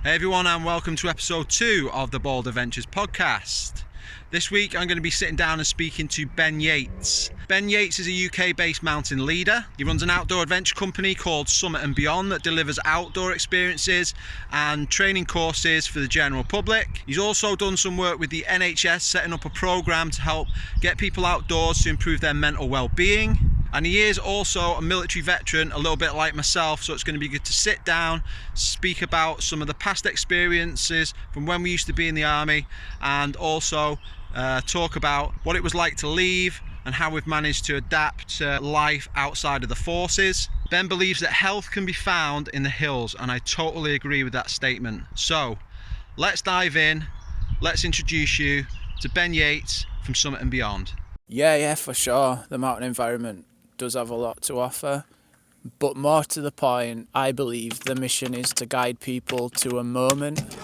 Hey everyone, and welcome to episode 2 of the Bold Adventures podcast. This week I'm going to be sitting down and speaking to Ben Yates. Ben Yates is a UK-based mountain leader. He runs an outdoor adventure company called Summit and Beyond that delivers outdoor experiences and training courses for the general public. He's also done some work with the NHS, setting up a programme to help get people outdoors to improve their mental well-being. And he is also a military veteran, a little bit like myself, so it's going to be good to sit down, speak about some of the past experiences from when we used to be in the army, and also talk about what it was like to leave and how we've managed to adapt to life outside of the forces. Ben believes that health can be found in the hills, and I totally agree with that statement. So let's dive in. Let's introduce you to Ben Yates from Summit and Beyond. Yeah, for sure. The mountain environment does have a lot to offer, but more to the point, I believe the mission is to guide people to a moment.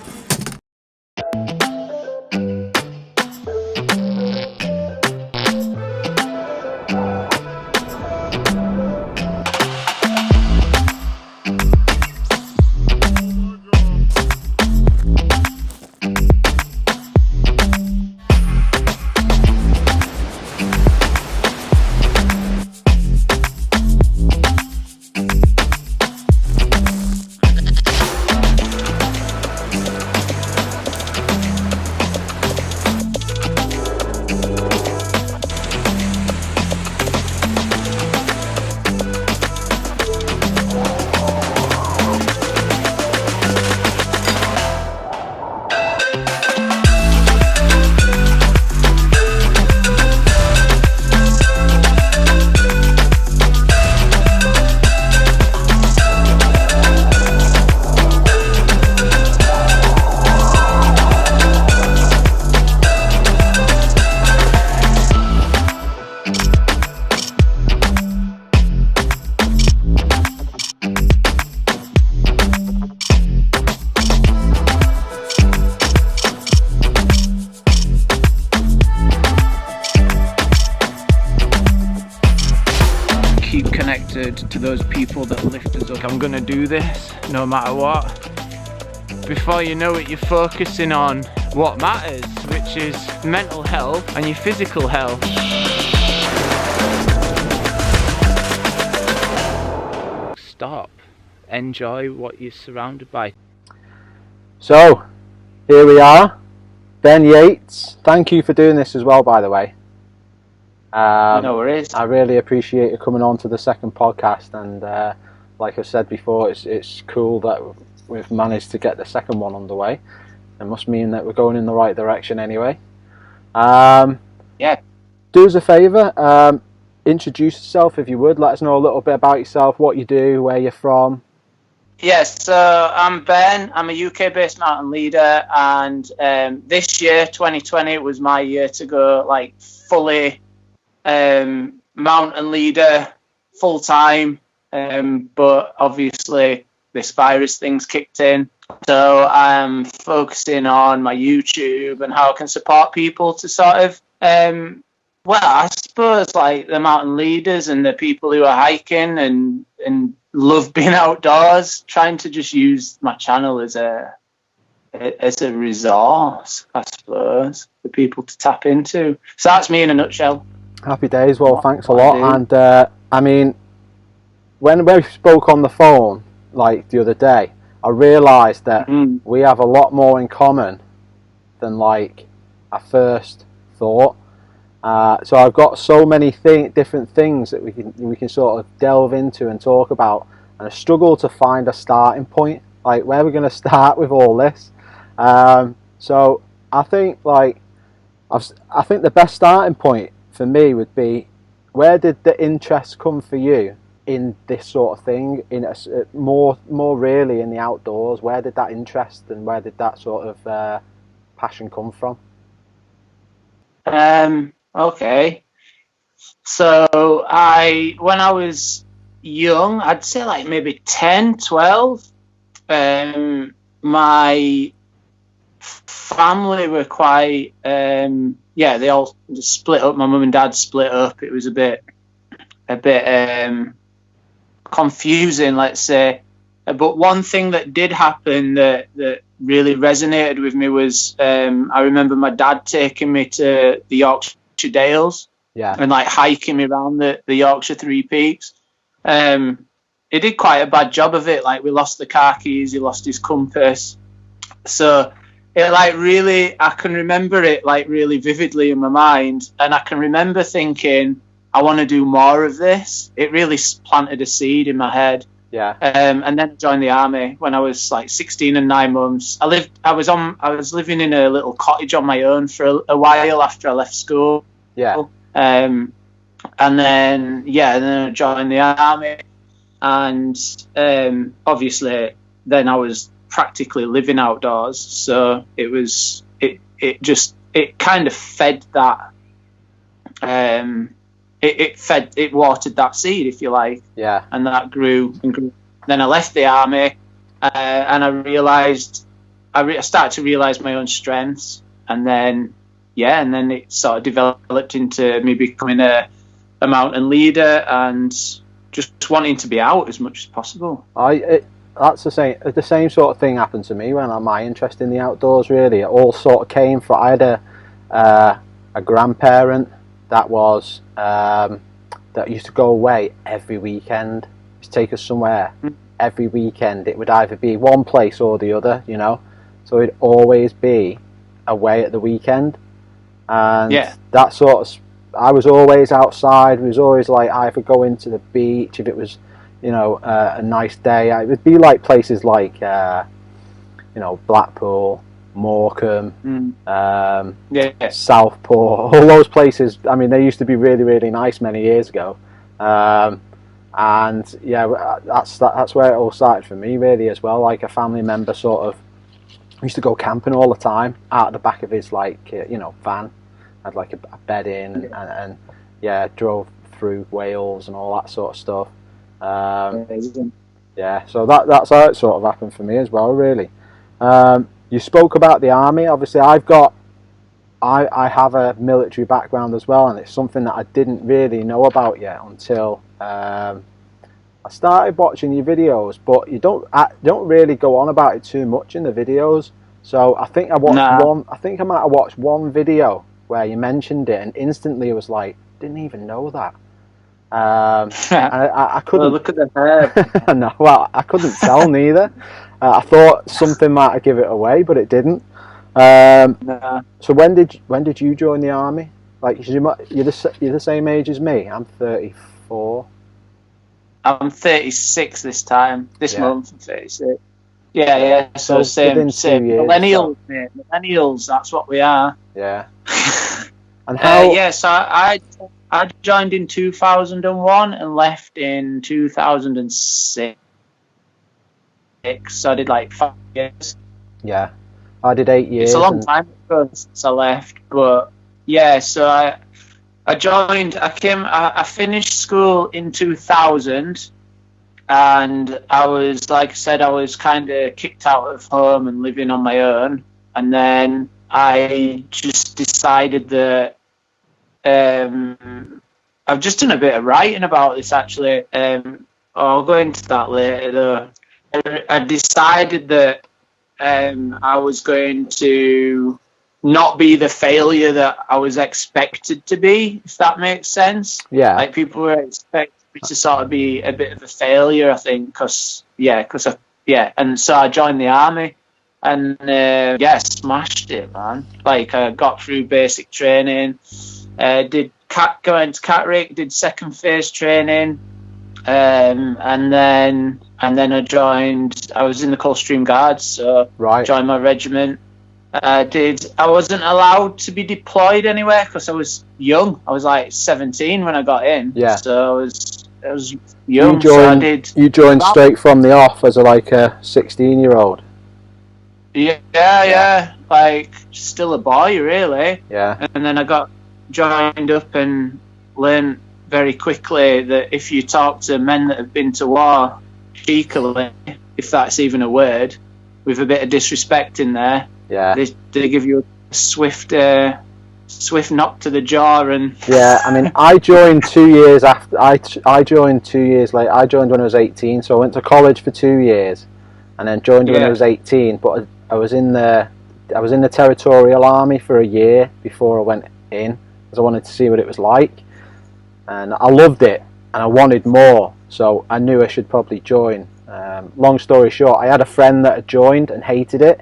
To those people that lift us up. I'm gonna do this no matter what. Before you know it, you're focusing on what matters, which is mental health and your physical health. Stop. Enjoy what you're surrounded by. So, here we are. Ben Yates. Thank you for doing this as well, by the way. No worries. I really appreciate you coming on to the second podcast, and like I said before, it's cool that we've managed to get the second one underway. It must mean that we're going in the right direction anyway. Yeah. Do us a favour, introduce yourself if you would. Let us know a little bit about yourself, what you do, where you're from. Yes, so I'm Ben. I'm a UK-based mountain leader, and this year, 2020, was my year to go fully mountain leader full time, but obviously this virus thing's kicked in, so I'm focusing on my YouTube and how I can support people to sort of I suppose the mountain leaders and the people who are hiking and love being outdoors, trying to just use my channel as a resource, I suppose, for people to tap into. So that's me in a nutshell. Happy days. Well, thanks a lot. And I mean, when we spoke on the phone the other day, I realised that we have a lot more in common than I first thought. So I've got so many different things that we can sort of delve into and talk about, and I struggle to find a starting point, where we're going to start with all this. So I think I think the best starting point for me would be, where did the interest come for you in this sort of thing, in more really in the outdoors? Where did that interest and where did that sort of passion come from? Okay, so when I was young, I'd say maybe 10, 12, my family were quite they all split up. My mum and dad split up. It was a bit confusing, let's say. But one thing that did happen that really resonated with me was I remember my dad taking me to the Yorkshire Dales, and like hiking me around the Yorkshire Three Peaks. He did quite a bad job of it. Like, we lost the car keys, he lost his compass. So it like really, I can remember it like really vividly in my mind, and I can remember thinking, I want to do more of this. It really planted a seed in my head. Yeah. And then I joined the army when I was like 16 and 9 months. I was living in a little cottage on my own for a while after I left school. Yeah. And then I joined the army, and obviously then I was practically living outdoors. So it kind of fed that. It watered that seed, if you like. Yeah. And that grew and grew. Then I left the army, and I realised, I started to realise my own strengths, and then it sort of developed into me becoming a mountain leader and just wanting to be out as much as possible. That's the same sort of thing happened to me when my interest in the outdoors, really. It all sort of came from, I had a grandparent that was that used to go away every weekend. Used to take us somewhere every weekend. It would either be one place or the other, you know. So it'd always be away at the weekend, and that sort of. I was always outside. We was always like either going to the beach if it was, you know, a nice day. It would be like places like, you know, Blackpool, Morecambe, Southport, all those places. I mean, they used to be really, really nice many years ago, and yeah, that's where it all started for me, really, as well. Like, a family member sort of used to go camping all the time out of the back of his, like, you know, van. Had like a bed in, and drove through Wales and all that sort of stuff. Yeah, so that's how it sort of happened for me as well, really. You spoke about the army. Obviously, I have a military background as well, and it's something that I didn't really know about yet until I started watching your videos. But you don't really go on about it too much in the videos. So I think I watched one. I think I might have watched one video where you mentioned it, and instantly it was like, didn't even know that. And I couldn't. Well, look at the hair. No, well, I couldn't tell neither. I thought something might have given it away, but it didn't. So when did you join the army? Like, you're the same age as me. I'm 34. I'm 36 this time. This month I'm 36. Yeah. So same. Millennials, mate. Millennials. That's what we are. Yeah. And how? So I joined in 2001 and left in 2006. So I did like 5 years. Yeah, I did 8 years. It's a long time ago since I left, but yeah. So I joined. I finished school in 2000, and I was, like I said, I was kind of kicked out of home and living on my own, and then I just decided that I've just done a bit of writing about this, actually. I'll go into that later, though. I decided that I was going to not be the failure that I was expected to be, if that makes sense. Yeah. Like, people were expecting me to sort of be a bit of a failure, I think, and so I joined the army. And smashed it, man. Like, I got through basic training, did Catterick, did second phase training, and then I joined. I was in the Coldstream Guards, so joined my regiment. I wasn't allowed to be deployed anywhere because I was young. I was like 17 when I got in. Yeah. So I was young. You joined straight from the off as a 16-year-old. Yeah, like, still a boy, really. Yeah. And then I got joined up and learned very quickly that if you talk to men that have been to war cheekily, if that's even a word, with a bit of disrespect in there, they give you a swift swift knock to the jaw. And yeah, I mean, I joined 2 years after. I joined 2 years later. I joined when I was 18, so I went to college for 2 years, and then joined when I was 18. But I was in the Territorial Army for a year before I went in, because I wanted to see what it was like, and I loved it, and I wanted more, so I knew I should probably join. Long story short, I had a friend that had joined and hated it.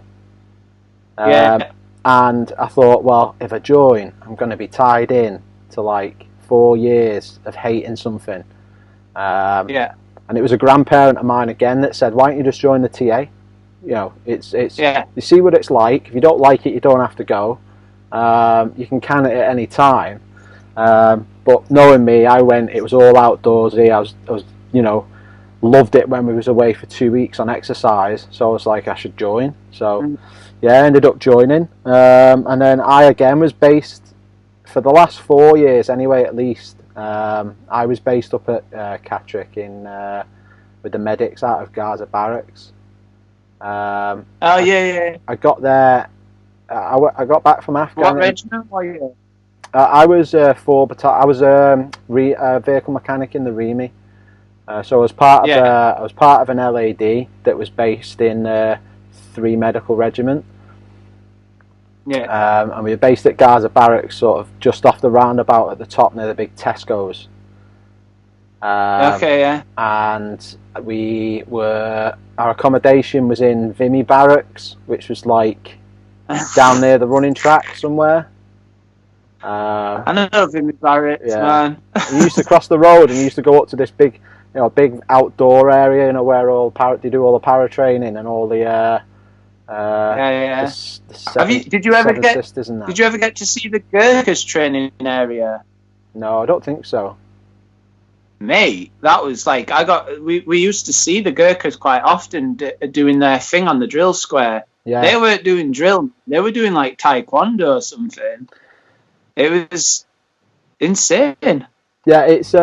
And I thought, well, if I join, I'm going to be tied in to like 4 years of hating something. And it was a grandparent of mine again that said, why don't you just join the TA? You know, it's you see what it's like. If you don't like it, you don't have to go. You can can it at any time. But knowing me, I went. It was all outdoorsy. I was, you know, loved it when we was away for 2 weeks on exercise. So I was like, I should join. So yeah, I ended up joining. And then I again was based for the last 4 years anyway, at least. I was based up at Catterick with the medics out of Gaza Barracks. I got there. I got back from Afghan. What regiment were you? I was I was vehicle mechanic in the REME. So I was part of an LAD that was based in 3 Medical Regiment. Yeah. And we were based at Gaza Barracks, sort of just off the roundabout at the top near the big Tesco's. And our accommodation was in Vimy Barracks, which was like down near the running track somewhere. I know Vimy Barracks, man. We used to cross the road and used to go up to this big, you know, big outdoor area, you know, where they do all the para training and all the Did you ever get to see the Gurkhas training area? No, I don't think so. Mate, that was like we used to see the Gurkhas quite often doing their thing on the drill square. Yeah. They weren't doing drill; they were doing like taekwondo or something. It was insane. Yeah, it's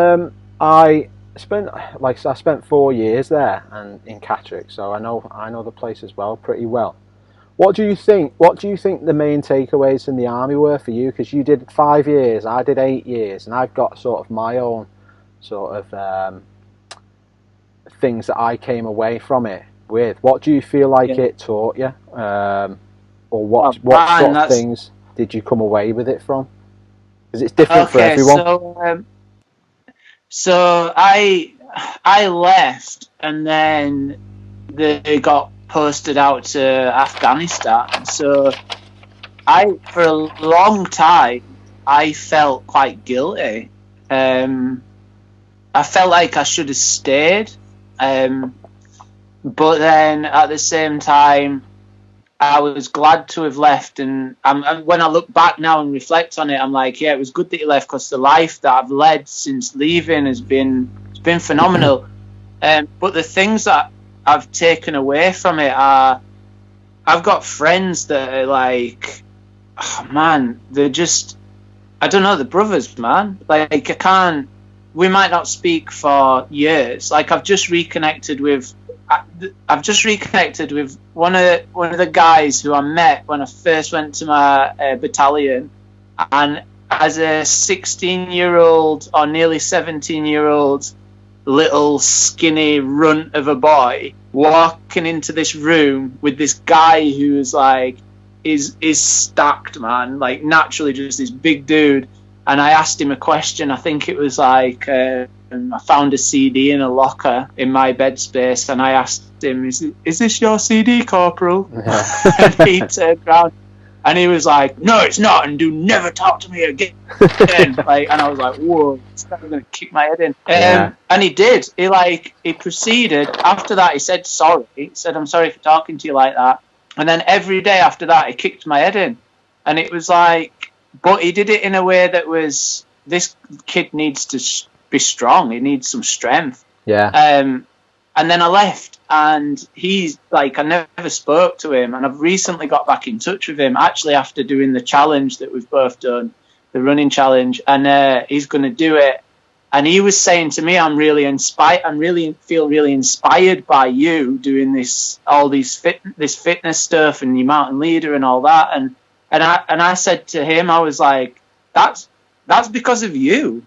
I spent 4 years there and in Catterick, so I know the place as well pretty well. What do you think the main takeaways in the army were for you? Because you did 5 years, I did 8 years, and I've got sort of my own sort of things that I came away from it with. What do you feel like it taught you, or what sort of things did you come away with it from? Because it's different for everyone. So I left, and then they got posted out to Afghanistan. So for a long time, I felt quite guilty. I felt like I should have stayed. But then at the same time, I was glad to have left. And when I look back now and reflect on it, I'm like, yeah, it was good that you left, because the life that I've led since leaving has been phenomenal. But the things that I've taken away from it are, I've got friends that are like, oh man, they're just, I don't know, the brothers, man. Like, we might not speak for years. Like, I've just reconnected with one of the guys who I met when I first went to my battalion, and as a 16-year-old or nearly 17-year-old little skinny runt of a boy walking into this room with this guy who is like is stacked, man, like naturally just this big dude. And I asked him a question. I think it was like, I found a CD in a locker in my bed space, and I asked him, is this your CD, Corporal? Yeah. And he turned around and he was like, no, it's not, and do never talk to me again. Like, and I was like, whoa, it's going to kick my head in. And he did. He proceeded. After that, he said sorry. He said, I'm sorry for talking to you like that. And then every day after that, he kicked my head in. And it was like, but he did it in a way that was, this kid needs to be strong. He needs some strength. Yeah. And then I left, and he's like, I never spoke to him. And I've recently got back in touch with him, actually, after doing the challenge that we've both done, the running challenge. And he's going to do it. And he was saying to me, I'm really inspired. Feel really inspired by you doing this fitness stuff and your mountain leader and all that. And And I said to him, I was like, that's because of you.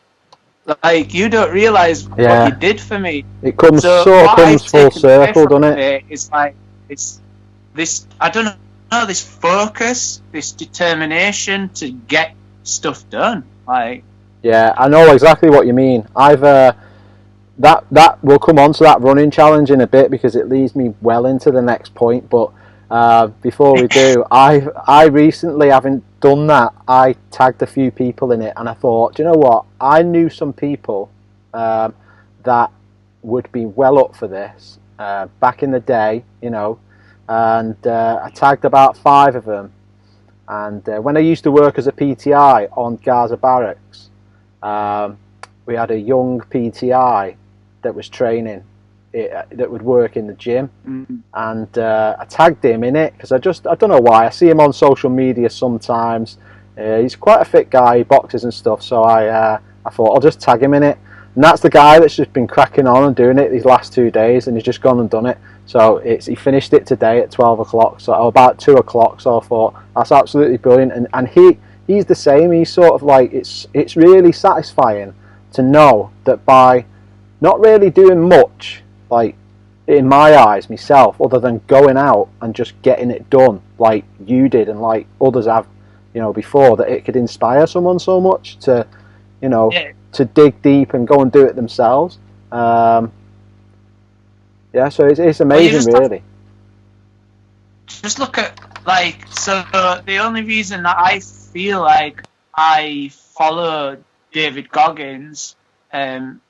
Like, you don't realise what you did for me. It comes so sort of comes full circle, doesn't it? It's like, it's this, I don't know, this focus, this determination to get stuff done. Like, yeah, I know exactly what you mean. I've that we'll come on to that running challenge in a bit, because it leads me well into the next point. But before we do, I recently, having done that, I tagged a few people in it, and I thought, do you know what? I knew some people that would be well up for this back in the day, you know, and I tagged about 5 of them. And when I used to work as a PTI on Gaza Barracks, we had a young PTI that was training, that would work in the gym, and I tagged him in it because I don't know why. I see him on social media sometimes. He's quite a fit guy, he boxes and stuff, so I thought I'll just tag him in it. And that's the guy that's just been cracking on and doing it these last 2 days, and he's just gone and done it. So he finished it today at 12 o'clock, so about 2 o'clock. So I thought that's absolutely brilliant, and he's the same. He's sort of like, it's really satisfying to know that by not really doing much, like in my eyes, myself, other than going out and just getting it done, like you did and like others have, you know, before, that it could inspire someone so much to, you know, to dig deep and go and do it themselves. Yeah, so it's amazing, really. Just look at, like, so the only reason that I feel like I follow David Goggins,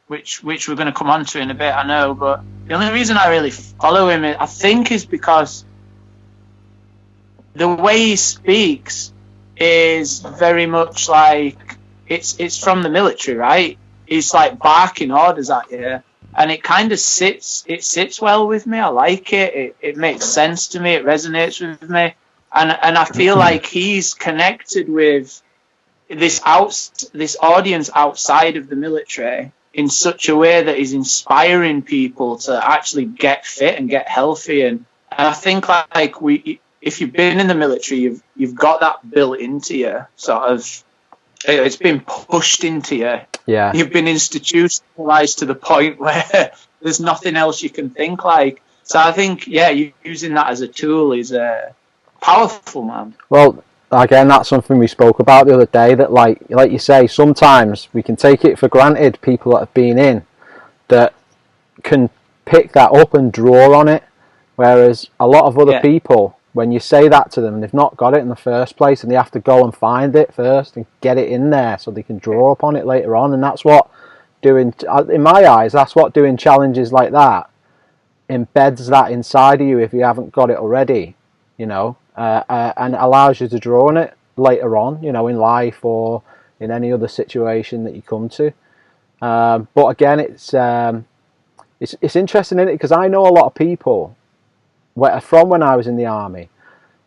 which we're going to come on to in a bit, I know, but the only reason I really follow him, I think, is because the way he speaks is very much like, it's from the military, right? He's like barking orders at you, and it kind of sits well with me. I like it. It makes sense to me. It resonates with me, and I feel like he's connected with this audience outside of the military in such a way that is inspiring people to actually get fit and get healthy. And I think, like, if you've been in the military, you've got that built into you, sort of. It's been pushed into you. Yeah. You've been institutionalized to the point where there's nothing else you can think like. So I think, using that as a tool is powerful, man. Well, again, that's something we spoke about the other day, that like you say, sometimes we can take it for granted, people that have been in, that can pick that up and draw on it, whereas a lot of other people, when you say that to them, they've not got it in the first place, and they have to go and find it first and get it in there so they can draw upon it later on. And that's what in my eyes, that's what doing challenges like that embeds that inside of you if you haven't got it already, you know, and allows you to draw on it later on, you know, in life or in any other situation that you come to. But again, it's interesting, isn't it? Because I know a lot of people from when I was in the army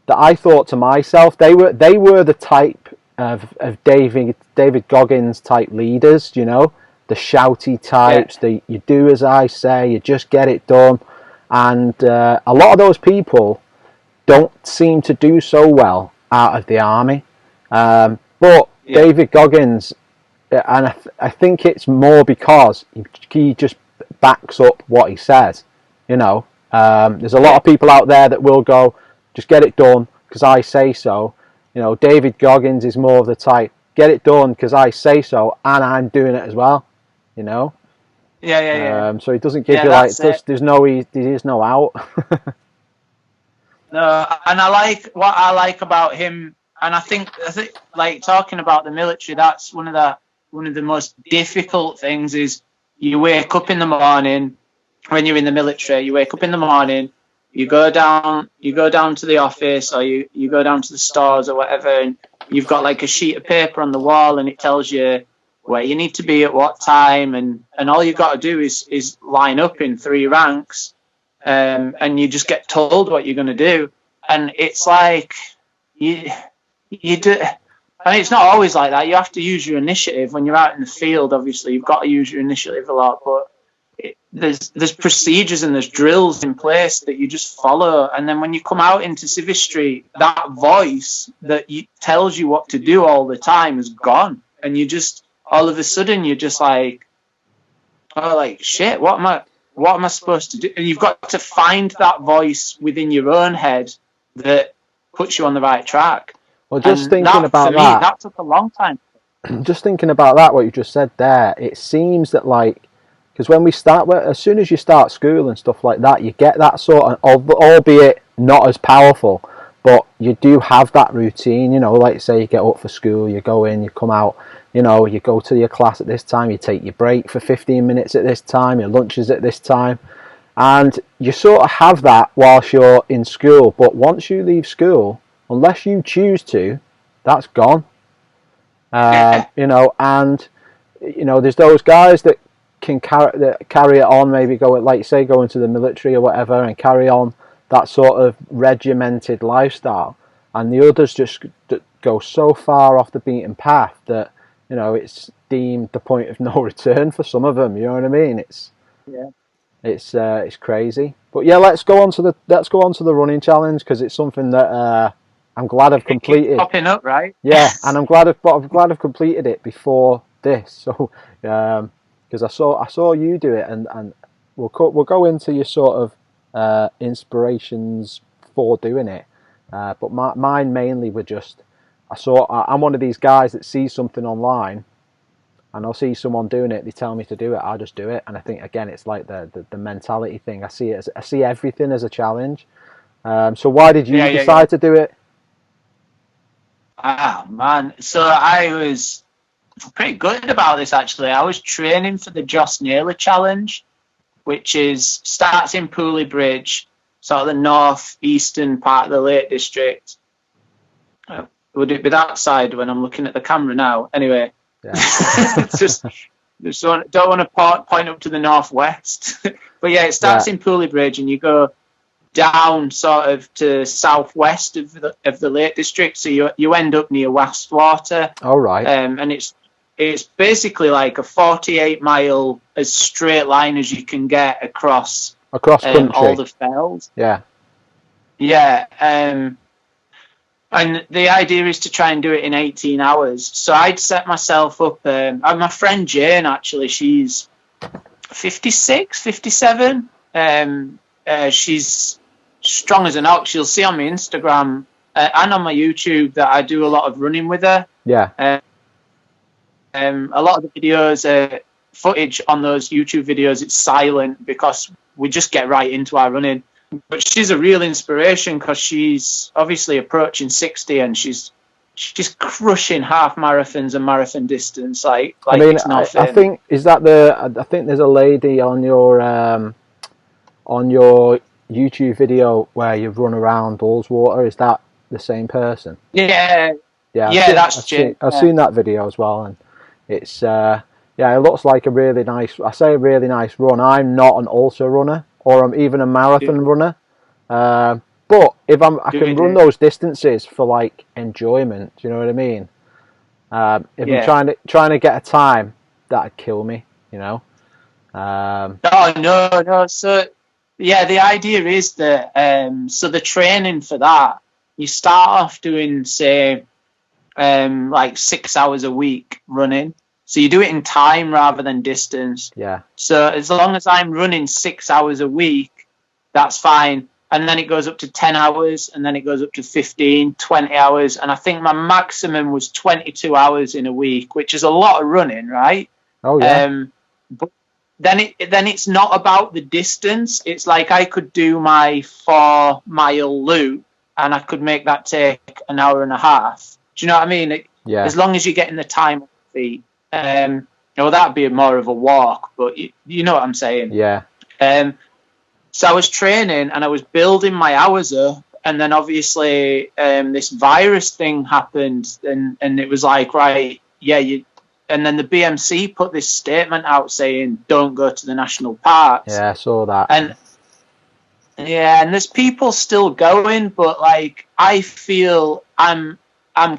that I thought to myself, they were the type of David Goggins type leaders, you know, the shouty types, you do as I say, you just get it done. And a lot of those people don't seem to do so well out of the army. But David Goggins, and I think it's more because he just backs up what he says, you know. There's a lot of people out there that will go, just get it done because I say so. You know, David Goggins is more of the type, get it done because I say so, and I'm doing it as well. You know. So he doesn't give you like, there's no out. No, and what I like about him, and I think like talking about the military, that's one of the most difficult things is you wake up in the morning. When you're in the military, you wake up in the morning, you go down to the office, or you go down to the stores or whatever, and you've got like a sheet of paper on the wall, and it tells you where you need to be at what time, and all you've got to do is line up in 3 ranks, and you just get told what you're going to do, and it's like you do. And it's not always like that. You have to use your initiative when you're out in the field. Obviously, you've got to use your initiative a lot, but there's procedures and there's drills in place that you just follow, and then when you come out into Civvy Street, that voice that tells you what to do all the time is gone, and you just all of a sudden you're just like, oh, like shit, what am I supposed to do? And you've got to find that voice within your own head that puts you on the right track. Well, just thinking about that, that took a long time. Just thinking about that, what you just said there, it seems that like, because when we start, as soon as you start school and stuff like that, you get that sort of, albeit not as powerful, but you do have that routine, you know, like say you get up for school, you go in, you come out, you know, you go to your class at this time, you take your break for 15 minutes at this time, your lunch is at this time, and you sort of have that whilst you're in school, but once you leave school, unless you choose to, that's gone. You know, and, you know, there's those guys that can carry it on, maybe go into the military or whatever and carry on that sort of regimented lifestyle, and the others just go so far off the beaten path that, you know, it's deemed the point of no return for some of them. You know what I mean? It's crazy. But yeah, let's go on to the running challenge, because it's something that I'm glad I've completed. Popping up, right? Yeah, and I'm glad I've completed it before this. So because I saw you do it, and we'll go into your sort of inspirations for doing it. But mine mainly were just, I'm one of these guys that sees something online, and I'll see someone doing it. They tell me to do it, I'll just do it. And I think again, it's like the mentality thing. I see everything as a challenge. So why did you decide to do it? Ah, man. So I was pretty good about this, actually. I was training for the Joss Naylor Challenge, which starts in Pooley Bridge, sort of the north-eastern part of the Lake District. Would it be that side when I'm looking at the camera now? Anyway, yeah. just don't want to point up to the northwest. But yeah, it starts in Pooley Bridge, and you go down sort of to southwest of the Lake District, so you end up near Westwater. All right. And it's basically like a 48-mile as straight line as you can get across country, all the fells. Yeah. And the idea is to try and do it in 18 hours. So I'd set myself up. My friend Jane, actually, she's 56, 57. She's strong as an ox. You'll see on my Instagram and on my YouTube that I do a lot of running with her. Yeah. A lot of the videos, footage on those YouTube videos, it's silent because we just get right into our running. But she's a real inspiration because she's obviously approaching 60, and she's crushing half marathons and marathon distance. I mean, it's nothing. I think I think there's a lady on your YouTube video where you've run around Ullswater. Is that the same person? Yeah, that's Jim. I've seen that video as well, and it's it looks like a really nice run. I'm not an ultra runner, or I'm even a marathon runner, but if I can run those distances for like enjoyment. Do you know what I mean? If I'm trying to get a time, that'd kill me. You know. No. So yeah, the idea is that so the training for that, you start off doing say like 6 hours a week running. So you do it in time rather than distance. Yeah. So as long as I'm running 6 hours a week, that's fine. And then it goes up to 10 hours, and then it goes up to 15, 20 hours. And I think my maximum was 22 hours in a week, which is a lot of running, right? Oh, yeah. But then it's not about the distance. It's like I could do my 4-mile loop, and I could make that take an hour and a half. Do you know what I mean? As long as you're getting the time on your feet. That'd be more of a walk, but you know what I'm saying. Yeah. So I was training and I was building my hours up, and then obviously this virus thing happened, and it was like, right, and then the BMC put this statement out saying don't go to the national parks. Yeah, I saw that. And there's people still going, but like I feel I'm a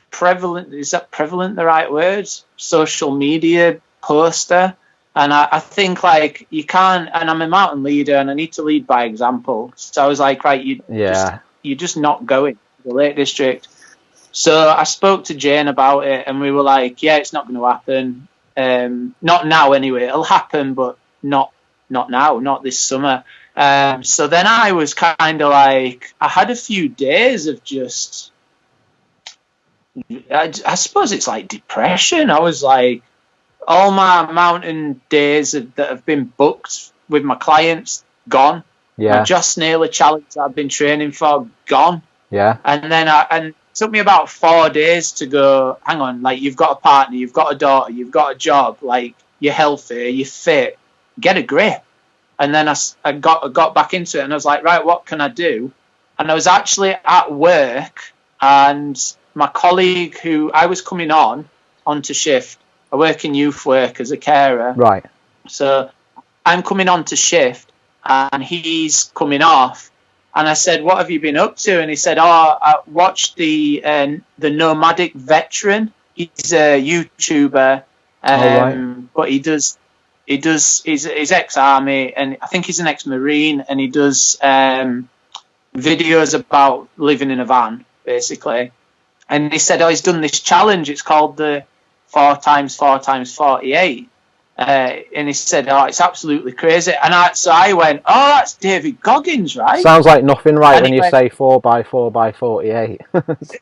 prevalent, is that prevalent the right words? Social media poster. And I think like you can't, and I'm a mountain leader and I need to lead by example. So I was like, right, you're just not going to the Lake District. So I spoke to Jane about it and we were like, yeah, it's not going to happen. Not now anyway, it'll happen, but not now, not this summer. So then I was kind of like, I had a few days of just, I suppose it's like depression. I was like, all my mountain days that have been booked with my clients, gone. Yeah. My Joss Naylor challenge that I've been training for, gone. Yeah. And then it took me about 4 days to go, hang on, like you've got a partner, you've got a daughter, you've got a job, like you're healthy, you're fit, get a grip. And then I got back into it and I was like, right, what can I do? And I was actually at work and my colleague who I was coming onto shift, I work in youth work as a carer. Right. So I'm coming on to shift and he's coming off. And I said, what have you been up to? And he said, I watched the Nomadic Veteran. He's a YouTuber, but he's ex-army and I think he's an ex-marine and he does videos about living in a van, basically. And he said, he's done this challenge. It's called the 4x4x48. And he said, it's absolutely crazy. And so I went, that's David Goggins, right? Sounds like nothing right and when you say 4x4x48.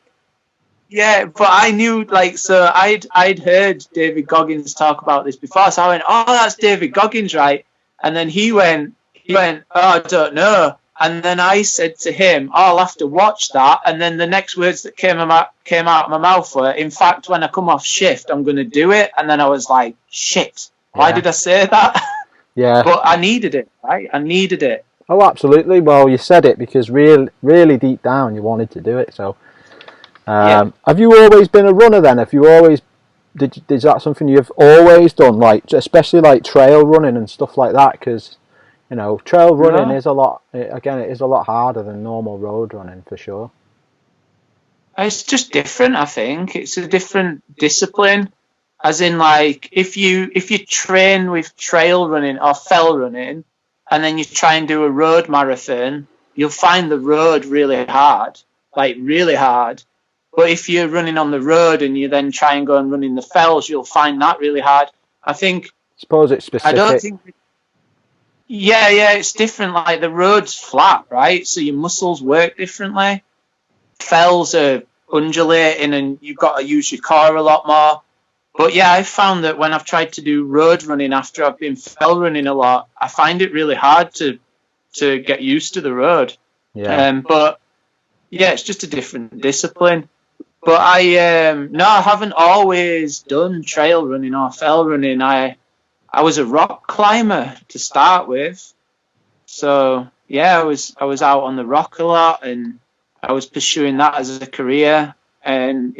Yeah, but I knew, like, so I'd heard David Goggins talk about this before. So I went, that's David Goggins, right? And then he went, I don't know. And then I said to him, I'll have to watch that. And then the next words that came out of my mouth were, in fact, when I come off shift, I'm going to do it. And then I was like, shit, why did I say that? Yeah. But I needed it, right? I needed it. Oh, absolutely. Well, you said it because really deep down you wanted to do it. So, have you always been a runner then? Have you always, is that something you've always done? Like, especially like trail running and stuff like that? Because, you know, trail running is a lot harder than normal road running for sure. It's just different, I think. It's a different discipline. As in, like, if you train with trail running or fell running and then you try and do a road marathon, you'll find the road really hard, like really hard. But if you're running on the road and you then try and go and run in the fells, you'll find that really hard. I suppose it's specific. I don't think... Yeah, it's different. Like, the road's flat, right? So your muscles work differently. Fells are undulating and you've got to use your core a lot more. But yeah, I've found that when I've tried to do road running after I've been fell running a lot, I find it really hard to get used to the road. Yeah. But yeah, it's just a different discipline. But I haven't always done trail running or fell running. I was a rock climber to start with. So yeah, I was out on the rock a lot and I was pursuing that as a career. And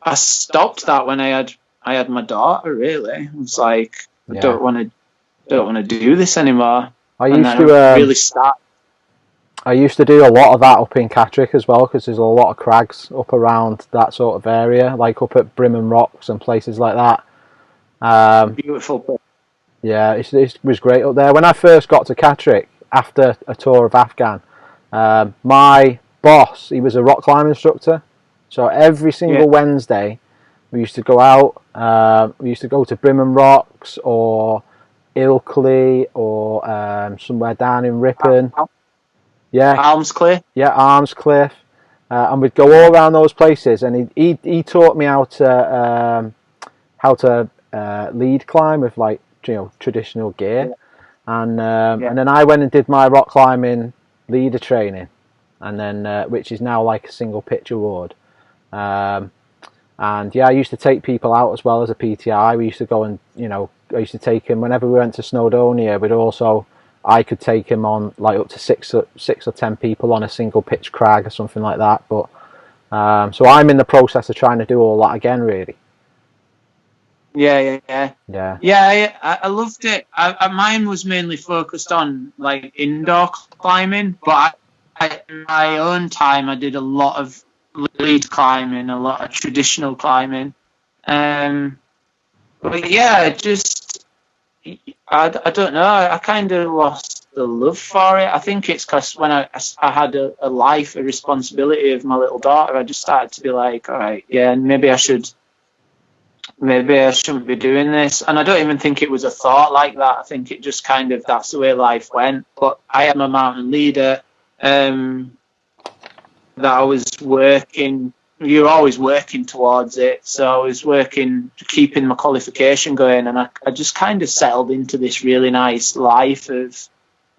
I stopped that when I had my daughter. Really, I was like, I don't want to do this anymore. I used to do a lot of that up in Catterick as well because there's a lot of crags up around that sort of area, like up at Brimham Rocks and places like that. Beautiful. Yeah, it was great up there. When I first got to Catterick after a tour of Afghan, my boss, he was a rock climbing instructor. So every single Wednesday, we used to go out. We used to go to Brimham Rocks or Ilkley or somewhere down in Ripon. Armscliff. Yeah, Armscliff. And we'd go all around those places. And he taught me how to lead climb with, like, you know, traditional gear. And then I went and did my rock climbing leader training, and then which is now like a single pitch award. And yeah, I used to take people out as well as a PTI. We used to go and, you know, I used to take him whenever we went to Snowdonia. I could take him on like up to six or 10 people on a single pitch crag or something like that. But so I'm in the process of trying to do all that again, really. Yeah. I loved it. Mine was mainly focused on like indoor climbing, but in my own time I did a lot of lead climbing, a lot of traditional climbing. But yeah, I don't know. I kind of lost the love for it. I think it's because when I had a life, a responsibility of my little daughter, I just started to be like, all right, yeah, maybe I shouldn't be doing this. And I don't even think it was a thought like that. I think it just kind of, that's the way life went. But I am a mountain leader that I was working. You're always working towards it. So I was working, keeping my qualification going, and I just kind of settled into this really nice life of,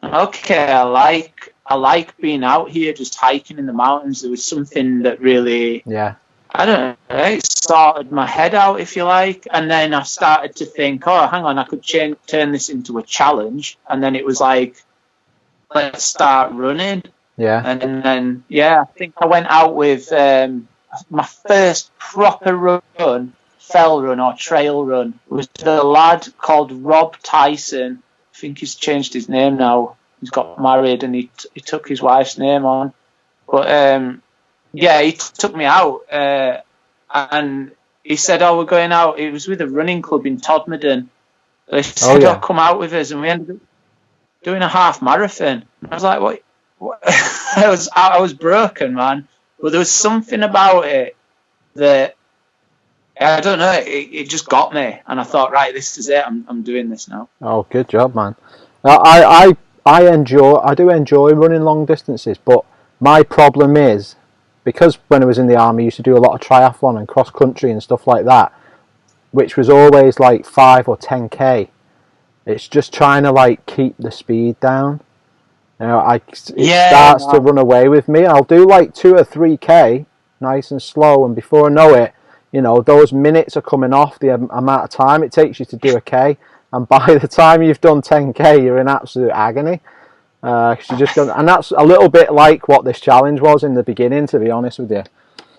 okay, I like being out here, just hiking in the mountains. There was something that really, I don't know, it sorted my head out, if you like. And then I started to think, oh, hang on, I could turn this into a challenge. And then it was like, let's start running. Yeah. And then, I think I went out with my first proper run, fell run or trail run, was a lad called Rob Tyson. I think he's changed his name now. He's got married and he took his wife's name on. But he took me out and he said, oh, we're going out. It was with a running club in Todmorden. So he said, oh, come out with us. And we ended up doing a half marathon. I was like, what? I was broken, man. But there was something about it that, I don't know, it just got me. And I thought, right, this is it. I'm doing this now. Oh, good job, man. I do enjoy running long distances, but my problem is, because when I was in the army, I used to do a lot of triathlon and cross country and stuff like that, which was always like 5 or 10k. It's just trying to like keep the speed down. You know, it starts to run away with me. I'll do like 2 or 3k, nice and slow, and before I know it, you know, those minutes are coming off the amount of time it takes you to do a k, and by the time you've done 10k, you're in absolute agony. You just go, and that's a little bit like what this challenge was in the beginning, to be honest with you.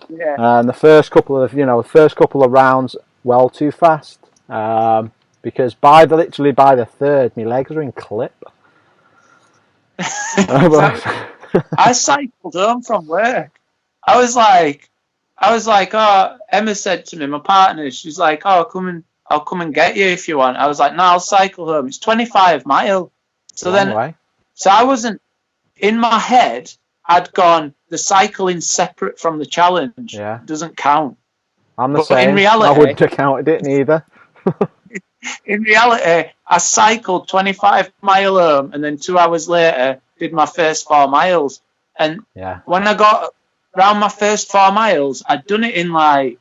Yeah. And the first couple of rounds, well too fast, because by the third, my legs were in clip. I cycled home from work. I was like, oh, Emma said to me, my partner, she's like, oh, I'll come and get you if you want. I was like, no, I'll cycle home. It's 25 miles. So I wasn't, in my head, I'd gone, the cycling's separate from the challenge. Yeah. It doesn't count. I'm the same. In reality, I wouldn't have counted it neither. In reality, I cycled 25 miles home, and then 2 hours later, did my first 4 miles. And when I got around my first 4 miles, I'd done it in like,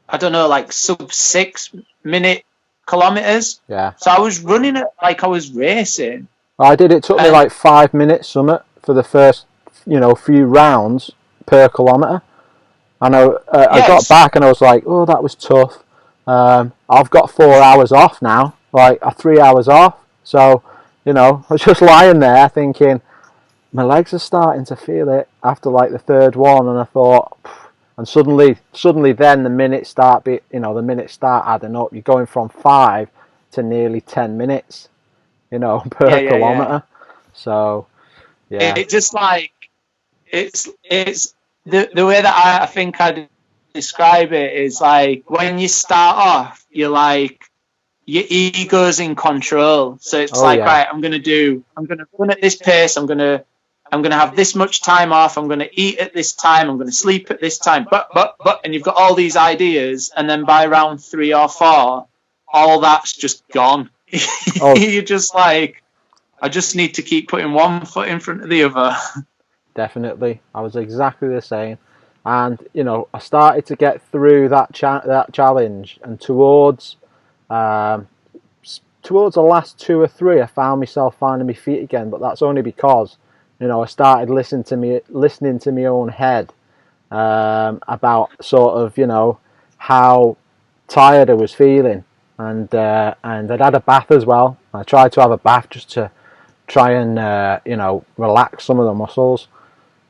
I don't know, like sub 6 minute kilometers. Yeah. So I was running it like I was racing. I did. It took me like 5 minutes, Summit, for the first, few rounds per kilometre. And I got back and I was like, oh, that was tough. I've got 4 hours off now, like 3 hours off. So, I was just lying there thinking, my legs are starting to feel it after like the third one, and I thought, and suddenly then the minutes start adding up. You're going from 5 to nearly 10 minutes, per kilometre. So, yeah. It just like, it's the way that I think I'd describe it is like, when you start off, you're like, your ego's in control. So it's right, I'm gonna run at this pace, I'm gonna have this much time off, I'm gonna eat at this time, I'm gonna sleep at this time, but and you've got all these ideas, and then by round 3 or 4, all that's just gone. You're just like, I just need to keep putting one foot in front of the other. Definitely. I was exactly the same. And, I started to get through that challenge, and towards the last 2 or 3, I found myself finding my feet again, but that's only because, I started listening to my own head about sort of, how tired I was feeling. And I'd had a bath as well. I tried to have a bath just to try and, relax some of the muscles.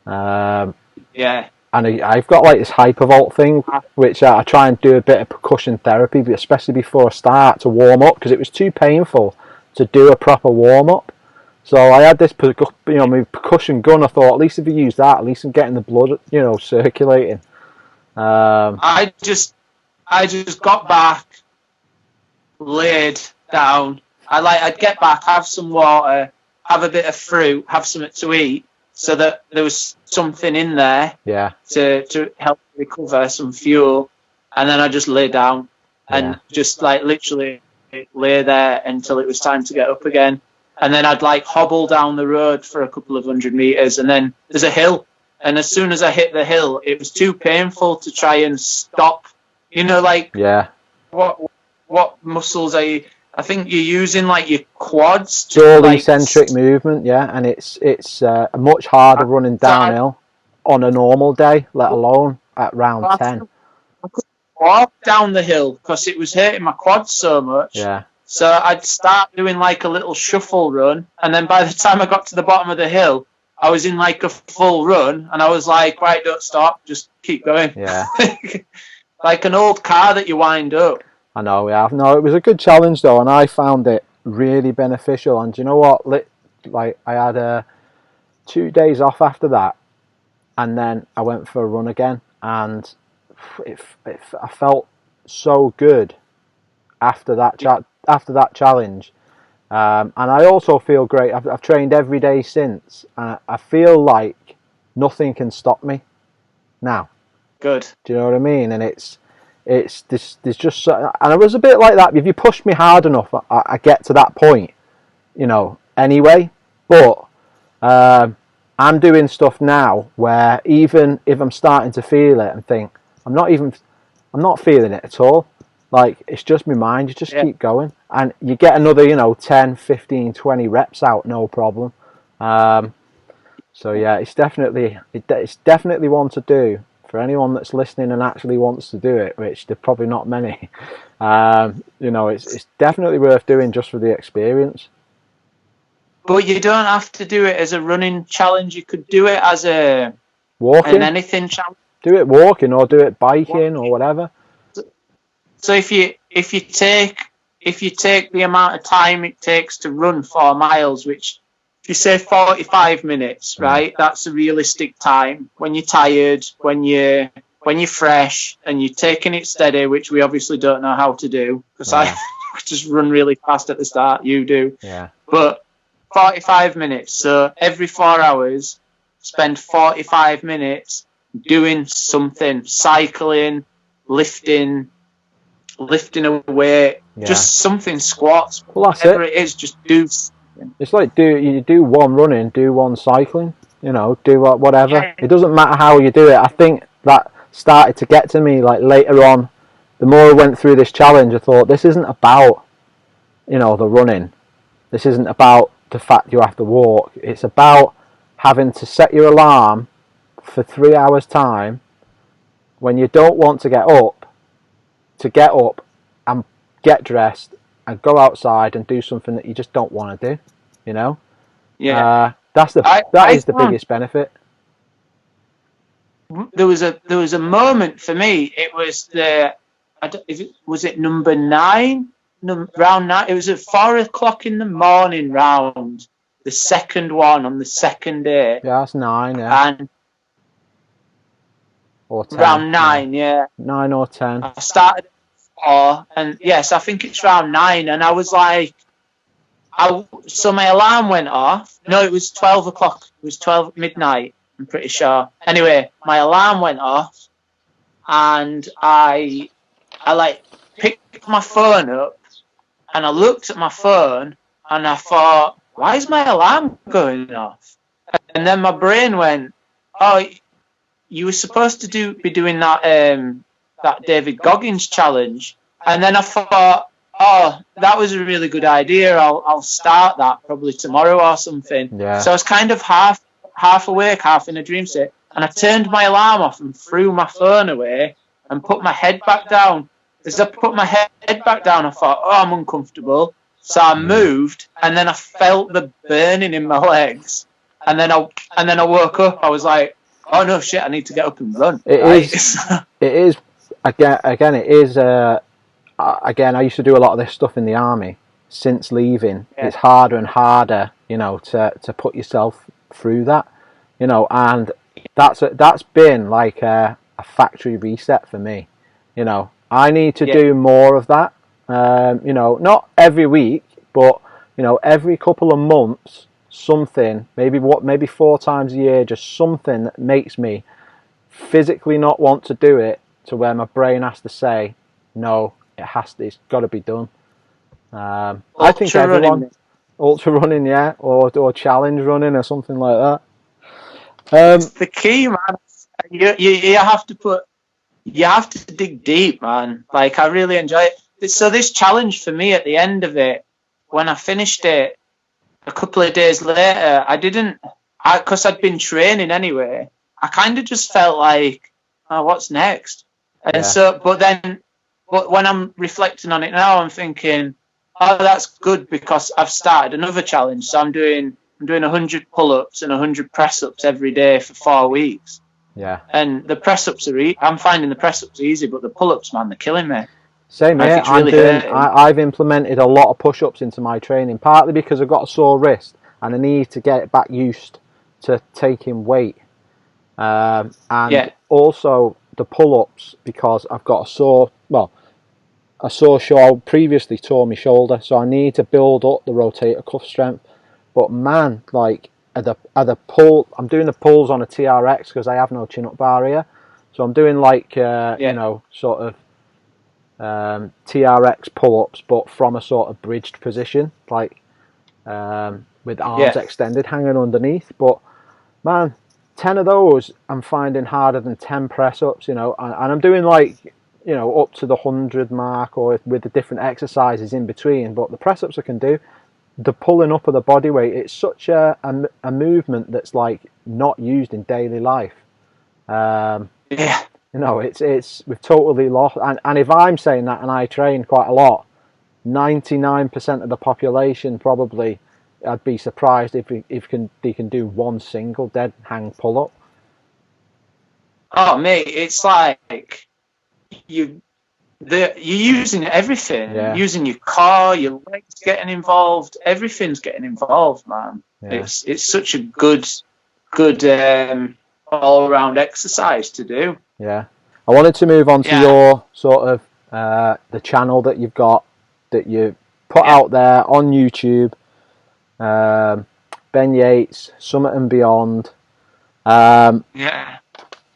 And I've got like this hypervolt thing, which I try and do a bit of percussion therapy, especially before I start, to warm up, because it was too painful to do a proper warm up. So I had this, my percussion gun. I thought, at least if you use that, at least I'm getting the blood, circulating. I just got back, laid down, I'd get back, have some water, have a bit of fruit, have something to eat, so that there was something in there to help recover, some fuel, and then I just lay down and just like literally lay there until it was time to get up again. And then I'd like hobble down the road for a couple of 100 meters, and then there's a hill. And as soon as I hit the hill, it was too painful to try and stop. You know, like what muscles are you? I think you're using like your quads. It's all eccentric movement, and it's much harder running downhill on a normal day, let alone at round 10. I couldn't walk down the hill because it was hurting my quads so much. Yeah. So I'd start doing like a little shuffle run, and then by the time I got to the bottom of the hill, I was in like a full run, and I was like, right, don't stop, just keep going. Yeah. Like an old car that you wind up. I know, yeah. No, it was a good challenge though, and I found it really beneficial. And do you know what? Like I had 2 days off after that, and then I went for a run again, and I felt so good after that challenge. And I also feel great. I've trained every day since, and I feel like nothing can stop me now. Good. Do you know what I mean? And there's just so, and I was a bit like that. If you push me hard enough, I get to that point, anyway. But I'm doing stuff now where even if I'm starting to feel it and think I'm not feeling it at all. Like, it's just my mind. You just keep going, and you get another 10, 15, 20 reps out, no problem. So yeah, it's definitely one to do for anyone that's listening and actually wants to do it, which there's probably not many. It's definitely worth doing just for the experience. But you don't have to do it as a running challenge. You could do it as an anything challenge. Do it walking, or do it biking, or whatever. So if you take the amount of time it takes to run 4 miles, which if you say 45 minutes, right, that's a realistic time when you're tired, when you're fresh, and you're taking it steady, which we obviously don't know how to do because I just run really fast at the start. You do, but 45 minutes. So every 4 hours, spend 45 minutes doing something, cycling, lifting a weight, just something, squats, whatever it is, just do something. It's like you do one running, do one cycling, do whatever. Yeah. It doesn't matter how you do it. I think that started to get to me like later on. The more I went through this challenge, I thought this isn't about, the running. This isn't about the fact you have to walk. It's about having to set your alarm for 3 hours time when you don't want to get up, and get dressed and go outside and do something that you just don't want to do, that is the biggest benefit. There was a moment for me. It was was it number 9, round 9. It was at 4 o'clock in the morning round, the second one on the second day. Yeah, that's 9. Yeah, and or 10, round 9. Yeah, 9 or 10. I started. And yes, I think it's round 9, and I was like, so my alarm went off. No, it was 12 o'clock. It was 12 midnight, I'm pretty sure. Anyway, my alarm went off, and I like picked my phone up, and I looked at my phone, and I thought, why is my alarm going off? And then my brain went, oh, you were supposed to be doing that David Goggins challenge. And then I thought, oh, that was a really good idea. I'll start that probably tomorrow or something. Yeah. So I was kind of half awake, half in a dream state. And I turned my alarm off and threw my phone away and put my head back down. As I put my head back down, I thought, oh, I'm uncomfortable. So I moved, and then I felt the burning in my legs. And then I woke up. I was like, oh no, shit! I need to get up and run. It is. Again, it is. Again, I used to do a lot of this stuff in the army. Since leaving, it's harder and harder, to put yourself through that, and that's been like a factory reset for me. I need to do more of that. Not every week, but you know, every couple of months, something, maybe 4 times a year, just something that makes me physically not want to do it, to where my brain has to say, no, it's got to be done. I think everyone, ultra running, yeah, or challenge running or something like that. It's the key, man. You have to dig deep, man. Like, I really enjoy it. So this challenge for me, at the end of it, when I finished it a couple of days later, because I'd been training anyway, I kind of just felt like, oh, what's next? And so, but when I'm reflecting on it now, I'm thinking, oh, that's good, because I've started another challenge. So I'm doing 100 pull-ups and 100 press-ups every day for 4 weeks. Yeah. And the press-ups I'm finding the press-ups easy, but the pull-ups, man, they're killing me. Same here. I've implemented a lot of push-ups into my training, partly because I've got a sore wrist and I need to get back used to taking weight. And also the pull-ups, because I've got a sore shoulder. Previously tore my shoulder, so I need to build up the rotator cuff strength. But man, like I'm doing the pulls on a TRX because I have no chin-up bar here, so I'm doing like you know, sort of TRX pull-ups, but from a sort of bridged position, like with arms extended, hanging underneath. But man, 10 of those I'm finding harder than 10 press-ups, you know, and I'm doing like, you know, up to the 100 mark, or with the different exercises in between. But the press-ups I can do, the pulling up of the body weight, it's such a movement that's like not used in daily life. You know, we've totally lost. And if I'm saying that, and I train quite a lot, 99% of the population probably, I'd be surprised if they can do one single dead hang pull up. Oh mate, it's like you're using everything. Yeah. Using your car, your legs getting involved, everything's getting involved, man. Yeah. It's such a good all around exercise to do. Yeah. I wanted to move on to your sort of the channel that you've got, that you put out there on YouTube. Ben Yates, Summit and Beyond.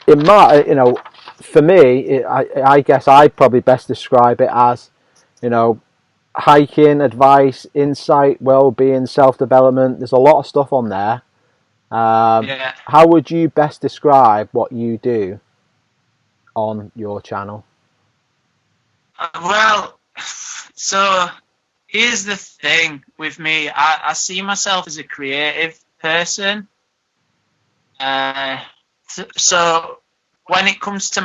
It might, you know, for me, I guess I'd probably best describe it as, you know, hiking, advice, insight, well-being, self-development. There's a lot of stuff on there. How would you best describe what you do on your channel? Well, so here's the thing with me. I see myself as a creative person. So when it comes to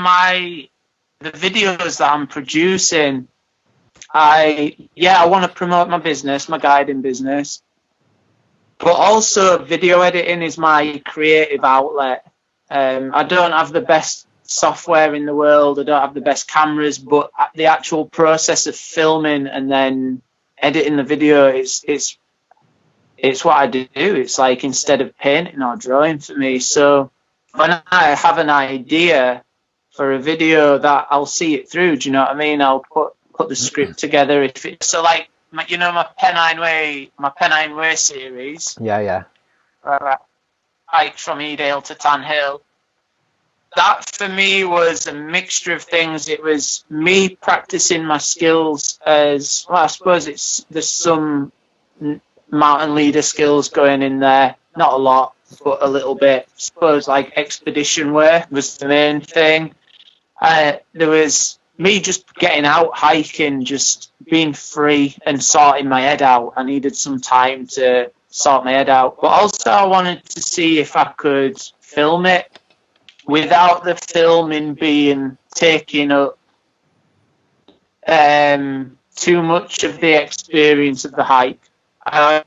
the videos that I'm producing, I want to promote my business, my guiding business, but also video editing is my creative outlet. I don't have the best software in the world. I don't have the best cameras, but the actual process of filming and then editing the video it's what I do. It's like, instead of painting or drawing for me. So when I have an idea for a video, that I'll see it through. Do you know what I mean? I'll put the script together. So like, my Pennine Way series. Yeah. Hike from Edale to Tan Hill. That for me was a mixture of things. It was me practicing my skills as well. I suppose there's some mountain leader skills going in there. Not a lot, but a little bit. I suppose like expedition wear was the main thing. There was me just getting out hiking, just being free and sorting my head out. I needed some time to sort my head out. But also I wanted to see if I could film it without the filming being taking up too much of the experience of the hike. And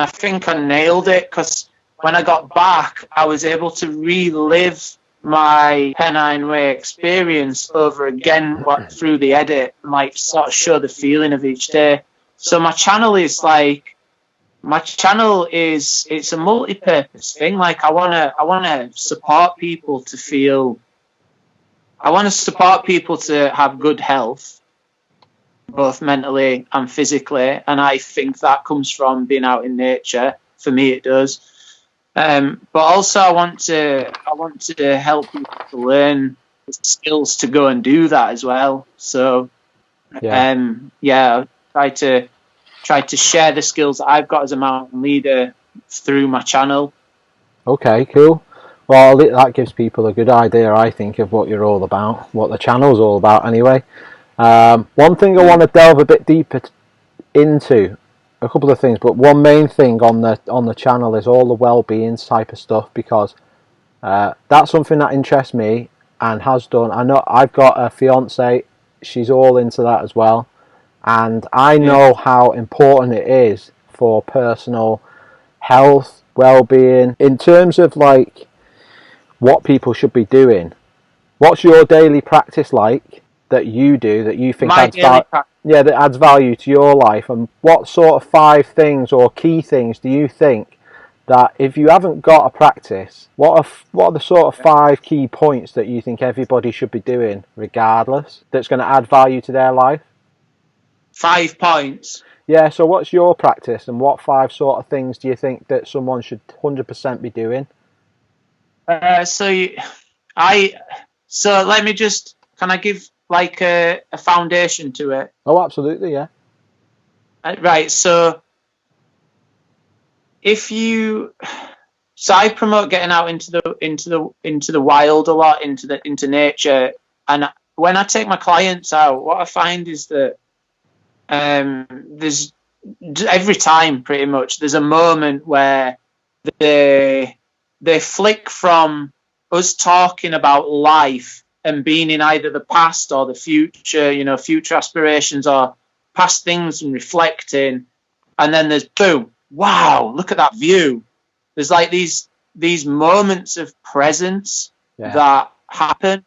I think I nailed it, because when I got back, I was able to relive my Pennine Way experience over again through the edit, and like sort of show the feeling of each day. So my channel is it's a multi-purpose thing. Like I wanna support people to feel. I want to support people to have good health, both mentally and physically. And I think that comes from being out in nature. For me, it does. But also, I want to help people to learn the skills to go and do that as well. So, try to share the skills that I've got as a mountain leader through my channel. Okay, cool. Well, that gives people a good idea, I think, of what you're all about, what the channel's all about anyway. One thing I want to delve a bit deeper into, a couple of things, but one main thing on the channel is all the well-being type of stuff, because that's something that interests me and has done. I know I've got a fiance, she's all into that as well, and I know how important it is for personal health, well-being, in terms of like what people should be doing. What's your daily practice like that you do that you think that adds value to your life, and what sort of 5 things or key things do you think that if you haven't got a practice, what are the sort of 5 key points that you think everybody should be doing regardless that's going to add value to their life? 5 points? Yeah, so what's your practice, and what 5 sort of things do you think that someone should 100% be doing? So let me just, can I give like a foundation to it? Oh, absolutely, yeah. Right, so I promote getting out into the wild a lot, into nature, and when I take my clients out, what I find is that there's every time pretty much there's a moment where they flick from us talking about life and being in either the past or the future, future aspirations or past things, and reflecting, and then there's boom, wow, look at that view. There's like these moments of presence that happen,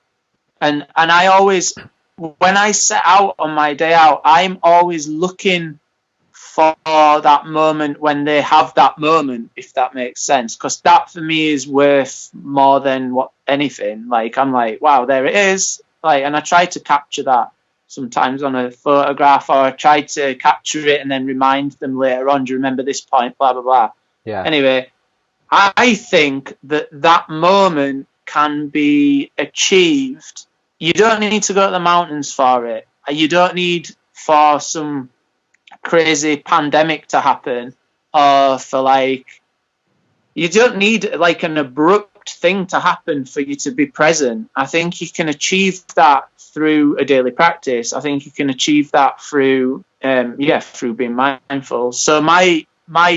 and I always, when I set out on my day out, I'm always looking for that moment when they have that moment, if that makes sense, because that for me is worth more than anything. Like, I'm like, wow, there it is. Like, and I try to capture that sometimes on a photograph, or I try to capture it and then remind them later on, do you remember this point, blah, blah, blah. Yeah. Anyway, I think that moment can be achieved. You don't need to go to the mountains for it. You don't need for some crazy pandemic to happen, or for you don't need like an abrupt thing to happen for you to be present. I think you can achieve that through a daily practice. I think you can achieve that through through being mindful. So my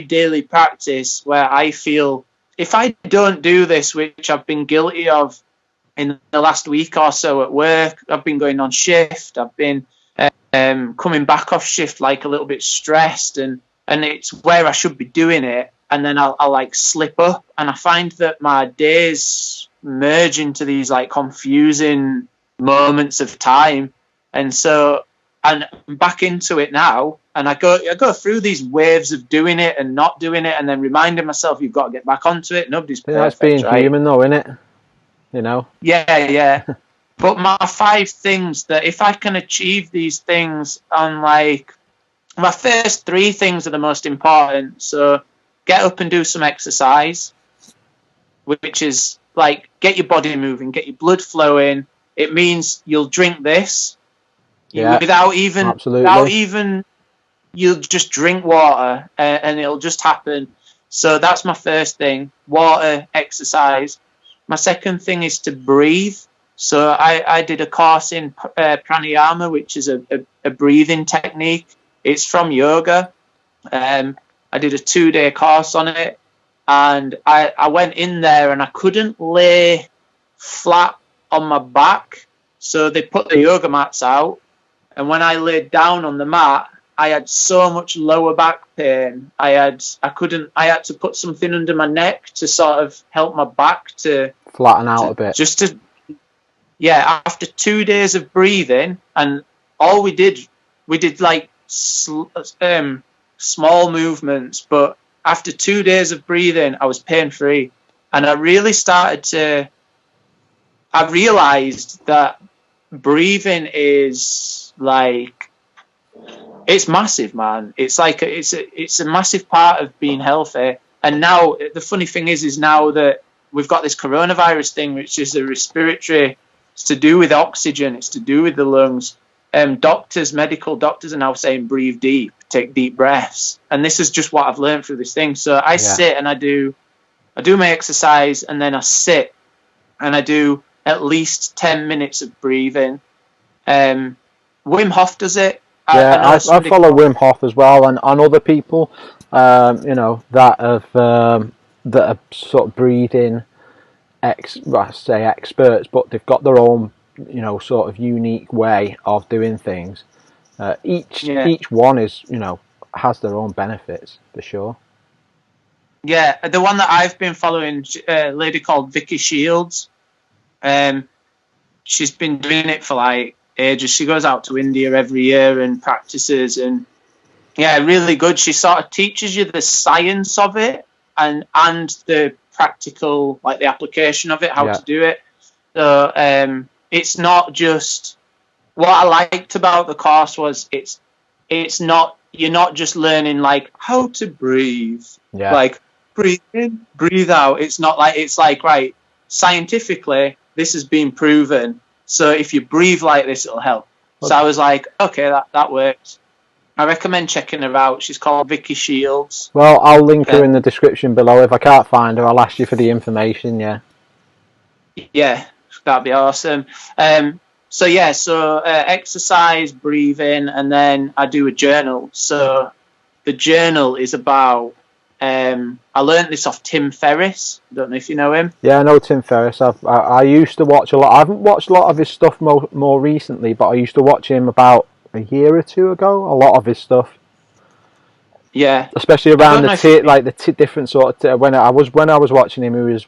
daily practice, where I feel if I don't do this, which I've been guilty of in the last week or so at work, I've been going on shift, I've been coming back off shift like a little bit stressed, and it's where I should be doing it, and then I'll like slip up, and I find that my days merge into these like confusing moments of time, and so I'm back into it now, and I go through these waves of doing it and not doing it, and then reminding myself you've got to get back onto it. Nobody's perfect, that's being human though, isn't it? Yeah. But my 5 things that if I can achieve these things, on like my first 3 things are the most important. So get up and do some exercise, which is like get your body moving, get your blood flowing. It means you'll drink this without even you'll just drink water, and it'll just happen. So that's my first thing: water, exercise. My second thing is to breathe. So I did a course in pranayama, which is a breathing technique. It's from yoga. I did a 2-day course on it, and I went in there and I couldn't lay flat on my back. So they put the yoga mats out, and when I laid down on the mat, I had so much lower back pain. I had to put something under my neck to sort of help my back to flatten out a bit. After 2 days of breathing, and all we did like small movements, but after 2 days of breathing, I was pain free, and I realized that breathing is like It's massive, man. It's like it's a massive part of being healthy. And now the funny thing is now that we've got this coronavirus thing, which is a respiratory. It's to do with oxygen. It's to do with the lungs. Medical doctors are now saying breathe deep, take deep breaths. And this is just what I've learned through this thing. So I sit and I do my exercise, and then I sit and I do at least 10 minutes of breathing. Wim Hof does it. I follow Wim Hof as well, and other people, that are sort of breathing experts, but they've got their own, sort of unique way of doing things. Each one is, has their own benefits for sure. Yeah, the one that I've been following, a lady called Vicky Shields. She's been doing it for like ages. She goes out to India every year and practices, and really good. She sort of teaches you the science of it and the practical, like the application of it, how to do it. So it's not just what I liked about the course was it's not, you're not just learning like how to breathe, like breathe in, breathe out. It's not like, it's like, right, scientifically this has been proven, so if you breathe like this it'll help. So I was like, okay, that works. I recommend checking her out. She's called Vicky Shields. Well, I'll link her in the description below. If I can't find her, I'll ask you for the information. Yeah, that'd be awesome. So exercise, breathing, and then I do a journal. So the journal is about, I learned this off Tim Ferriss. I don't know if you know him. Yeah, I know Tim Ferriss. I used to watch a lot. I haven't watched a lot of his stuff more recently, but I used to watch him about a year or two ago. A lot of his stuff. Yeah, especially around the different sort of when I was watching him, he was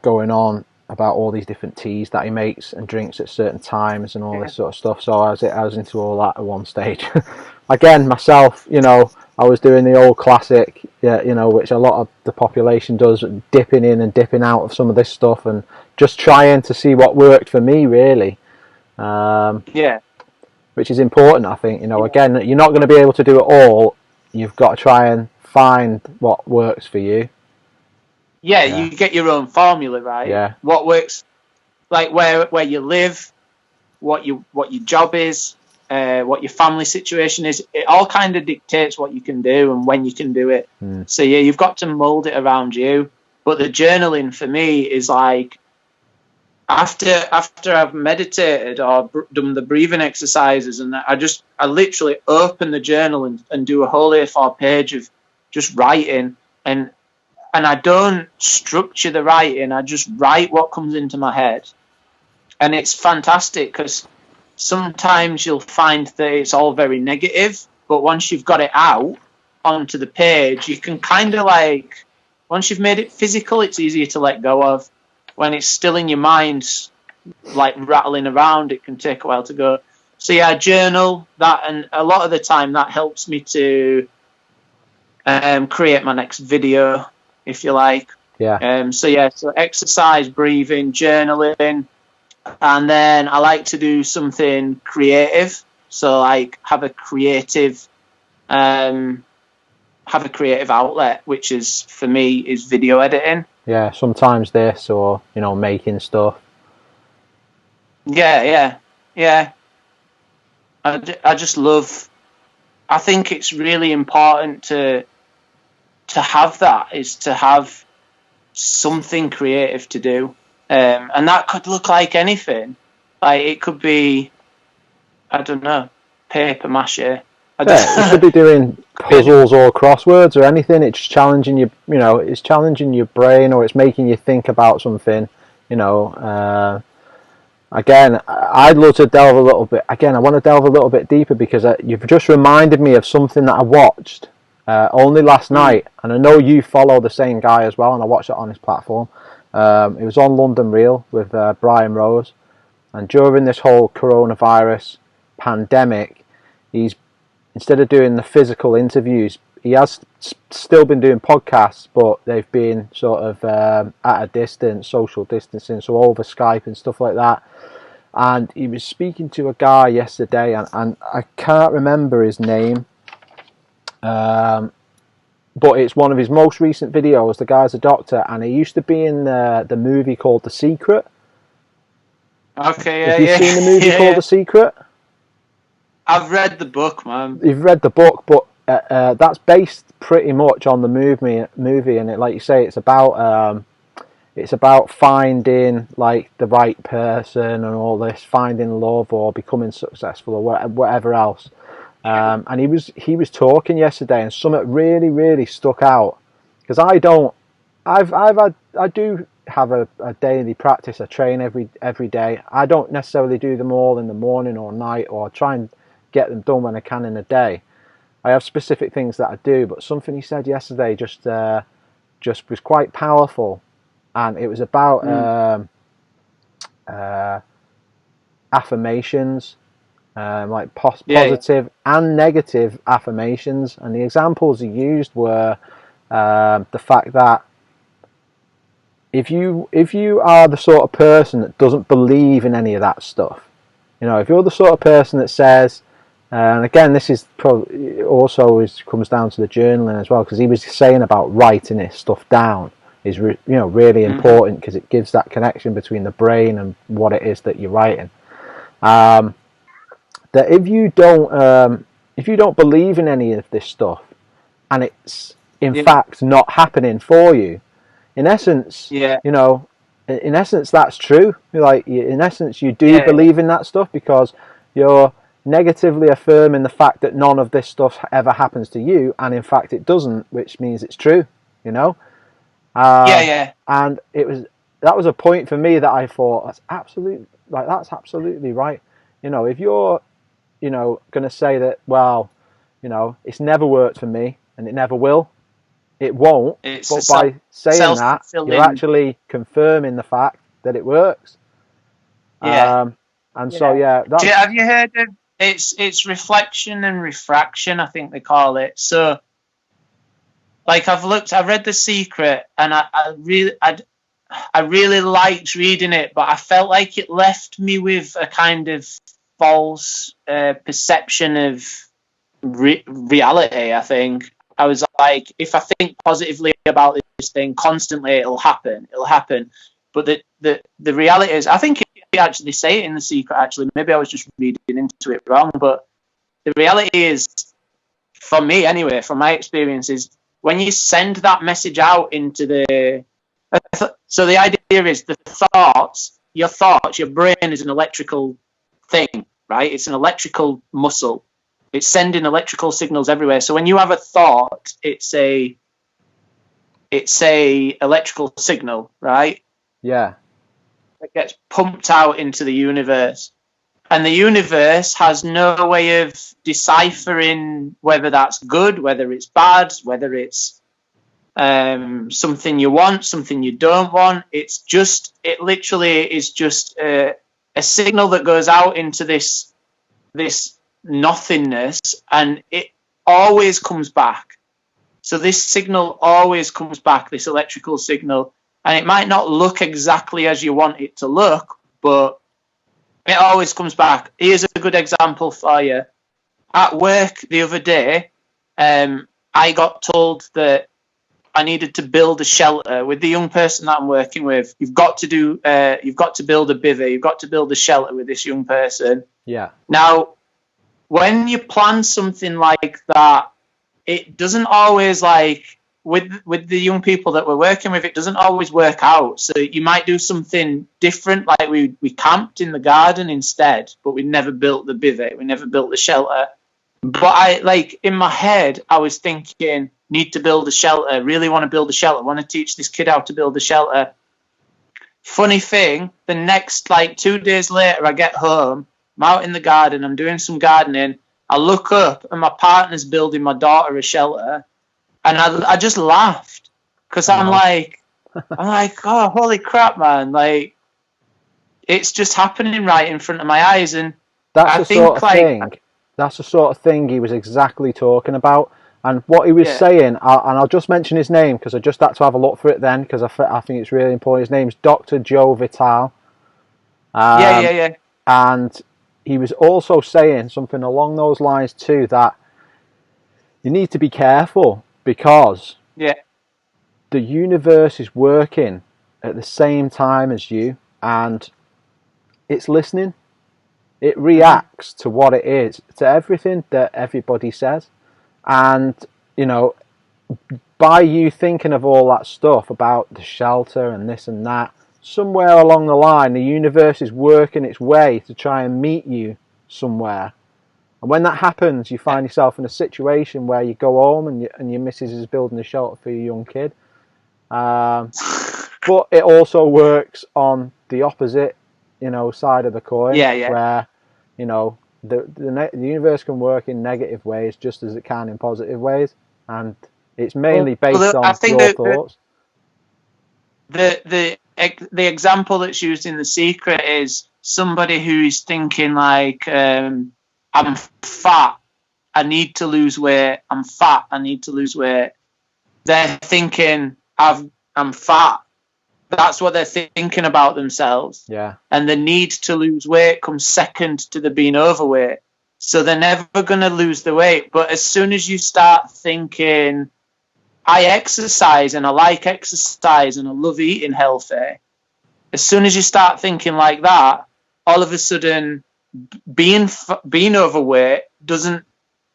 going on about all these different teas that he makes and drinks at certain times and all this sort of stuff. So I was into all that at one stage. Again, myself, I was doing the old classic, which a lot of the population does, dipping in and dipping out of some of this stuff and just trying to see what worked for me, really. Which is important, I think. Again, you're not going to be able to do it all. You've got to try and find what works for you. You get your own formula, right? Yeah. What works, like where you live, what your job is, what your family situation is. It all kind of dictates what you can do and when you can do it. So you've got to mold it around you. But the journaling for me is like, after I've meditated or done the breathing exercises, and I literally open the journal and do a whole A4 page of just writing, and I don't structure the writing. I just write what comes into my head, and it's fantastic because sometimes you'll find that it's all very negative, but once you've got it out onto the page, you can kind of like, once you've made it physical, it's easier to let go of. When it's still in your mind, like rattling around, it can take a while to go. So journal that, and a lot of the time that helps me to create my next video, if you like. So exercise, breathing, journaling, and then I like to do something creative. So like have a creative outlet, which is for me is video editing. Yeah, sometimes this or making stuff. Yeah. I just love. I think it's really important to have that, is to have something creative to do, and that could look like anything. Like it could be, I don't know, paper mache. You could be doing puzzles or crosswords or anything. It's challenging you. It's challenging your brain, or it's making you think about something. Again, I'd love to delve a little bit. Again, I want to delve a little bit deeper because you've just reminded me of something that I watched only last night, and I know you follow the same guy as well, and I watched it on his platform. It was on London Real with Brian Rose, and during this whole coronavirus pandemic, instead of doing the physical interviews, he has still been doing podcasts, but they've been sort of at a distance, social distancing, so over Skype and stuff like that. and he was speaking to a guy yesterday, and I can't remember his name, but it's one of his most recent videos. The guy's a doctor, and he used to be in the movie called The Secret. Okay, yeah, Have you seen the movie called The Secret? I've read the book, man. You've read the book, but that's based pretty much on the movie, and like you say, it's about finding like the right person and all this, finding love or becoming successful or whatever else. And he was talking yesterday, and something really, really stuck out, because I do have a daily practice. I train every day. I don't necessarily do them all in the morning or night, or try and get them done when I can in a day. I have specific things that I do, but something he said yesterday just was quite powerful, and it was about affirmations, like positive and negative affirmations, and the examples he used were the fact that if you are the sort of person that doesn't believe in any of that stuff, if you're the sort of person that says, and again, this is probably also comes down to the journaling as well, because he was saying about writing this stuff down is really important, because it gives that connection between the brain and what it is that you're writing. That if you don't believe in any of this stuff, and it's in fact not happening for you, in essence, in essence that's true. Like, in essence, you do believe in that stuff, because you're negatively affirming the fact that none of this stuff ever happens to you, and in fact it doesn't, which means it's true. And that was a point for me that I thought that's absolutely right. If you're going to say that, well, it's never worked for me and it never will, it won't. But by saying that, you're actually confirming the fact that it works. Have you heard of it's reflection and refraction, I think they call it. So, like, I've read The Secret, and I really liked reading it, but I felt like it left me with a kind of false perception of reality. I think I was like, if I think positively about this thing constantly, it'll happen. But the reality is, I think you actually say it in The Secret, actually. Maybe I was just reading into it wrong, but the reality is, for me anyway, from my experience, is when you send that message out into the... So the idea is your brain is an electrical thing, right? It's an electrical muscle. It's sending electrical signals everywhere. So when you have a thought, it's a electrical signal, right? Yeah. It gets pumped out into the universe. And the universe has no way of deciphering whether that's good, whether it's bad, whether it's something you want, something you don't want. It literally is just a signal that goes out into this nothingness, and it always comes back. So this signal always comes back, this electrical signal, and it might not look exactly as you want it to look, but it always comes back. Here's a good example for you. At work the other day, I got told that I needed to build a shelter with the young person that I'm working with. You've got to build a bivvy. You've got to build a shelter with this young person. Yeah. Now, when you plan something like that, it doesn't always, like, with the young people that we're working with, it doesn't always work out. So you might do something different, like we camped in the garden instead, but we never built the bivvy. We never built the shelter. But in my head, I was thinking, need to build a shelter, really want to build a shelter, want to teach this kid how to build a shelter. Funny thing, the next, 2 days later, I get home, I'm out in the garden, I'm doing some gardening, I look up and my partner's building my daughter a shelter, and I just laughed, because I'm like, oh, holy crap, man, it's just happening right in front of my eyes. And that's the sort of thing he was exactly talking about. And what he was saying, and I'll just mention his name, because I just had to have a look for it then, because I think it's really important. His name's Dr. Joe Vitale. And he was also saying something along those lines too, that you need to be careful because the universe is working at the same time as you, and it's listening. It reacts to what it is, to everything that everybody says. And, you know, by you thinking of all that stuff about the shelter and this and that, somewhere along the line, the universe is working its way to try and meet you somewhere. And when that happens, you find yourself in a situation where you go home and your missus is building a shelter for your young kid. But it also works on the opposite, you know, side of the coin, where, you know, the universe can work in negative ways just as it can in positive ways, and it's mainly based on your thoughts. The example that's used in The Secret is somebody who's thinking like, I'm fat, I need to lose weight. I'm fat, I need to lose weight. They're thinking, I'm fat. That's what they're thinking about themselves. Yeah. And the need to lose weight comes second to the being overweight. So they're never going to lose the weight. But as soon as you start thinking, I exercise and I like exercise and I love eating healthy, as soon as you start thinking like that, all of a sudden being overweight doesn't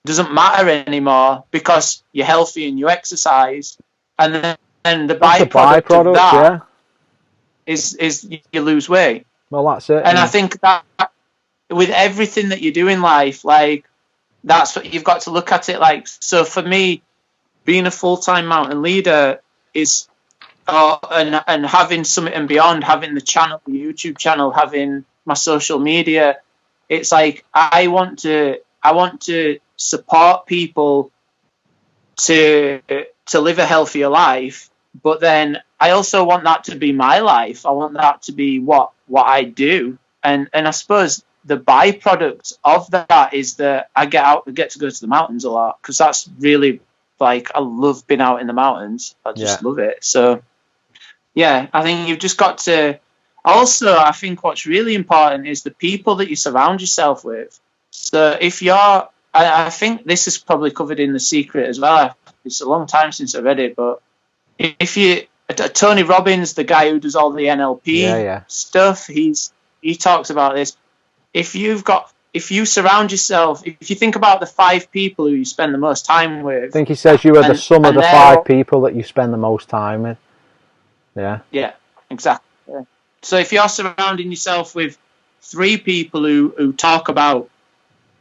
matter anymore because you're healthy and you exercise. And then the byproduct of that is you lose weight. Well, that's it. And I think that with everything that you do in life, like, that's what you've got to look at it like. So for me, being a full-time mountain leader is, and having Summit and Beyond, having the channel, the YouTube channel, having my social media, it's like I want to support people to live a healthier life, but then I also want that to be my life. I want that to be what I do, and I suppose the byproduct of that is that I get to go to the mountains a lot, because that's really, like, I love being out in the mountains. I just love it. So yeah, I think you've just got to. Also, I think what's really important is the people that you surround yourself with. So if you're, I think this is probably covered in The Secret as well. It's a long time since I read it, but if you, Tony Robbins, the guy who does all the NLP stuff, he talks about this. If you surround yourself, if you think about the 5 people who you spend the most time with, I think he says you are the sum of the 5 people that you spend the most time with. Yeah, exactly. Yeah. So if you're surrounding yourself with 3 people who talk about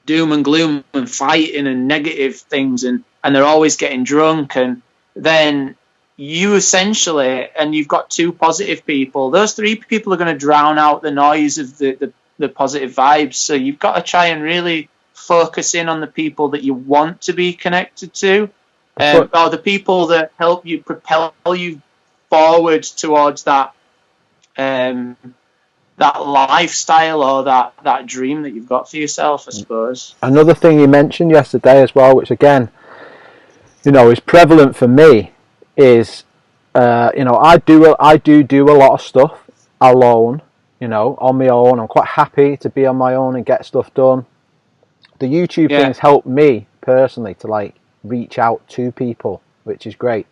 doom and gloom and fighting and negative things, and they're always getting drunk, and then you essentially, and you've got 2 positive people, those 3 people are going to drown out the noise of the positive vibes. So you've got to try and really focus in on the people that you want to be connected to, or the people that help you propel you forward towards that that lifestyle or that dream that you've got for yourself, I suppose. Another thing you mentioned yesterday as well, which again, you know, is prevalent for me, is you know, I do a lot of stuff alone, you know, on my own. I'm quite happy to be on my own and get stuff done. The YouTube things help me personally to, like, reach out to people, which is great.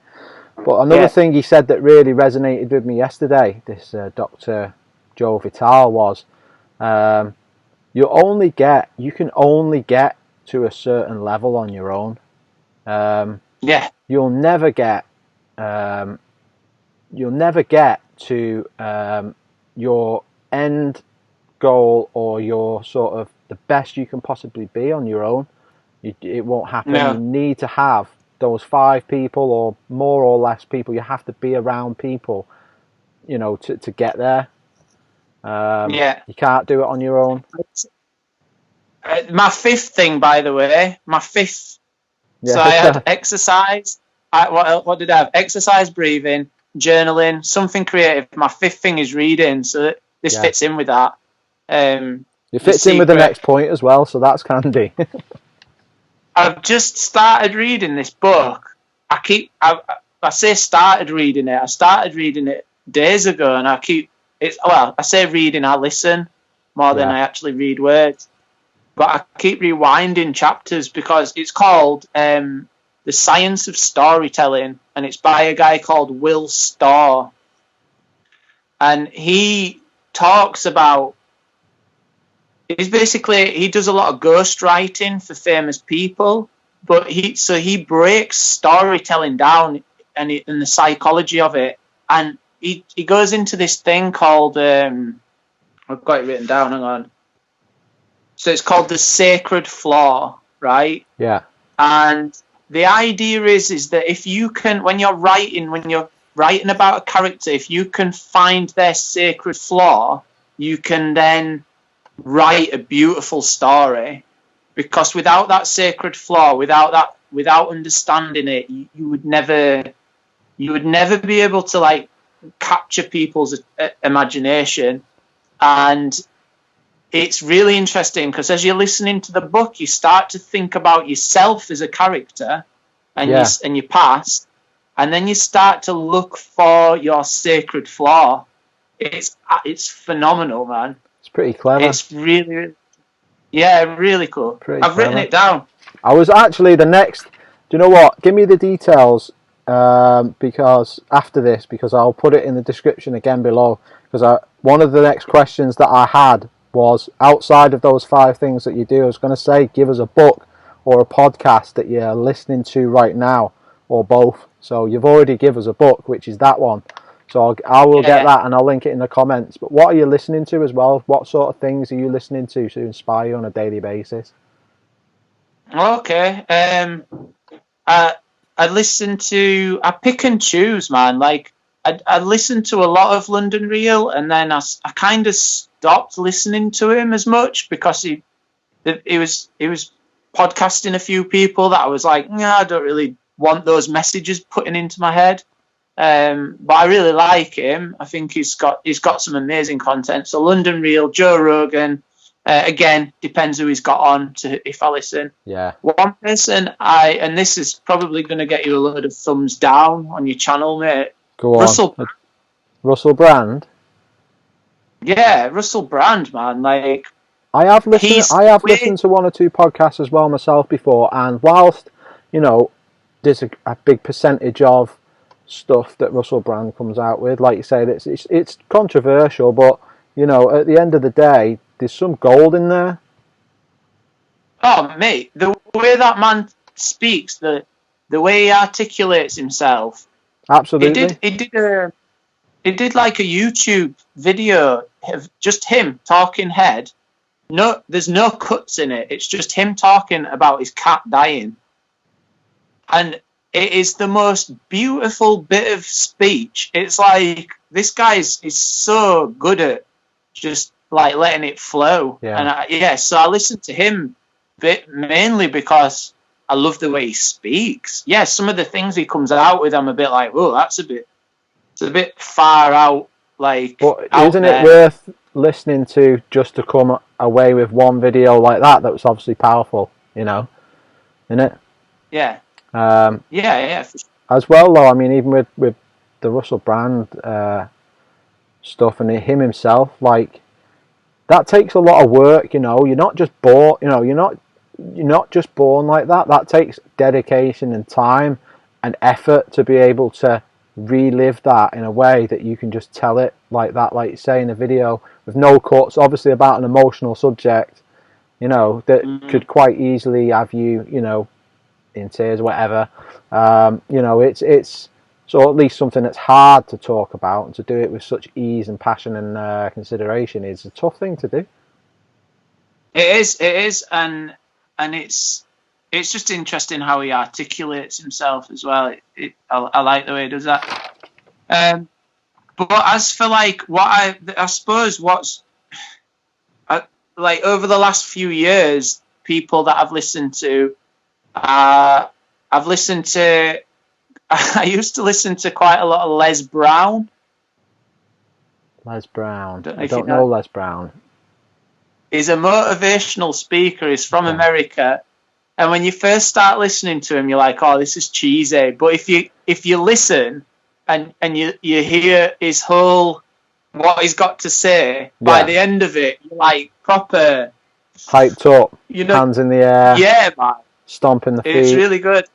But another thing he said that really resonated with me yesterday, this Dr. Joe Vital, was you can only get to a certain level on your own. You'll never get to your end goal or your sort of the best you can possibly be on your own. It won't happen. You need to have those 5 people or more or less people. You have to be around people, you know, to get there. You can't do it on your own. My 5th thing, by the way, so I had exercise. What did I have? Exercise, breathing, journaling, something creative. My 5th thing is reading, so this fits in with that. It fits in with the next point as well, so that's handy. I've just started reading this book. I say started reading it. I started reading it days ago, and I say reading, I listen. more than I actually read words. But I keep rewinding chapters because it's called The Science of Storytelling, and it's by a guy called Will Storr. And he talks about, he does a lot of ghostwriting for famous people, but he breaks storytelling down and the psychology of it. And he goes into this thing called, I've got it written down, hang on. So it's called the sacred flaw, right? Yeah. And the idea is that if you can, when you're writing about a character, if you can find their sacred flaw, you can then write a beautiful story. Because without that sacred flaw, without understanding it, you would never be able to like capture people's imagination. And it's really interesting because as you're listening to the book, you start to think about yourself as a character and your past, and then you start to look for your sacred flaw. It's phenomenal, man. It's pretty clever. It's really, really cool. I've written it down. I was actually the next. Do you know what? Give me the details because after this, because I'll put it in the description again below. Because one of the next questions that I had was, outside of those 5 things that you do, I was going to say, give us a book or a podcast that you're listening to right now, or both. So you've already given us a book, which is that one. So I will get that and I'll link it in the comments. But what are you listening to as well? What sort of things are you listening to inspire you on a daily basis? Okay. I pick and choose, man. Like, I listened to a lot of London Real, and then I kind of stopped listening to him as much because he was podcasting a few people that I was like, I don't really want those messages putting into my head. But I really like him. I think he's got some amazing content. So London Real, Joe Rogan, again, depends who he's got on if I listen. Yeah. One person and this is probably going to get you a load of thumbs down on your channel, mate. Go on. Russell Brand? Yeah, Russell Brand, man. Like, I have listened to 1 or 2 podcasts as well myself before, and whilst, there's a big percentage of stuff that Russell Brand comes out with, like you say, it's controversial, but, at the end of the day, there's some gold in there. Oh, mate, the way that man speaks, the way he articulates himself. Absolutely. He did like a YouTube video of just him talking head. No, there's no cuts in it. It's just him talking about his cat dying. And it is the most beautiful bit of speech. It's like, this guy is so good at just like letting it flow. Yeah. And so I listen to him mainly because I love the way he speaks. Yeah, some of the things he comes out with, I'm a bit like, whoa, it's a bit far out. Like, but isn't it worth listening to just to come away with one video like that was obviously powerful, isn't it? Yeah. Yeah. For sure. As well, though, I mean, even with the Russell Brand stuff and him himself, like, that takes a lot of work. You're not just born. You're not just born like that. That takes dedication and time and effort to be able to relive that in a way that you can just tell it like that, like you say in a video with no cuts, obviously about an emotional subject, that could quite easily have you, in tears, whatever. It's so at least something that's hard to talk about, and to do it with such ease and passion and consideration is a tough thing to do. It is, and it's just interesting how he articulates himself as well. I like the way he does that. But as for like what I suppose what's like over the last few years, people that I've listened to, I used to listen to quite a lot of Les Brown. Les Brown. I don't know Les Brown. He's a motivational speaker. He's from America. And when you first start listening to him, you're like, oh, this is cheesy. But if you listen and you hear his whole what he's got to say, by the end of it, you're like proper hyped up, hands in the air. Yeah, man. Stomping the feet. It's really good.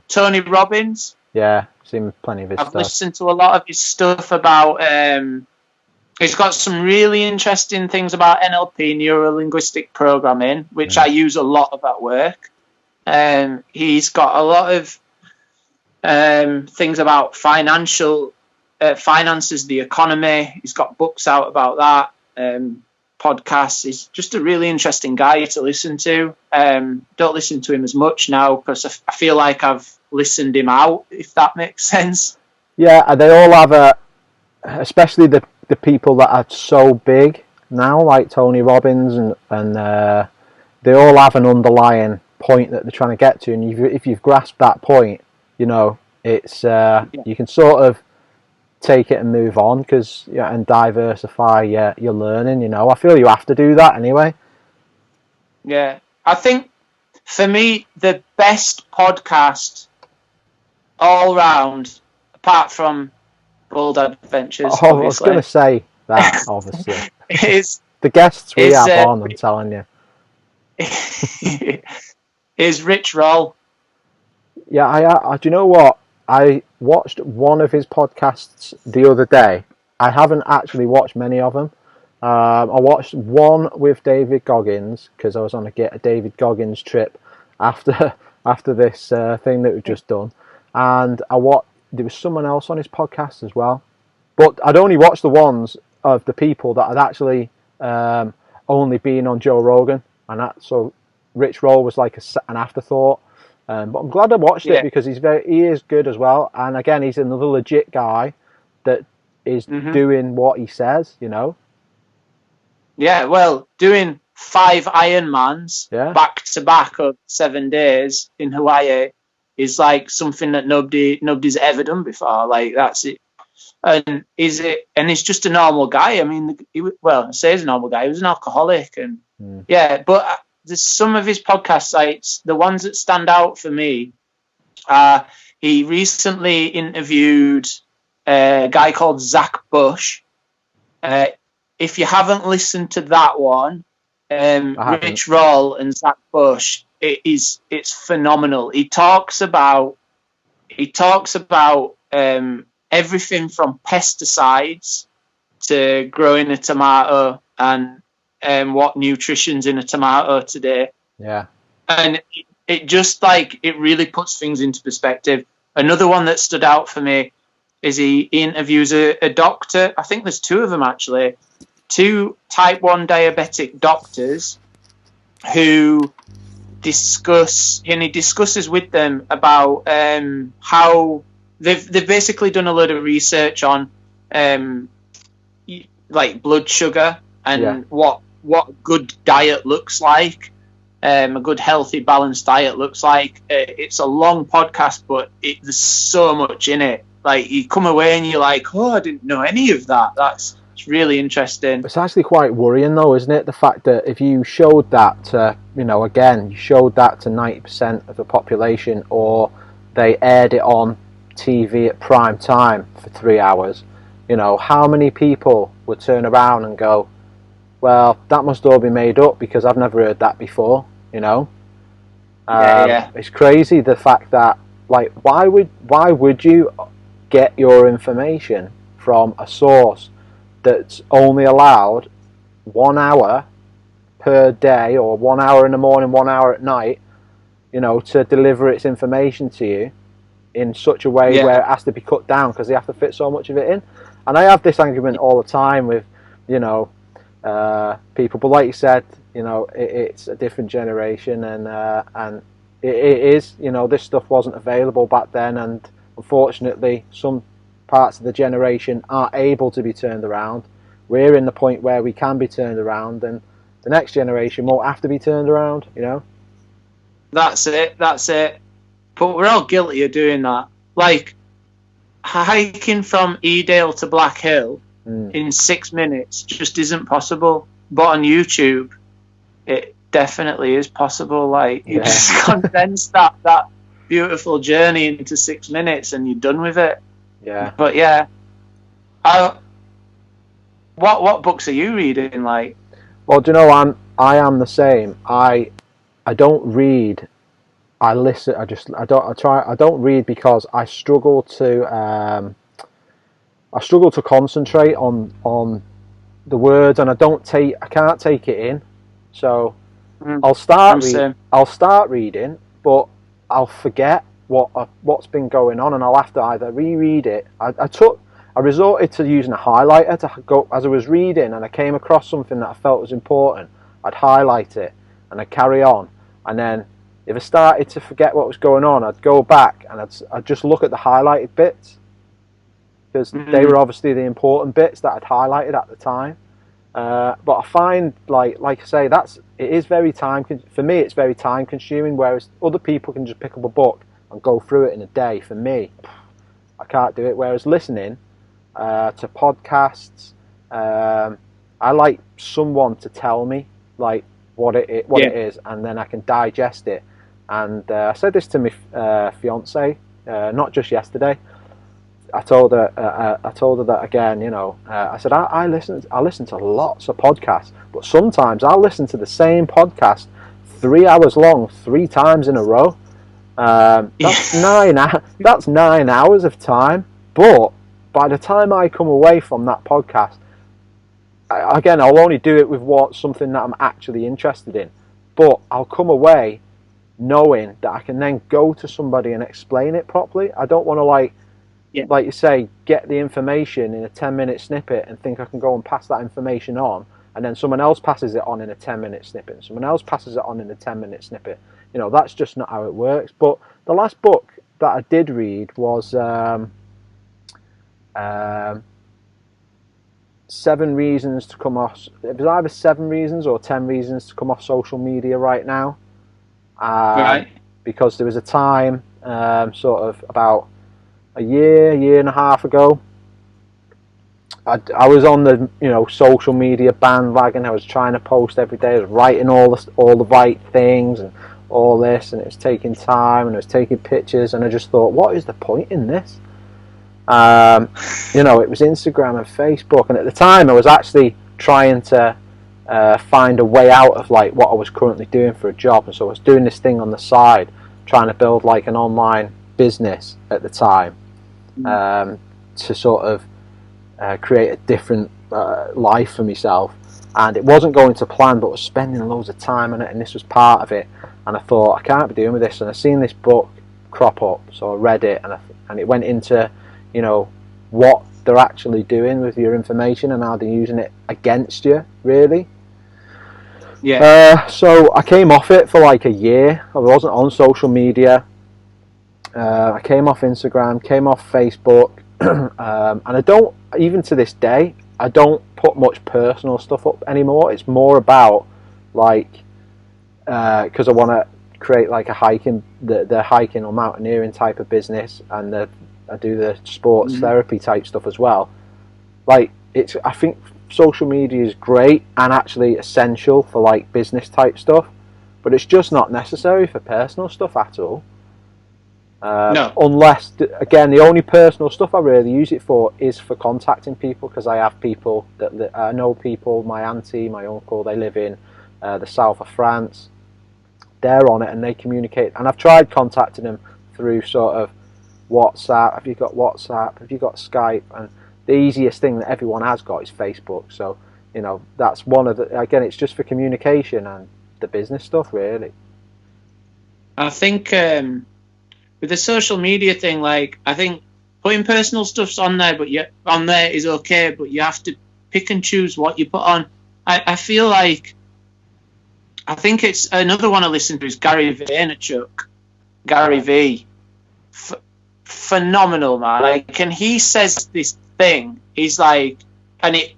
Tony Robbins. Yeah, seen plenty of his stuff. I've listened to a lot of his stuff about. He's got some really interesting things about NLP, neuro-linguistic programming, which I use a lot of at work. He's got a lot of things about finances, the economy. He's got books out about that. Podcasts. He's just a really interesting guy to listen to. Don't listen to him as much now because I feel like I've listened him out, if that makes sense. Yeah, they all have especially the people that are so big now, like Tony Robbins, and they all have an underlying point that they're trying to get to, and if you've grasped that point, it's you can sort of take it and move on and diversify your learning. I feel you have to do that anyway. Yeah, I think for me the best podcast all round, apart from Bold Adventures, obviously. I was going to say that, obviously. is the guests we have on, I'm telling you. Is Rich Roll. Yeah, I do you know what? I watched one of his podcasts the other day. I haven't actually watched many of them. I watched one with David Goggins because I was on a David Goggins trip after this thing that we've just done, and there was someone else on his podcast as well. But I'd only watched the ones of the people that had actually only been on Joe Rogan, so Rich Roll was like an afterthought. But I'm glad I watched it because he is good as well. And again, he's another legit guy that is doing what he says, Yeah, well, doing 5 Ironmans back to back of 7 days in Hawaii is like something that nobody's ever done before. Like, that's it. And he's just a normal guy. I mean, I say he's a normal guy. He was an alcoholic, and but there's some of his podcast sites, the ones that stand out for me. He recently interviewed a guy called Zach Bush. If you haven't listened to that one, Rich Roll and Zach Bush, it's phenomenal. He talks about everything from pesticides to growing a tomato and what nutrition's in a tomato today. Yeah. And it just it really puts things into perspective. Another one that stood out for me is he interviews a doctor. I think there's 2 of them actually. 2 type 1 diabetic doctors who discusses with them about how they've basically done a load of research on like blood sugar and what good diet looks like, a good healthy balanced diet looks like. It's a long podcast, but there's so much in it. Like, you come away and you're like, oh, I didn't know any of that. It's really interesting. It's actually quite worrying though, isn't it? The fact that if you showed that to, you showed that to 90% of the population, or they aired it on TV at prime time for 3 hours, how many people would turn around and go, well, that must all be made up because I've never heard that before, It's crazy the fact that, like, why would you get your information from a source that's only allowed 1 hour per day, or 1 hour in the morning, 1 hour at night, to deliver its information to you in such a way where it has to be cut down because they have to fit so much of it in. And I have this argument all the time with, people, but like you said, it's a different generation, and it is, this stuff wasn't available back then, and unfortunately some parts of the generation aren't able to be turned around. We're in the point where we can be turned around, and the next generation won't have to be turned around, That's it. But we're all guilty of doing that. Like, hiking from Edale to Black Hill in 6 minutes just isn't possible. But on YouTube, it definitely is possible. Like, you just condense that beautiful journey into 6 minutes and you're done with it. Yeah. But yeah, I What books are you reading? Like, well, do you know, I am the same. I don't read. I listen. I don't read because I struggle to concentrate on the words, and I can't take it in. So I'll start reading, but I'll forget what's been going on, and I'll have to either reread it. I resorted to using a highlighter to go as I was reading, and I came across something that I felt was important. I'd highlight it and I'd carry on, and then if I started to forget what was going on, I'd go back and I'd just look at the highlighted bits, because they were obviously the important bits that I'd highlighted at the time. But I find, like I say, it is very for me. It's very time consuming. Whereas other people can just pick up a book and go through it in a day. For me, I can't do it. Whereas listening to podcasts, I like someone to tell me like what it is, and then I can digest it. And I said this to my fiance, not just yesterday. I told her that again. I said I listen to lots of podcasts, but sometimes I'll listen to the same podcast 3 hours long, 3 times in a row. That's 9 hours of time. But by the time I come away from that podcast, I'll only do it with something that I'm actually interested in. But I'll come away knowing that I can then go to somebody and explain it properly. I don't want to like you say, get the information in a 10-minute snippet and think I can go and pass that information on, and then someone else passes it on in a 10-minute snippet, and someone else passes it on in a 10-minute snippet. That's just not how it works. But the last book that I did read was 7 Reasons to Come Off. It was either 7 Reasons or 10 Reasons to Come Off Social Media Right Now. Right. Because there was a time, sort of about a year and a half ago, I was on the social media bandwagon. I was trying to post every day. I was writing all the right things and all this, and it was taking time, and I was taking pictures, and I just thought, what is the point in this? It was Instagram and Facebook, and at the time I was actually trying to find a way out of like what I was currently doing for a job, and so I was doing this thing on the side, trying to build like an online business at the time, to sort of create a different life for myself. And it wasn't going to plan, but I was spending loads of time on it, and this was part of it. And I thought, I can't be doing with this. And I seen this book crop up, so I read it, and it went into what they're actually doing with your information and how they're using it against you, really. So I came off it for like a year. I wasn't on social media. I came off Instagram, came off Facebook, and I don't, even to this day, I don't put much personal stuff up anymore. It's more about like, because I want to create like a hiking, the hiking or mountaineering type of business, and I do the sports therapy type stuff as well. Like, I think social media is great and actually essential for like business type stuff, but it's just not necessary for personal stuff at all. No. Unless, again, the only personal stuff I really use it for is for contacting people, because I have people that I know people, my auntie, my uncle, they live in the south of France. They're on it and they communicate, and I've tried contacting them through sort of WhatsApp. Have you got WhatsApp? Have you got Skype? And the easiest thing that everyone has got is Facebook. So, that's one of the, again, it's just for communication and the business stuff, really. I think with the social media thing, like, I think putting personal stuff's on there, but on there is okay, but you have to pick and choose what you put on. I feel like, I think it's another one I listen to is Gary Vaynerchuk. Gary V. Phenomenal, man. Like, and he says this thing, he's like, and it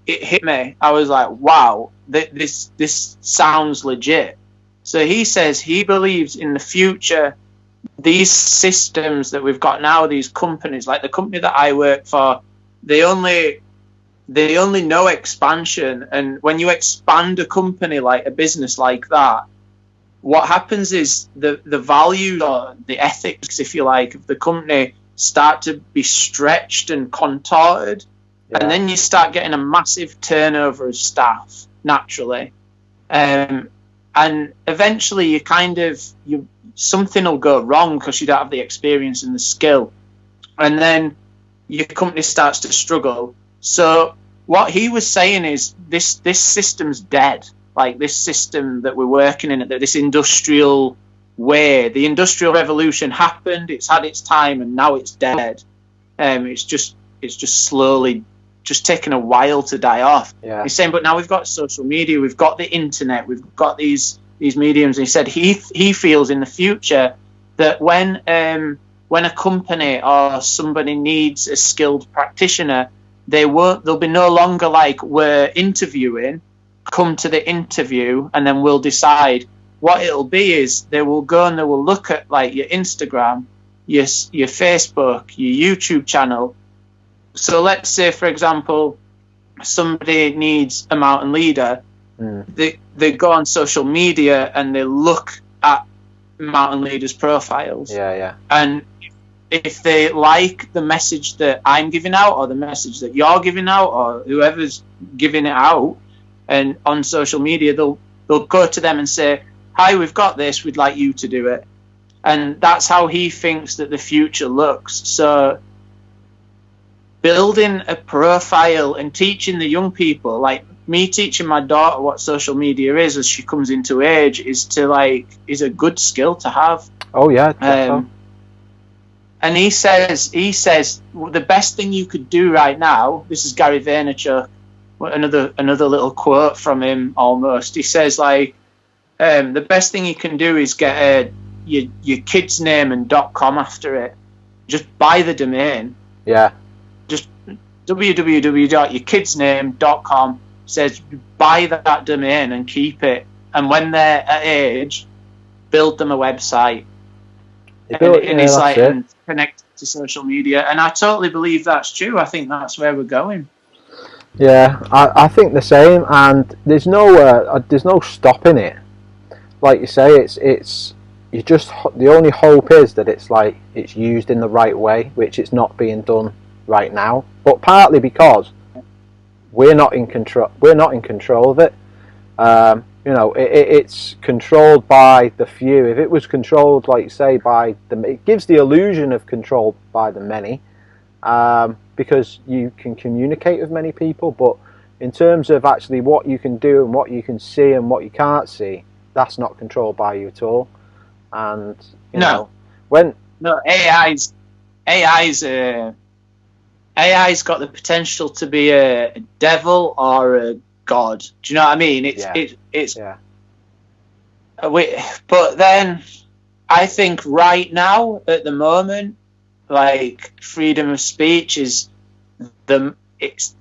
hit me. I was like, wow, this sounds legit. So he says he believes in the future, these systems that we've got now, these companies, like the company that I work for, they only know expansion. And when you expand a company, like a business like that, what happens is the value or the ethics, if you like, of the company start to be stretched and contorted. And then you start getting a massive turnover of staff naturally, and eventually something will go wrong because you don't have the experience and the skill, and then your company starts to struggle. So what he was saying is this system's dead. Like this system that we're working in, this industrial way, the Industrial Revolution happened, it's had its time, and now it's dead. It's just slowly just taken a while to die off. Yeah. He's saying, but now we've got social media, we've got the internet, we've got these mediums. And he said he feels in the future that when a company or somebody needs a skilled practitioner, they'll be no longer like, we're interviewing, come to the interview and then we'll decide. What it'll be is they will go and they will look at like your Instagram, your Facebook, your YouTube channel. So let's say, for example, somebody needs a mountain leader. They go on social media and they look at mountain leaders' profiles. And if they like the message that I'm giving out, or the message that you're giving out, or whoever's giving it out, and on social media, they'll go to them and say, "Hi, we've got this. We'd like you to do it." And that's how he thinks that the future looks. So building a profile and teaching the young people, like me teaching my daughter what social media is as she comes into age, is a good skill to have. Oh yeah. And he says the best thing you could do right now. This is Gary Vaynerchuk, another little quote from him almost. He says the best thing you can do is get your kid's name and .com after it. Just buy the domain. Yeah. Just www.yourkidsname.com. Says buy that domain and keep it. And when they're at age, build them a website. And connect to social media. And I totally believe that's true. I think that's where we're going. Yeah, I think the same. And there's no stopping it. Like you say, it's you just, the only hope is that it's used in the right way, which it's not being done right now. But partly because we're not in control of it. It's controlled by the few. If it was controlled, like you say, by it gives the illusion of control by the many, because you can communicate with many people. But in terms of actually what you can do and what you can see and what you can't see, that's not controlled by you at all. And AI's got the potential to be a devil or a god. Do you know what I mean? But then I think right now, at the moment, like freedom of speech is the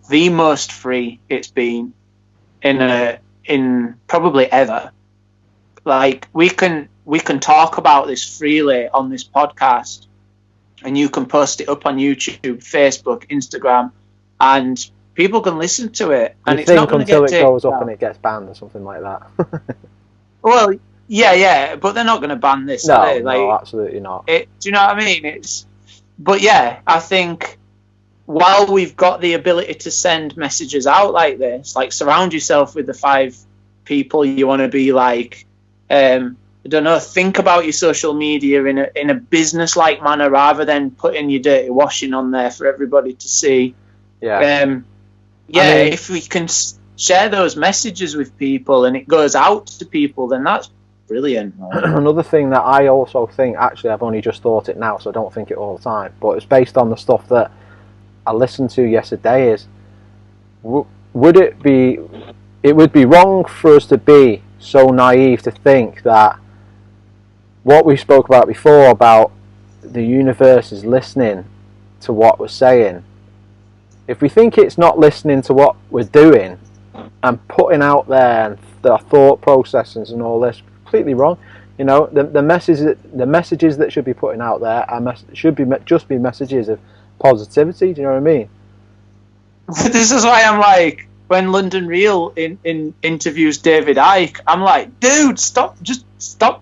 most free it's been in probably ever. Like we can talk about this freely on this podcast, and you can post it up on YouTube, Facebook, Instagram, and people can listen to it. And it's not until it goes up and it gets banned or something like that. Well, yeah, but they're not going to ban this, are they? No, absolutely not. Do you know what I mean? But yeah, I think while we've got the ability to send messages out like this, like surround yourself with the 5 people you want to be like. I don't know. Think about your social media in a business-like manner rather than putting your dirty washing on there for everybody to see. Yeah. If we can share those messages with people and it goes out to people, then that's brilliant. Another thing that I also think, actually, I've only just thought it now, so I don't think it all the time, but it's based on the stuff that I listened to yesterday. Is it would be wrong for us to be so naive to think that what we spoke about before, about the universe is listening to what we're saying. If we think it's not listening to what we're doing and putting out there and the thought processes and all this, completely wrong. The messages that should be putting out there should be messages of positivity. Do you know what I mean? This is why I'm like, when London Real interviews David Icke, I'm like, dude, stop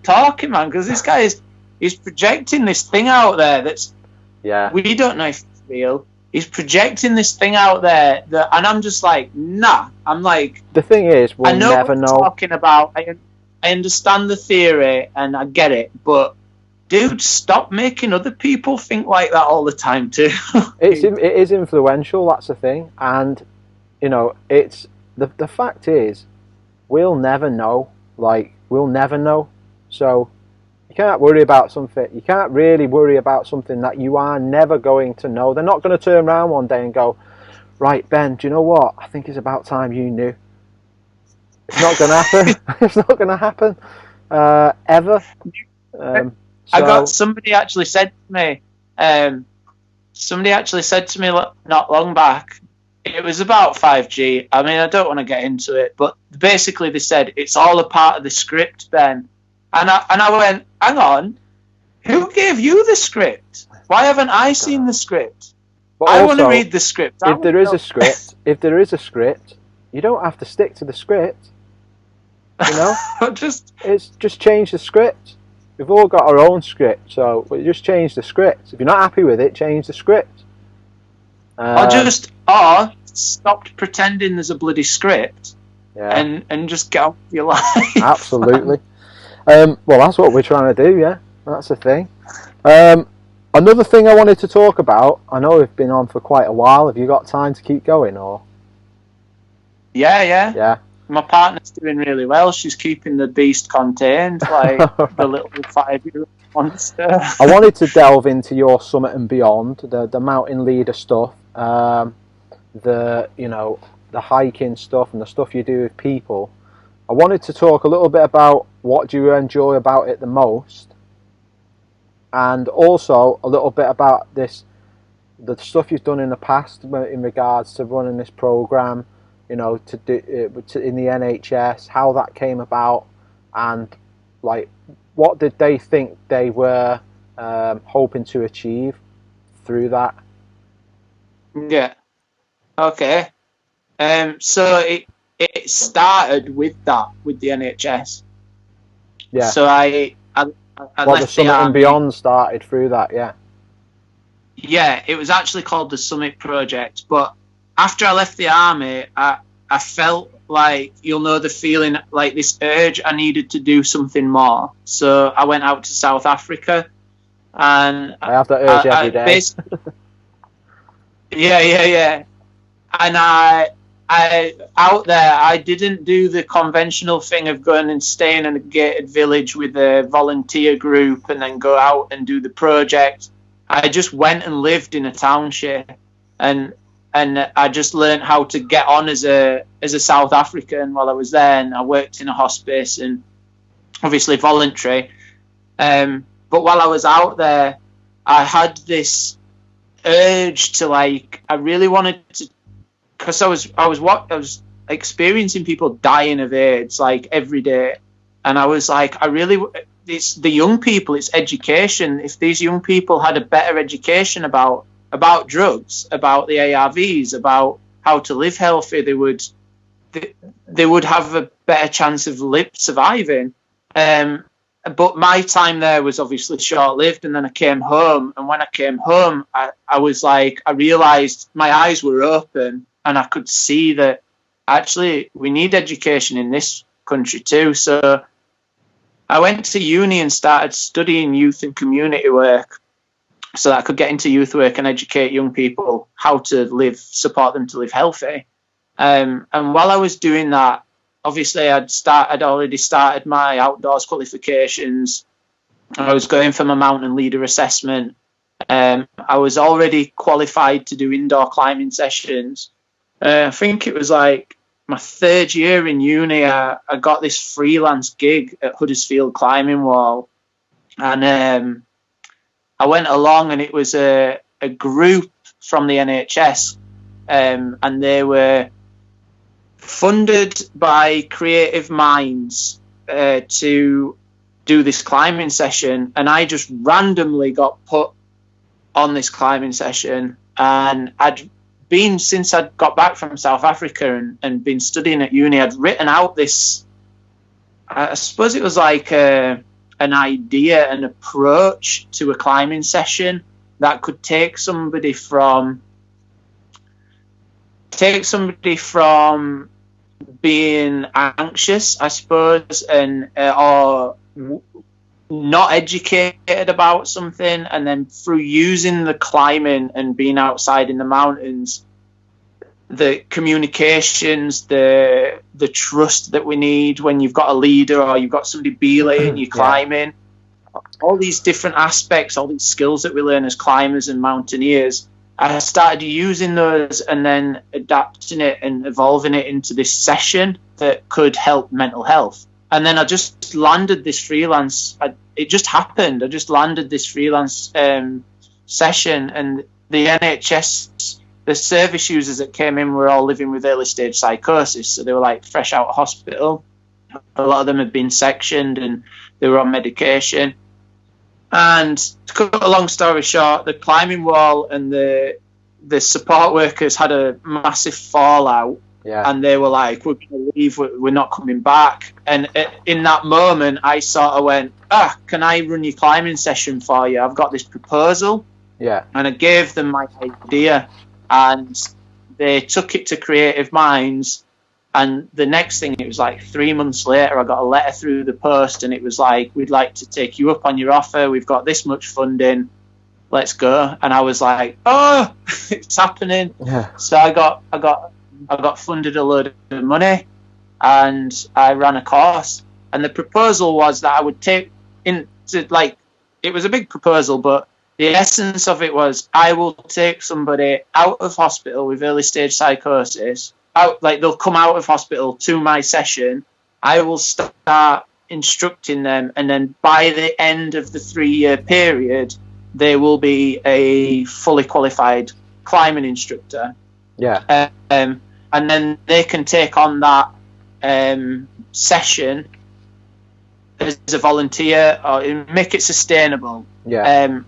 talking, man, because this guy he's projecting this thing out there that's, we don't know if it's real. he's projecting this thing out there and I'm just like, nah. I'm like, the thing is, we'll never know. Talking about, I understand the theory and I get it, but dude, stop making other people think like that all the time too. It is influential. That's the thing, and you know, it's the fact is, we'll never know. Like, we'll never know. So you can't worry about something. You can't really worry about something that you are never going to know. They're not going to turn around one day and go, right, Ben, do you know what? I think it's about time you knew. It's not going to happen. It's not going to happen ever. I got somebody actually said to me not long back. It was about 5G. I mean, I don't want to get into it, but basically they said it's all a part of the script, Ben. And I went, hang on, who gave you the script? Why haven't I seen the script? But I also, want to read the script. If there is a script, you don't have to stick to the script. You know, just change the script. We've all got our own script, so we just change the script. If you're not happy with it, change the script. Or stop pretending there's a bloody script, and just get on with your life. Absolutely. Well, that's what we're trying to do. Yeah, that's the thing. Another thing I wanted to talk about. I know we've been on for quite a while. Have you got time to keep going, or? Yeah. My partner's doing really well. She's keeping the beast contained, like the little 5-year-old monster. I wanted to delve into your Summit and Beyond, the mountain leader stuff, the hiking stuff and the stuff you do with people. I wanted to talk a little bit about what do you enjoy about it the most, and also a little bit about the stuff you've done in the past in regards to running this program. You know, to do in the NHS, how that came about, and like, what did they think they were hoping to achieve through that? Yeah. Okay. So it started with the NHS. Yeah. So I left the Summit and Beyond started through that. Yeah. Yeah, it was actually called the Summit Project, but after I left the army, I felt like, you'll know the feeling, like this urge I needed to do something more. So I went out to South Africa, and I have that urge every day. Yeah. And I out there, I didn't do the conventional thing of going and staying in a gated village with a volunteer group and then go out and do the project. I just went and lived in a township, and I just learned how to get on as a South African while I was there, and I worked in a hospice and obviously voluntary. But while I was out there, I had this urge to, like, I really wanted to, because I was experiencing people dying of AIDS like every day, and I was like, it's the young people, it's education. If these young people had a better education about drugs, about the ARVs, about how to live healthy, they would have a better chance of surviving. But my time there was obviously short-lived, and then I came home, and when I came home, I was like, I realised my eyes were open, and I could see that actually we need education in this country too. So I went to uni and started studying youth and community work, so that I could get into youth work and educate young people how to support them to live healthy. And while I was doing that, obviously I'd already started my outdoors qualifications. I was going for my mountain leader assessment. I was already qualified to do indoor climbing sessions. I think it was like my third year in uni, I got this freelance gig at Huddersfield Climbing Wall. And I went along, and it was a group from the NHS, and they were funded by creative minds to do this climbing session. And I just randomly got put on this climbing session, and since I'd got back from South Africa and been studying at uni, I'd written out this, I suppose it was like an idea, an approach to a climbing session that could take somebody from take somebody from being anxious, I suppose, and or not educated about something, and then through using the climbing and being outside in the mountains, the communications, the trust that we need when you've got a leader or you've got somebody belaying you climbing, all these different aspects, all these skills that we learn as climbers and mountaineers, I started using those and then adapting it and evolving it into this session that could help mental health. And then I just landed this freelance. It just happened. I just landed this freelance session, and the NHS, the service users that came in were all living with early stage psychosis. So they were like fresh out of hospital. A lot of them had been sectioned and they were on medication. And to cut a long story short, the climbing wall and the support workers had a massive fallout. Yeah. And they were like, we're going to leave, we're not coming back. And in that moment, I sort of went, can I run your climbing session for you? I've got this proposal. Yeah. And I gave them my idea, and they took it to Creative Minds. And the next thing, it was like 3 months later, I got a letter through the post, and it was like, we'd like to take you up on your offer. We've got this much funding. Let's go. And I was like, oh, it's happening. Yeah. So I got funded a load of money, and I ran a course. And the proposal was that I would take into, like, it was a big proposal, but the essence of it was, I will take somebody out of hospital with early stage psychosis, like they'll come out of hospital to my session. I will start instructing them, and then by the end of the 3-year period, they will be a fully qualified climbing instructor. Yeah. And then they can take on that session as a volunteer, or make it sustainable. Yeah.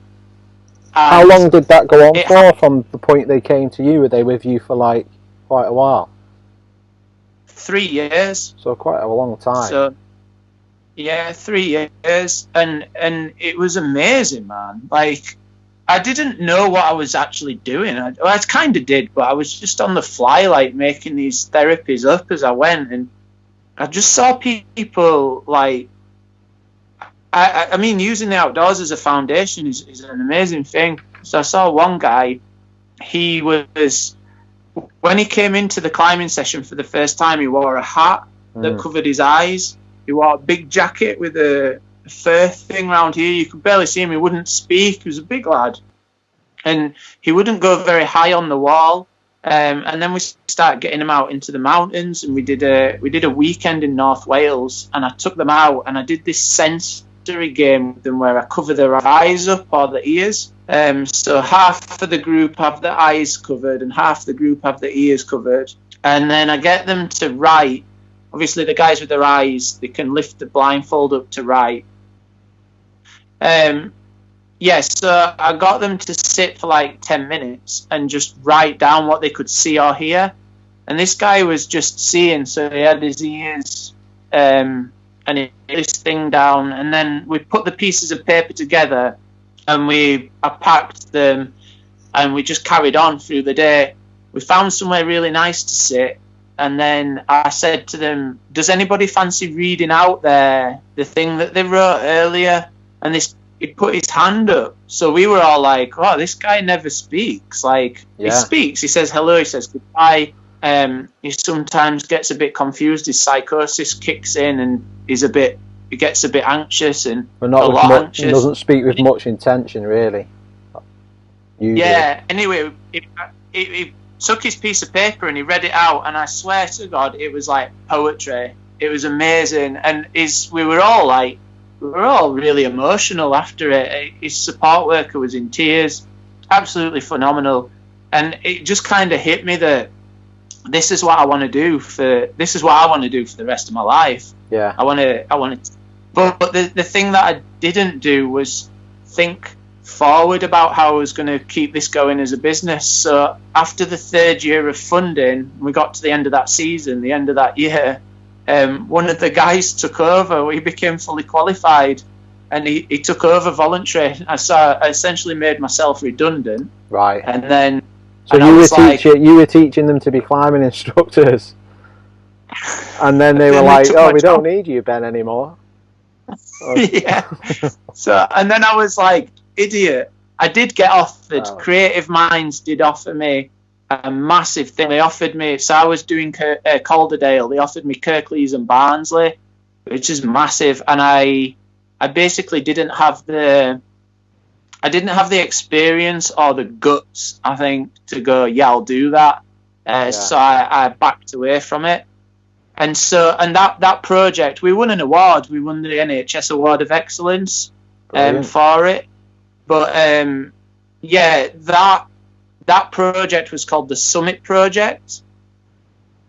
How long did that go on for, from the point they came to you? Were they with you for like quite a while? 3 years. So quite a long time. So yeah, 3 years, and it was amazing, man. Like, I didn't know what I was actually doing. I kind of did, but I was just on the fly, like making these therapies up as I went, and I just saw people like. I mean, using the outdoors as a foundation is an amazing thing. So I saw one guy. He was, when he came into the climbing session for the first time, he wore a hat that covered his eyes. He wore a big jacket with a fur thing around here. You could barely see him. He wouldn't speak. He was a big lad. And he wouldn't go very high on the wall. And then we started getting him out into the mountains, and we did a weekend in North Wales, and I took them out and I did this sensory game with them where I cover their eyes up or the ears. So half of the group have their eyes covered and half the group have their ears covered. And then I get them to write. Obviously, the guys with their eyes, they can lift the blindfold up to write. So I got them to sit for like 10 minutes and just write down what they could see or hear. And this guy was just seeing, so he had his ears and he had this thing down. And then we put the pieces of paper together, and I packed them, and we just carried on through the day. We found somewhere really nice to sit. And then I said to them, does anybody fancy reading out the thing that they wrote earlier? And he put his hand up. So we were all like, oh, this guy never speaks. Like, He speaks. He says hello. He says goodbye. He sometimes gets a bit confused. His psychosis kicks in, and he gets a bit anxious and anxious. He doesn't speak with much intention, really. Usually. Yeah. Anyway, he took his piece of paper and he read it out, and I swear to God, it was like poetry. It was amazing, and we were all really emotional after it. His support worker was in tears, absolutely phenomenal, and it just kind of hit me that this is what I want to do for the rest of my life. Yeah, I want to. But the thing that I didn't do was think forward about how I was going to keep this going as a business. So after the 3rd year of funding, we got to the end of that season, the end of that year, one of the guys took over. He became fully qualified, and he took over voluntary. I essentially made myself redundant. Right. And then So you were teaching them to be climbing instructors, and then they were like, "Oh, we don't need you, Ben, anymore." Yeah. So, and then I was like, idiot. I did get offered. Oh. Creative Minds did offer me a massive thing. They offered me. So I was doing Calderdale. They offered me Kirklees and Barnsley, which is massive. And I basically didn't have the experience or the guts, I think, to go, yeah, I'll do that. So I backed away from it. And that project, we won an award. We won the NHS Award of Excellence for it. But that project was called the Summit Project.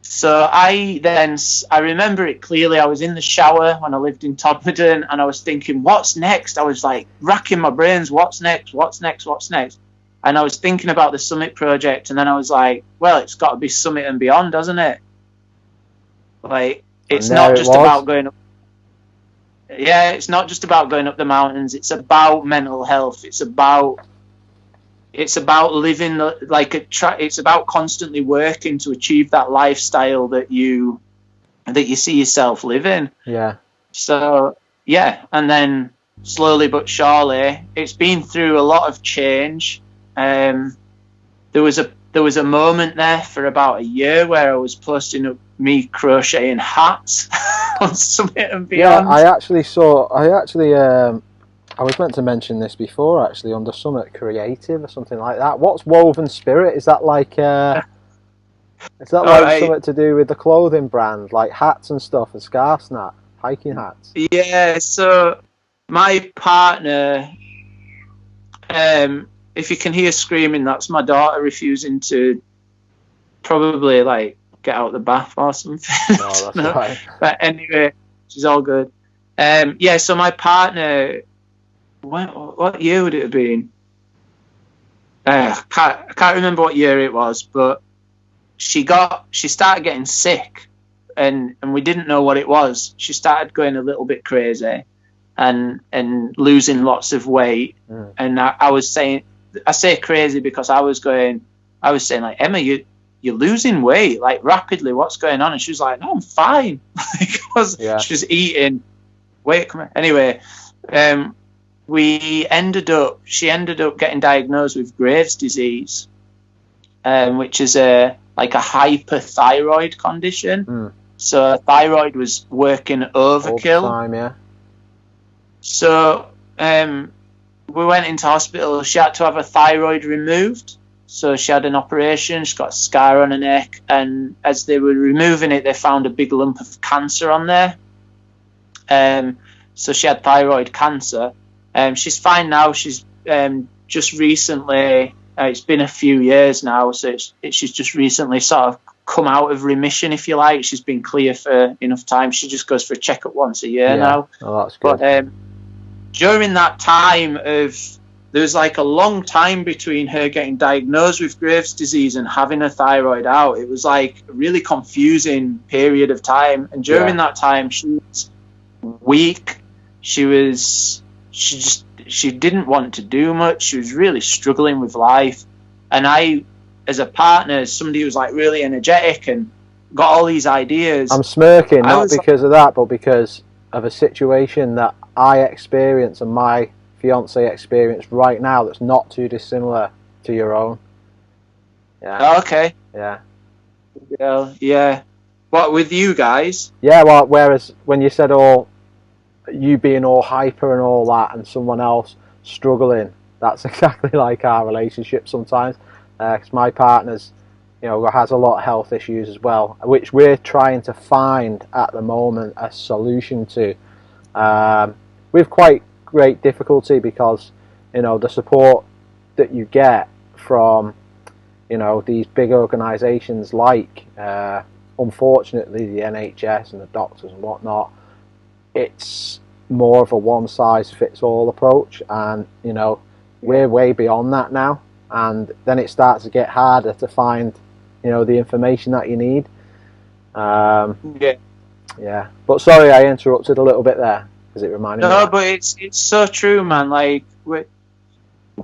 So I remember it clearly. I was in the shower when I lived in Todmorden, and I was thinking, what's next? I was like racking my brains, what's next? And I was thinking about the Summit Project, and then I was like, well, it's got to be Summit and beyond, doesn't it? Like, it's not just about going up. Yeah, it's not just about going up the mountains. It's about mental health. It's about living it's about constantly working to achieve that lifestyle that you see yourself living. Yeah. So yeah, and then slowly but surely, it's been through a lot of change. There was a moment there for about a year where I was posting up me crocheting hats on Summit and Beyond. Yeah, I was meant to mention this before, actually, under Summit Creative or something like that. What's Woven Spirit? Is that like something to do with the clothing brand, like hats and stuff, and scarves and that, hiking hats? Yeah, so my partner, if you can hear screaming, that's my daughter refusing to probably like get out the bath or something. No, that's right. But anyway, she's all good. So my partner, what year would it have been? I can't remember what year it was, but she started getting sick, and we didn't know what it was. She started going a little bit crazy and losing lots of weight. And I say crazy because I was saying like, Emma, you're losing weight like rapidly. What's going on? And she was like, no, I'm fine. She was eating. Wait, come on. Anyway, she ended up getting diagnosed with Graves' disease, which is a hyperthyroid condition. So thyroid was working overkill. All the time, yeah. So we went into hospital. She had to have her thyroid removed. So she had an operation. She got a scar on her neck, and as they were removing it, they found a big lump of cancer on there. So she had thyroid cancer. She's fine now. She's just recently. It's been a few years now, so she's just recently sort of come out of remission, if you like. She's been clear for enough time. She just goes for a checkup once a year now. Oh, that's good. But during that time there was like a long time between her getting diagnosed with Graves' disease and having her thyroid out. It was like a really confusing period of time. And during that time, she was weak. She didn't want to do much. She was really struggling with life. And I, as a partner, as somebody who was like really energetic and got all these ideas. I'm smirking, not because of that, but because of a situation that I experience and my fiance experience right now that's not too dissimilar to your own. Yeah. Oh, okay. Yeah. Yeah. What, with you guys? Yeah, well, whereas when you said you being all hyper and all that and someone else struggling, that's exactly like our relationship sometimes. Because my partner's, has a lot of health issues as well, which we're trying to find at the moment a solution to. With quite great difficulty because, the support that you get from, these big organisations like, unfortunately, the NHS and the doctors and whatnot, it's more of a one-size-fits-all approach, and, we're way beyond that now, and then it starts to get harder to find, the information that you need. Yeah. But sorry, I interrupted a little bit there because it reminded me. No, but it's so true, man. Like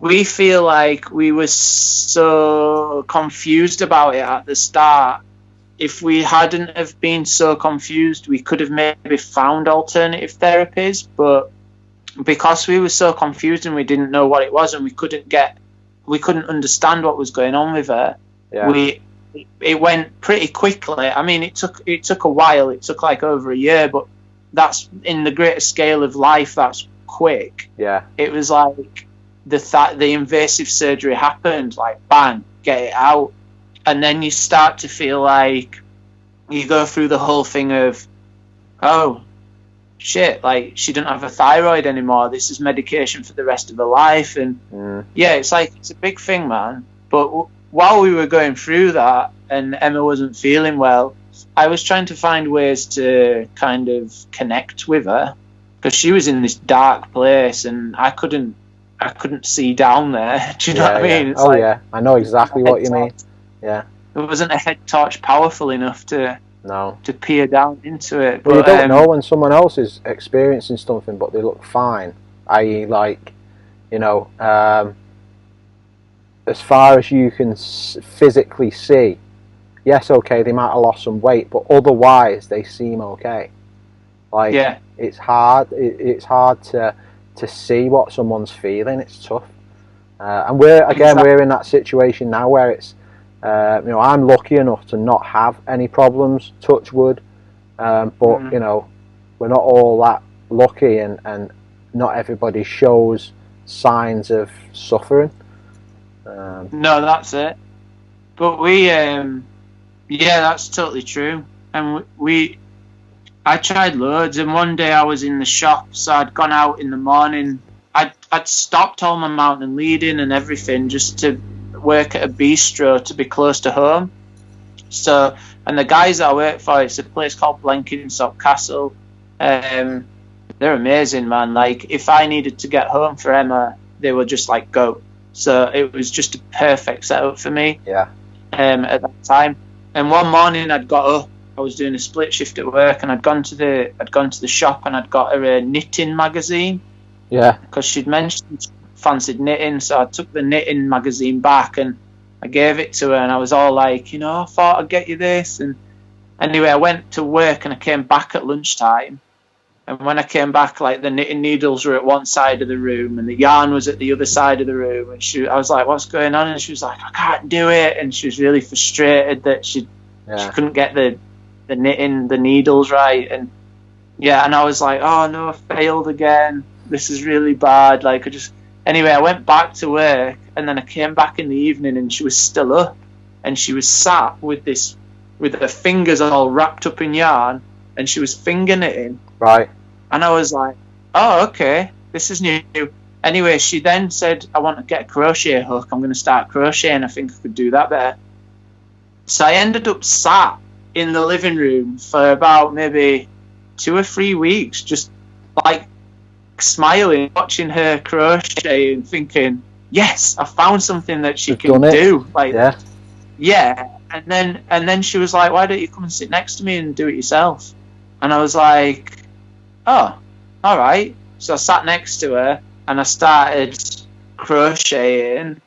we feel like we were so confused about it at the start. If we hadn't have been so confused, we could have maybe found alternative therapies, but because we were so confused and we didn't know what it was and we couldn't understand what was going on with her, it went pretty quickly. I mean, it took a while. It took like over a year, but that's in the greater scale of life. That's quick. Yeah. It was like the invasive surgery happened, like bang, get it out, and then you start to feel like you go through the whole thing of, oh shit, like she doesn't have a thyroid anymore. This is medication for the rest of her life, and it's like it's a big thing, man. But while we were going through that and Emma wasn't feeling well, I was trying to find ways to kind of connect with her because she was in this dark place and I couldn't see down there. Do you know what I mean? It's I know exactly what you mean. Yeah. There wasn't a head torch powerful enough to peer down into it. But you don't know when someone else is experiencing something but they look fine. I.e., like, you know, as far as you can physically see, yes, okay, they might have lost some weight, but otherwise they seem okay. Like, it's hard. It's hard to see what someone's feeling. It's tough. And we're in that situation now where it's, you know, I'm lucky enough to not have any problems, touch wood, but you know, we're not all that lucky, and not everybody shows signs of suffering. No, that's it. But we, that's totally true. And I tried loads, and one day I was in the shop, so I'd gone out in the morning. I'd stopped all my mountain leading and everything just to work at a bistro to be close to home. So, and the guys I work for, it's a place called Blenkinsop Castle. They're amazing, man. Like, if I needed to get home for Emma, they would just like go. So it was just a perfect setup for me. Yeah. At that time, and one morning I'd got up. I was doing a split shift at work, and I'd gone to the shop, and I'd got her a knitting magazine. Yeah. Because she'd mentioned she fancied knitting, so I took the knitting magazine back and I gave it to her, and I was all like, you know, I thought I'd get you this. And anyway, I went to work and I came back at lunchtime. And when I came back, like, the knitting needles were at one side of the room and the yarn was at the other side of the room. And I was like, what's going on? And she was like, I can't do it. And she was really frustrated that she couldn't get the knitting, the needles right. And I was like, oh no, I failed again. This is really bad. Like, anyway, I went back to work, and then I came back in the evening and she was still up, and she was sat with her fingers all wrapped up in yarn, and she was finger knitting. Right. And I was like, oh, okay, this is new. Anyway, she then said, I want to get a crochet hook. I'm going to start crocheting. I think I could do that better. So I ended up sat in the living room for about maybe 2 or 3 weeks, just like smiling, watching her crochet and thinking, yes, I found something that she can do. Like, And then she was like, why don't you come and sit next to me and do it yourself? And I was like, oh, all right. So I sat next to her and I started crocheting,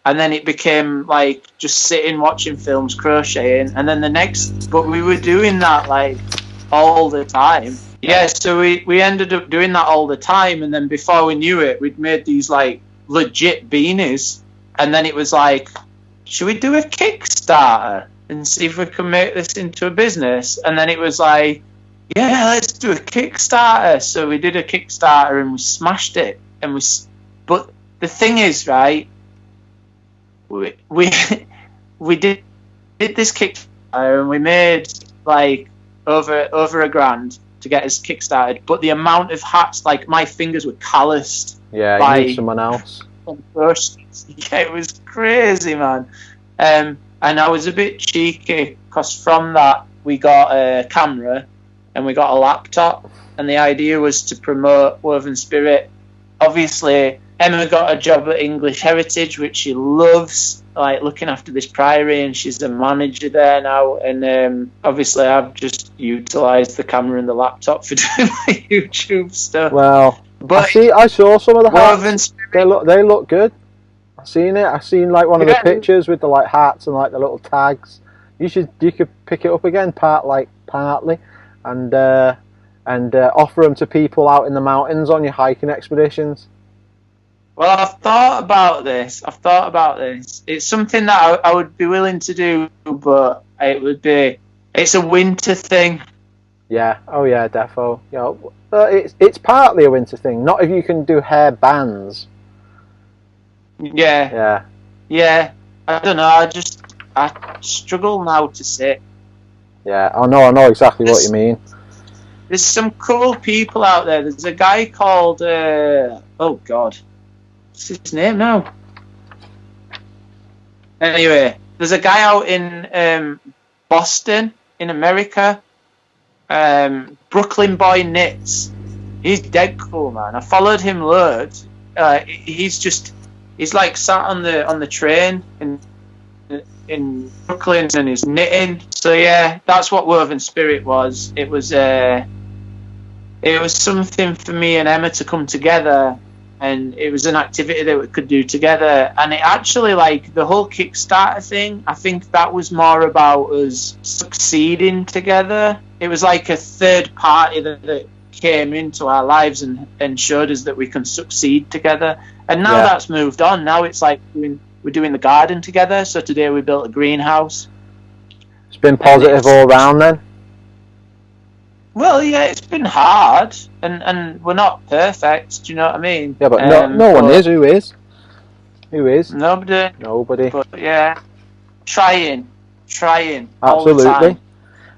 and then it became like just sitting watching films, crocheting, and then but we were doing that like all the time. Yeah, so we ended up doing that all the time, and then before we knew it, we'd made these like legit beanies, and then it was like, should we do a Kickstarter and see if we can make this into a business? And then it was like, yeah, let's do a Kickstarter. So we did a Kickstarter and we smashed it. But the thing is, right, we did this Kickstarter and we made like over $1,000 to get us kickstarted. But the amount of hats, like my fingers were calloused. Yeah, by you need someone else. Yeah, it was crazy, man. And I was a bit cheeky because from that we got a camera and we got a laptop, and the idea was to promote Woven Spirit. Obviously, Emma got a job at English Heritage, which she loves, like looking after this priory, and she's a manager there now. And obviously, I've just utilised the camera and the laptop for doing my YouTube stuff. Well, but I saw some of the hats. They look good. I've seen it. I've seen like one of the pictures with the like hats and like the little tags. You could pick it up again, partly, and offer them to people out in the mountains on your hiking expeditions. Well, I've thought about this. It's something that I would be willing to do, but it's a winter thing. Yeah. Oh yeah, defo. You know, it's partly a winter thing. Not if you can do hair bands. Yeah. I don't know. I struggle now to sit. Yeah. I know exactly what you mean. There's some cool people out there. There's a guy called oh God, what's his name now? Anyway, there's a guy out in Boston in America. Brooklyn Boy Knits. He's dead cool, man. I followed him loads. He's like sat on the train in Brooklyn and he's knitting. So yeah, that's what Woven Spirit was. It was something for me and Emma to come together, and it was an activity that we could do together. And it actually, like, the whole Kickstarter thing, I think that was more about us succeeding together. It was like a third party that came into our lives and showed us that we can succeed together. And now that's moved on. Now it's like we're doing the garden together. So today we built a greenhouse. It's been positive all round then? Well, yeah, it's been hard, and we're not perfect. Do you know what I mean? Yeah, but no one is. Who is? Who is? Nobody. But yeah, trying. Absolutely. All the time.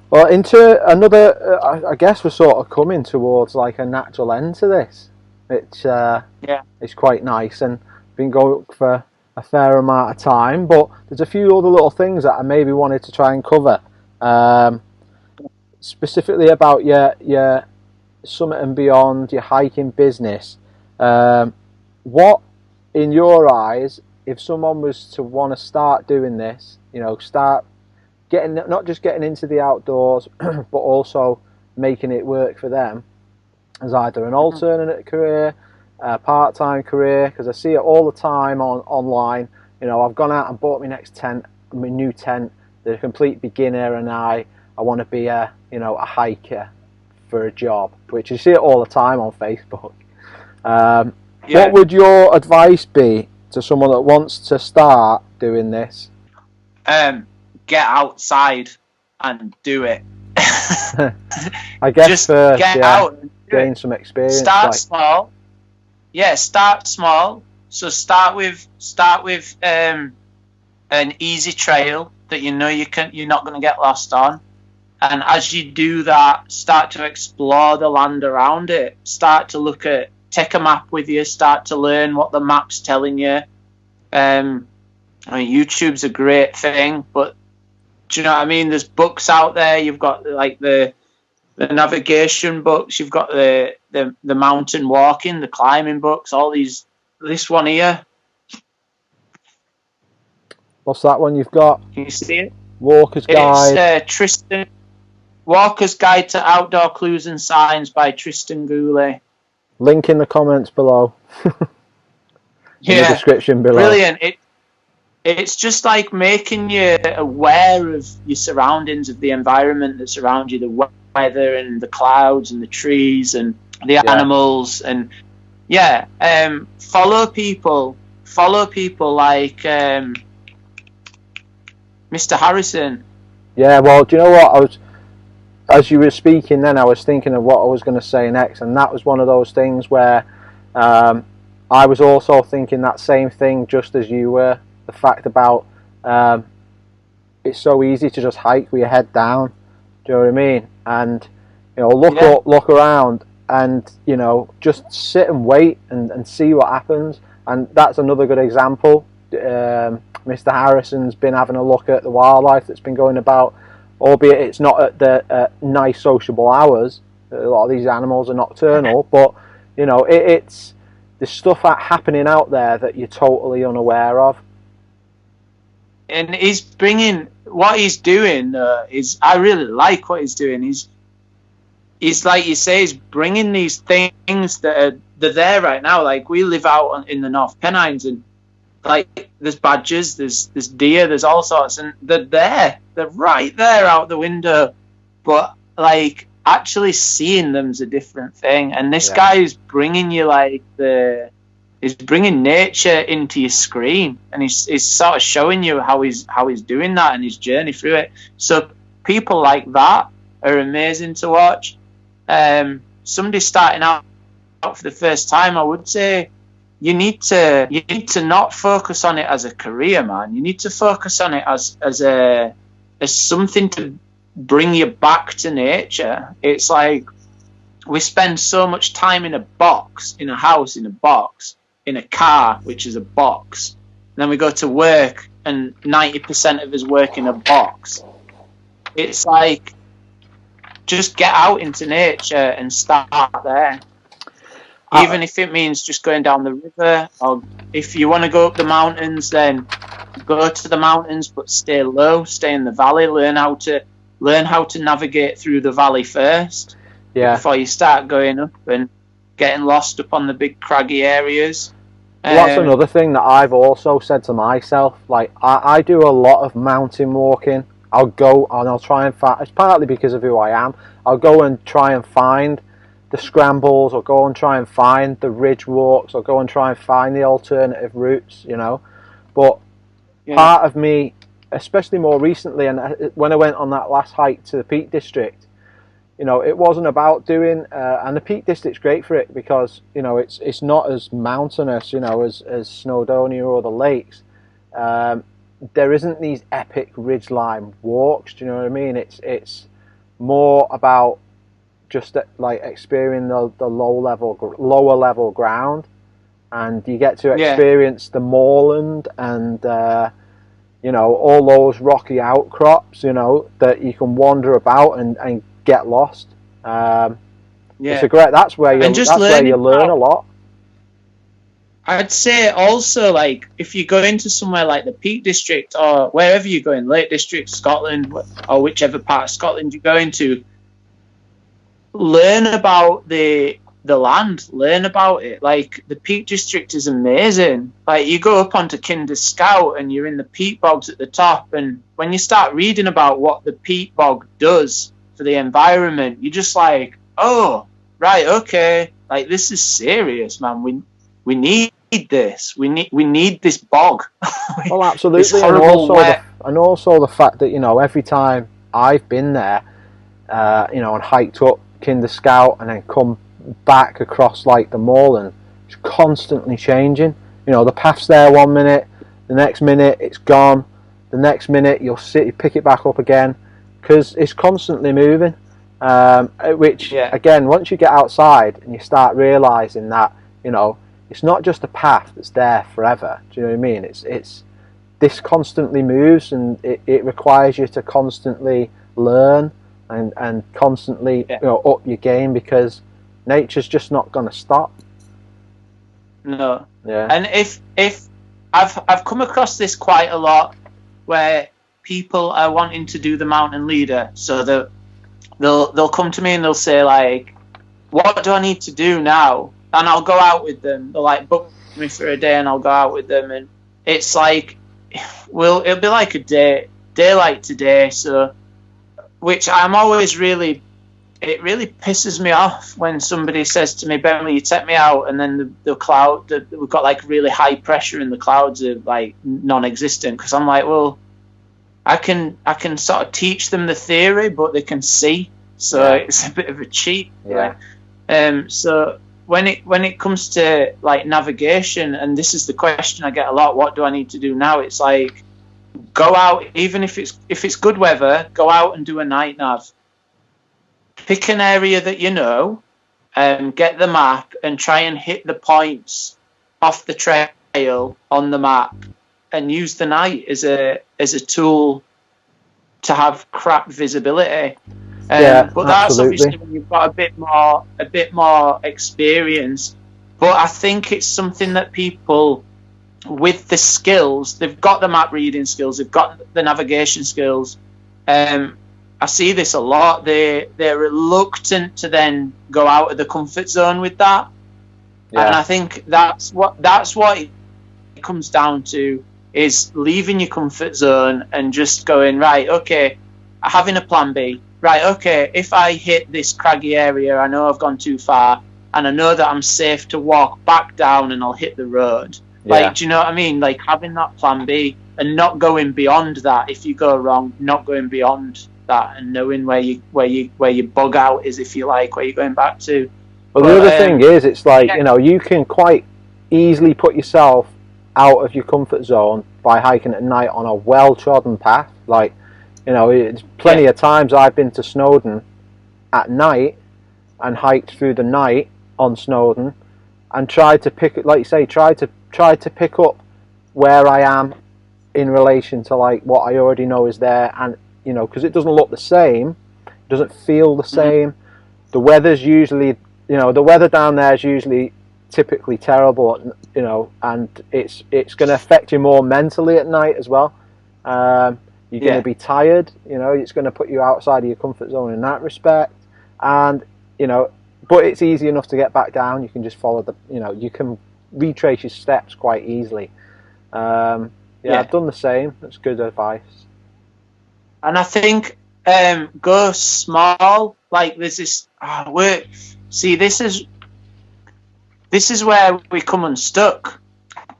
Well, into another. I guess we're sort of coming towards like a natural end to this. It's quite nice, and been going for a fair amount of time. But there's a few other little things that I maybe wanted to try and cover. Specifically about your Summit and Beyond, your hiking business. What, in your eyes, if someone was to want to start doing this, start getting, not just getting into the outdoors, but also making it work for them as either an alternate career, a part-time career, because I see it all the time online. I've gone out and bought my new tent, the complete beginner, and I want to be a hiker for a job, which you see it all the time on Facebook. What would your advice be to someone that wants to start doing this? Get outside and do it. I guess just first, get out and gain some experience. Start small. Yeah, start small. So start with an easy trail that you're not going to get lost on. And as you do that, start to explore the land around it. Take a map with you, start to learn what the map's telling you. YouTube's a great thing, but do you know what I mean? There's books out there. You've got like the navigation books, you've got the mountain walking, the climbing books, all these. This one here. What's that one you've got? Can you see it? Walker's Guide. It's Tristan. Walker's Guide to Outdoor Clues and Signs by Tristan Goulet. Link in the comments below. In the description below. Brilliant. It's just like making you aware of your surroundings, of the environment that's around you, the weather and the clouds and the trees and the animals. And follow people like Mr. Harrison. Yeah, well, do you know what? As you were speaking then, I was thinking of what I was going to say next, and that was one of those things where I was also thinking that same thing just as you were. The fact about it's so easy to just hike with your head down. Do you know what I mean? And look around, and just sit and wait and see what happens. And that's another good example. Mr. Harrison's been having a look at the wildlife that's been going about, albeit it's not at the nice sociable hours. A lot of these animals are nocturnal, but it's there's stuff happening out there that you're totally unaware of. And he's bringing what he's doing is I really like what he's doing. He's like you say, he's bringing these things that they're there right now. Like we live out in the North Pennines, and like there's badgers, there's deer, there's all sorts, and they're right there out the window, but like actually seeing them's a different thing. And this guy is bringing you like he's bringing nature into your screen, and he's sort of showing you how he's doing that and his journey through it. So people like that are amazing to watch. Somebody starting out for the first time, I would say you need to not focus on it as a career, man. You need to focus on it as something to bring you back to nature. It's like we spend so much time in a box, in a house, in a box, in a car, which is a box. And then we go to work and 90% of us work in a box. It's like, just get out into nature and start there. Even if it means just going down the river, or if you want to go up the mountains, then go to the mountains, but stay low, stay in the valley, learn how to navigate through the valley first, before you start going up and getting lost up on the big craggy areas. Well, that's another thing that I've also said to myself. Like, I do a lot of mountain walking. I'll go and I'll try and find, it's partly because of who I am, I'll go and try and find the scrambles, or go and try and find the ridge walks, or go and try and find the alternative routes, you know. But part of me, especially more recently, and when I went on that last hike to the Peak District, you know, it wasn't about doing, and the Peak District's great for it because, you know, it's not as mountainous, you know, as Snowdonia or the lakes. There isn't these epic ridgeline walks, do you know what I mean? It's more about just like experiencing the lower level ground, and you get to experience the moorland and you know, all those rocky outcrops, you know, that you can wander about and get lost. It's a great. That's where you learn a lot. I'd say also, like, if you go into somewhere like the Peak District or wherever you're going, Lake District, Scotland, or whichever part of Scotland you go into, learn about the land, learn about it. Like, the Peak District is amazing. Like, you go up onto Kinder Scout and you're in the peat bogs at the top, and when you start reading about what the peat bog does for the environment, you're just like, oh, right, okay, like, this is serious, man. We need this. We need this bog. Well, absolutely, and also the fact that, you know, every time I've been there, you know, and hiked up Kinder Scout and then come back across like the moorland, it's constantly changing. You know, the path's there one minute, the next minute it's gone, the next minute you pick it back up again, because it's constantly moving. Which again, once you get outside and you start realizing that, you know, it's not just a path that's there forever. Do you know what I mean? It's this constantly moves, and it requires you to constantly learn and constantly you know, up your game, because nature's just not going to stop. No. Yeah. And if I've come across this quite a lot, where people are wanting to do the mountain leader, so that they'll come to me and they'll say, like, what do I need to do now? And I'll go out with them. They'll like book me for a day, and I'll go out with them, and it's like, well, it'll be like a day like today. So, which I'm always it really pisses me off when somebody says to me, Ben, will you take me out? And then the cloud, we've got like really high pressure, and the clouds are like non-existent. Because I'm like, well, I can sort of teach them the theory, but they can see, so it's a bit of a cheat. Yeah. Right? So when it comes to like navigation, and this is the question I get a lot, what do I need to do now? It's like, go out, even if it's good weather, go out and do a night nav. Pick an area that you know, get the map and try and hit the points off the trail on the map, and use the night as a tool to have crap visibility. But that's obviously when you've got a bit more experience. But I think it's something that people with the skills, they've got the map reading skills, they've got the navigation skills. I see this a lot. They're reluctant to then go out of the comfort zone with that. Yeah. And I think that's what comes down to is leaving your comfort zone and just going, right, okay, having a plan B. Right, okay, if I hit this craggy area, I know I've gone too far, and I know that I'm safe to walk back down and I'll hit the road. Yeah. Like, do you know what I mean? Like, having that plan B and not going beyond that. If you go wrong, not going beyond that, and knowing where you bug out is, if you like, where you're going back to. Well, the other thing is, it's like, you know, you can quite easily put yourself out of your comfort zone by hiking at night on a well-trodden path. Like, you know, it's plenty of times I've been to Snowdon at night and hiked through the night on Snowdon and tried to pick, like you say, tried to pick up where I am in relation to like what I already know is there, and you know, because it doesn't look the same, it doesn't feel the same. The weather's usually, you know, the weather down there is usually typically terrible, you know, and it's going to affect you more mentally at night as well. You're going to be tired, you know, it's going to put you outside of your comfort zone in that respect. And, you know, but it's easy enough to get back down. You can just follow the, you know, you can retrace your steps quite easily. I've done the same. That's good advice. And I think go small. Like, there's this work. See, this is where we come unstuck,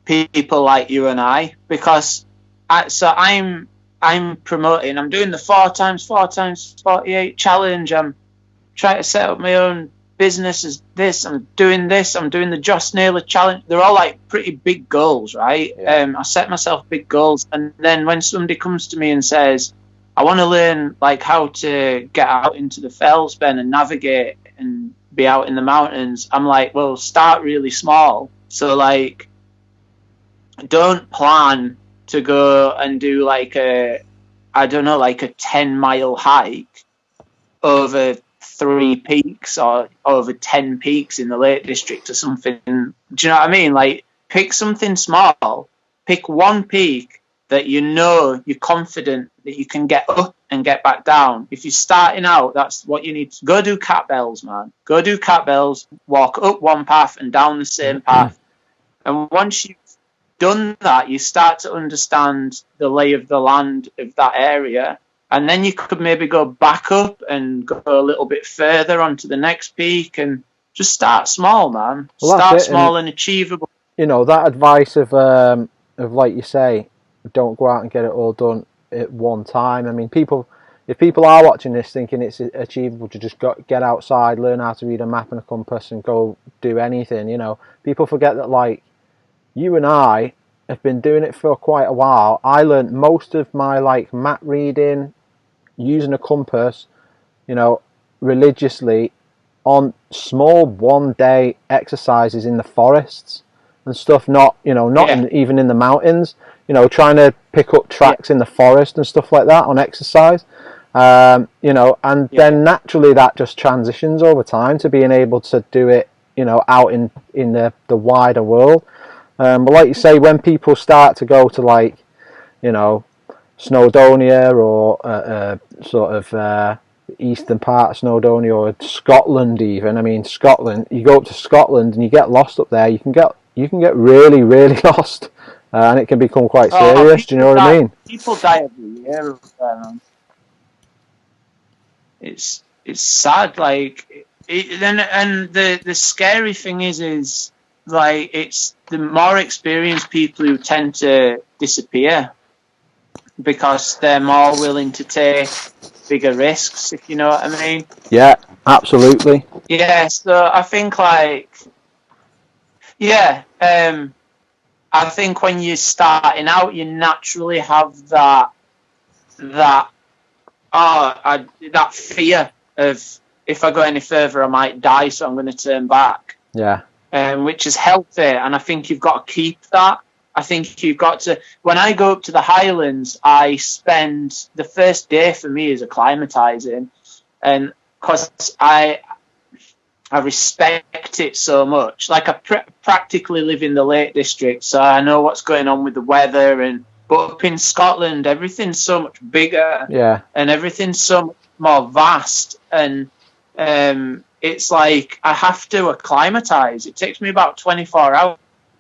people like you and I, because I'm promoting. I'm doing the 4x48 challenge. I'm trying to set up my own business as this. I'm doing the Joss Naylor challenge. They're all like pretty big goals, right? Yeah. I set myself big goals, and then when somebody comes to me and says, I want to learn like how to get out into the fells, Ben, and navigate and be out in the mountains, I'm like, well, start really small. So like, don't plan to go and do like a 10-mile hike over 3 peaks or over 10 peaks in the Lake District or something. Do you know what I mean? Like, pick something small, pick one peak that you know you're confident that you can get up and get back down. If you're starting out, that's what you need to go do. Cat bells, man. Go do cat bells, walk up one path and down the same path. And once you've done that, you start to understand the lay of the land of that area. And then you could maybe go back up and go a little bit further onto the next peak, and just start small, man. Well, start small and achievable. You know, that advice of like you say, don't go out and get it all done at one time. I mean, if people are watching this thinking it's achievable to just get outside, learn how to read a map and a compass and go do anything, you know, people forget that, like, you and I have been doing it for quite a while. I learned most of my like map reading, using a compass, you know, religiously on small 1-day exercises in the forests and stuff, not even in the mountains, you know, trying to pick up tracks in the forest and stuff like that on exercise, you know, and then naturally that just transitions over time to being able to do it, you know, out in the wider world. But like you say, when people start to go to, like, you know, Snowdonia or sort of eastern part of Snowdonia or Scotland even. I mean, Scotland, you go up to Scotland and you get lost up there, you can get really, really lost, and it can become quite serious. Do you know what I mean? People die every year up there, man. It's sad, like, and the scary thing is like, it's the more experienced people who tend to disappear because they're more willing to take bigger risks, if you know what I mean. Yeah, absolutely. Yeah, so I think, like, I think when you're starting out, you naturally have that fear of, if I go any further, I might die, so I'm going to turn back. Yeah. Which is healthy, and I think you've got to keep that. I think you've got to. When I go up to the Highlands, I spend the first day for me is acclimatizing, and because I respect it so much. Like, I practically live in the Lake District, so I know what's going on with the weather. But up in Scotland, everything's so much bigger, and everything's so much more vast, and it's like I have to acclimatize. It takes me about 24 hours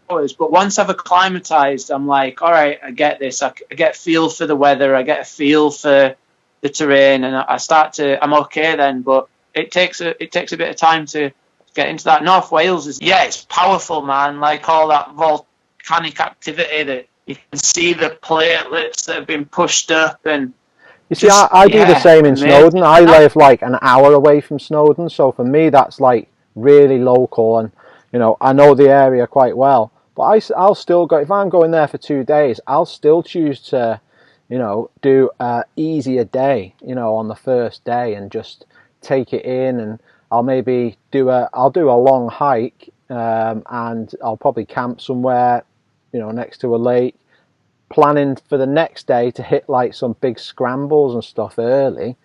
But once I've acclimatized, I'm like, all right, I get this. I get a feel for the weather. I get a feel for the terrain, and I'm okay then. But it takes a bit of time to get into that. North Wales it's powerful, man. Like all that volcanic activity that you can see the platelets that have been pushed up. And you see, I do the same in Snowdon. I live like an hour away from Snowdon, so for me that's like really local, and I know the area quite well. But I'll still go, if I'm going there for 2 days, I'll still choose to, do an easier day, on the first day, and just take it in. And I'll maybe do a long hike, and I'll probably camp somewhere, next to a lake, planning for the next day to hit like some big scrambles and stuff early,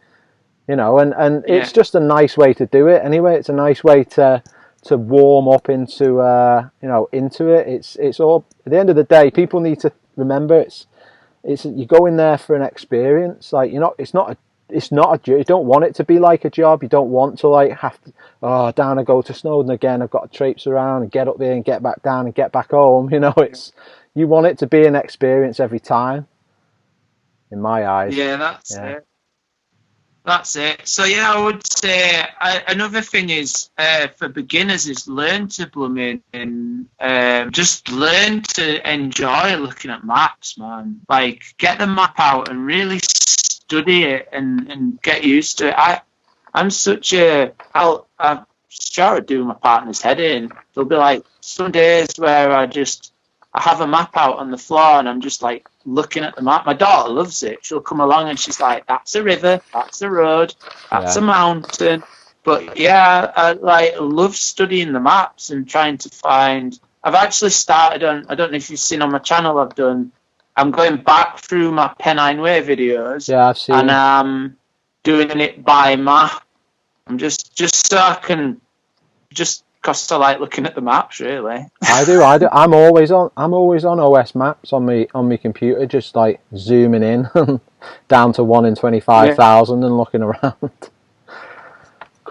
and it's just a nice way to do it anyway. It's a nice way to warm up into into it. It's all, at the end of the day, people need to remember it's you go in there for an experience. Like, it's not a job. You don't want it to be like a job. You don't want to like have to down and go to Snowdon again. I've got to traipse around and get up there and get back down and get back home. You want it to be an experience every time, in my eyes. Yeah, that's it. That's it. So I would say another thing is for beginners is learn to just learn to enjoy looking at maps, man. Like, get the map out and really study it and get used to it. I'm such I'll sure do my partner's head in. There'll be like some days where I have a map out on the floor and I'm just like looking at the map. My daughter loves it. She'll come along and she's like, that's a river, that's a road, that's a mountain. But I love studying the maps and trying to find. I've actually started on, I don't know if you've seen on my channel, I'm going back through my Pennine Way videos. Yeah, I've seen. And I'm doing it by map. I'm just so I can because I like looking at the maps, really. I do. I'm always on OS maps on my computer, just like zooming in down to 1 in 25,000 and looking around.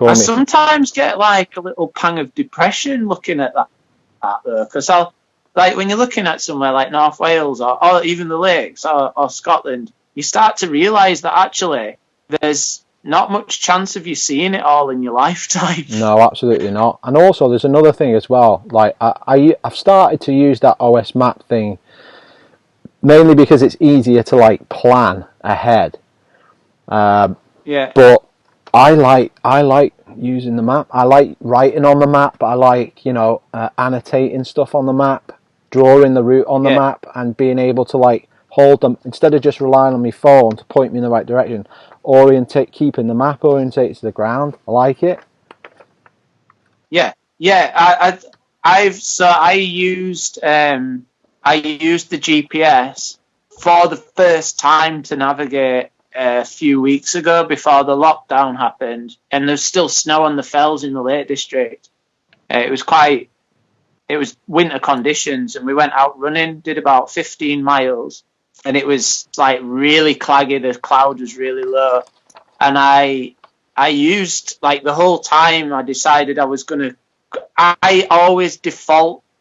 I sometimes get like a little pang of depression looking at that though, because when you're looking at somewhere like North Wales or even the lakes or Scotland, you start to realise that actually there's not much chance of you seeing it all in your lifetime. No, absolutely not. And also there's another thing as well. Like I've started to use that OS map thing mainly because it's easier to like plan ahead. But I like using the map. I like writing on the map. I like annotating stuff on the map, drawing the route on the map, and being able to like hold them instead of just relying on my phone to point me in the right direction. Keeping the map orientated to the ground. I like it. I used the GPS for the first time to navigate a few weeks ago before the lockdown happened, and there's still snow on the fells in the Lake District. It was winter conditions, and we went out running, did about 15 miles. And it was like really claggy. The cloud was really low, and I used like the whole time. I decided I was gonna. I always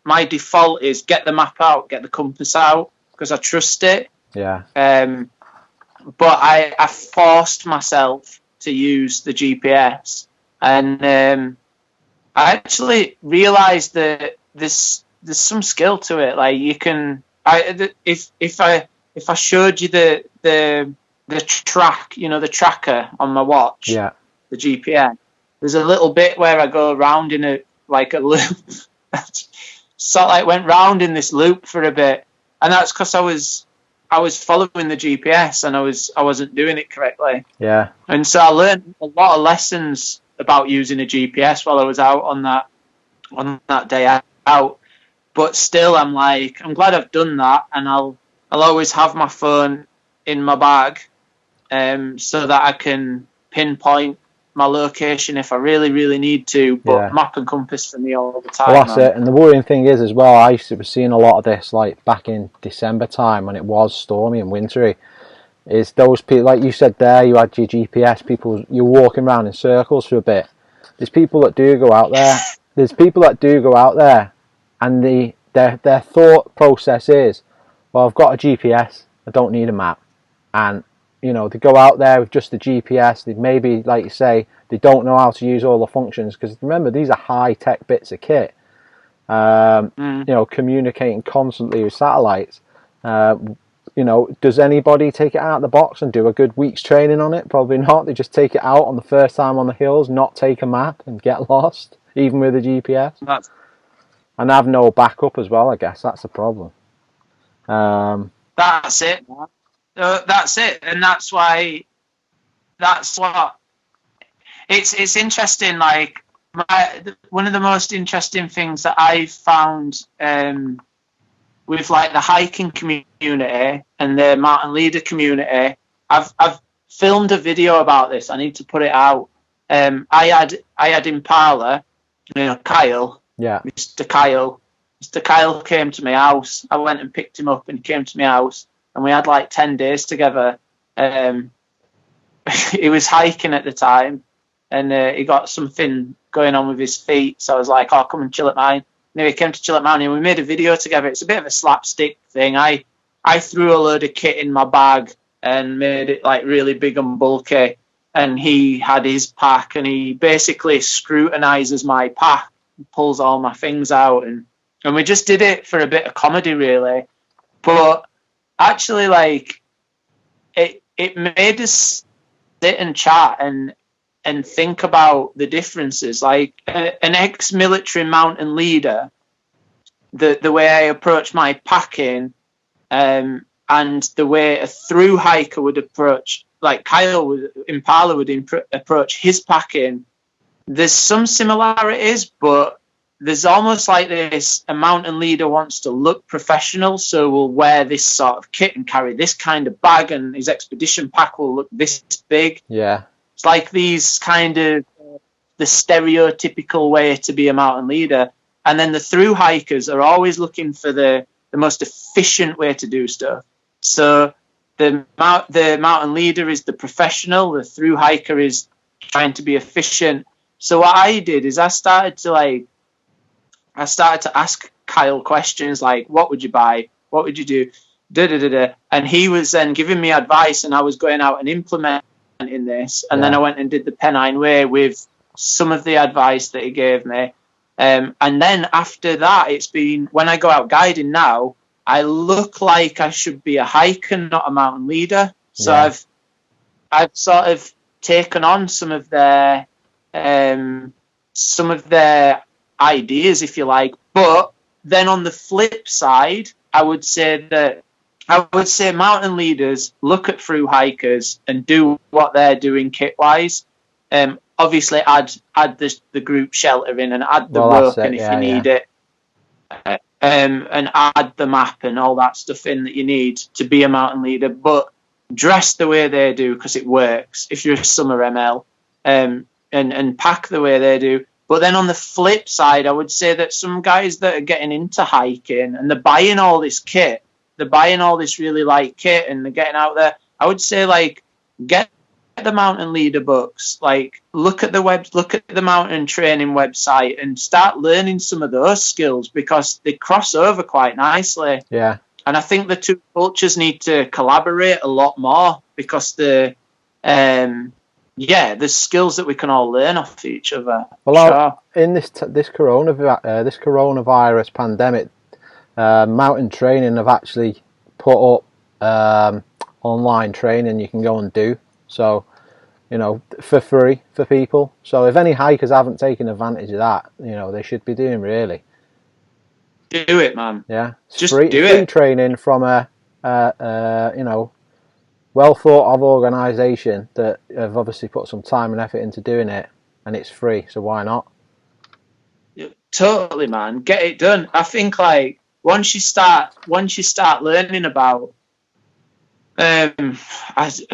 my default is get the map out, get the compass out, because I trust it. Yeah. But I forced myself to use the GPS, and I actually realised that there's some skill to it. Like you can. If I showed you the track, the tracker on my watch, the GPS, there's a little bit where I go around in a loop. So I went round in this loop for a bit, and that's because I was following the GPS and I wasn't doing it correctly. Yeah. And so I learned a lot of lessons about using a GPS while I was out on that day out. But still, I'm glad I've done that, and I'll always have my phone in my bag so that I can pinpoint my location if I really, really need to. But map and compass for me all the time. Well, that's it. And the worrying thing is as well, I used to be seeing a lot of this like back in December time when it was stormy and wintry, is those people, like you said there, you had your GPS, people, you're walking around in circles for a bit. There's people that do go out there. And their thought process is, well, I've got a GPS, I don't need a map. And you know, they go out there with just the GPS. They maybe, like you say, they don't know how to use all the functions, because remember, these are high-tech bits of kit. You know, communicating constantly with satellites. You know, does anybody take it out of the box and do a good week's training on it? Probably not. They just take it out on the first time on the hills, not take a map, and get lost, even with a GPS. And have no backup as well, I guess. That's the problem. That's it. That's it, and that's what it's interesting. Like, one of the most interesting things that I've found with like the hiking community and the mountain leader community, I've filmed a video about this. I need to put it out. I had Impala, you know, Kyle. Yeah. Mr. Kyle came to my house. I went and picked him up, and he came to my house. And we had like 10 days together. He was hiking at the time, and he got something going on with his feet. So I was like, "Oh, come and chill at mine." And he came to chill at mine, and we made a video together. It's a bit of a slapstick thing. I threw a load of kit in my bag and made it like really big and bulky. And he had his pack, and he basically scrutinizes my pack, pulls all my things out, and we just did it for a bit of comedy, really. But actually, like, it made us sit and chat and think about the differences. Like, an ex-military mountain leader, the way I approach my packing, and the way a through hiker would approach, like Impala would approach his packing, there's some similarities, but there's almost like this: a mountain leader wants to look professional, so will wear this sort of kit and carry this kind of bag, and his expedition pack will look this big. Yeah. It's like these kind of the stereotypical way to be a mountain leader. And then the through hikers are always looking for the most efficient way to do stuff. So the mountain leader is the professional, the through hiker is trying to be efficient. So what I did is I started to ask Kyle questions like, what would you buy? What would you do? And he was then giving me advice, and I was going out and implementing this. And then I went and did the Pennine Way with some of the advice that he gave me. And then after that, it's been, when I go out guiding now, I look like I should be a hiker, not a mountain leader. So I've sort of taken on some of their ideas, if you like. But then on the flip side, I would say mountain leaders look at through hikers and do what they're doing kit wise. Obviously add the group sheltering and add the rope if you need it, and add the map and all that stuff in that you need to be a mountain leader. But dress the way they do, because it works if you're a summer ML, and pack the way they do. But then on the flip side, I would say that some guys that are getting into hiking and they're buying all this kit, they're buying all this really light kit, and they're getting out there, I would say, like, get the mountain leader books, like look at the mountain training website and start learning some of those skills, because they cross over quite nicely. Yeah. And I think the two cultures need to collaborate a lot more, because there's skills that we can all learn off each other. Well, in this coronavirus pandemic, mountain training have actually put up online training you can go and do. So, you know, for free for people. So if any hikers haven't taken advantage of that, you know, they should be doing, really. Do it, man. Yeah. Just free do it. Training from a you know, well thought of organisation that have obviously put some time and effort into doing it, and it's free, so why not? Totally, man. Get it done. I think, like, once you start learning about I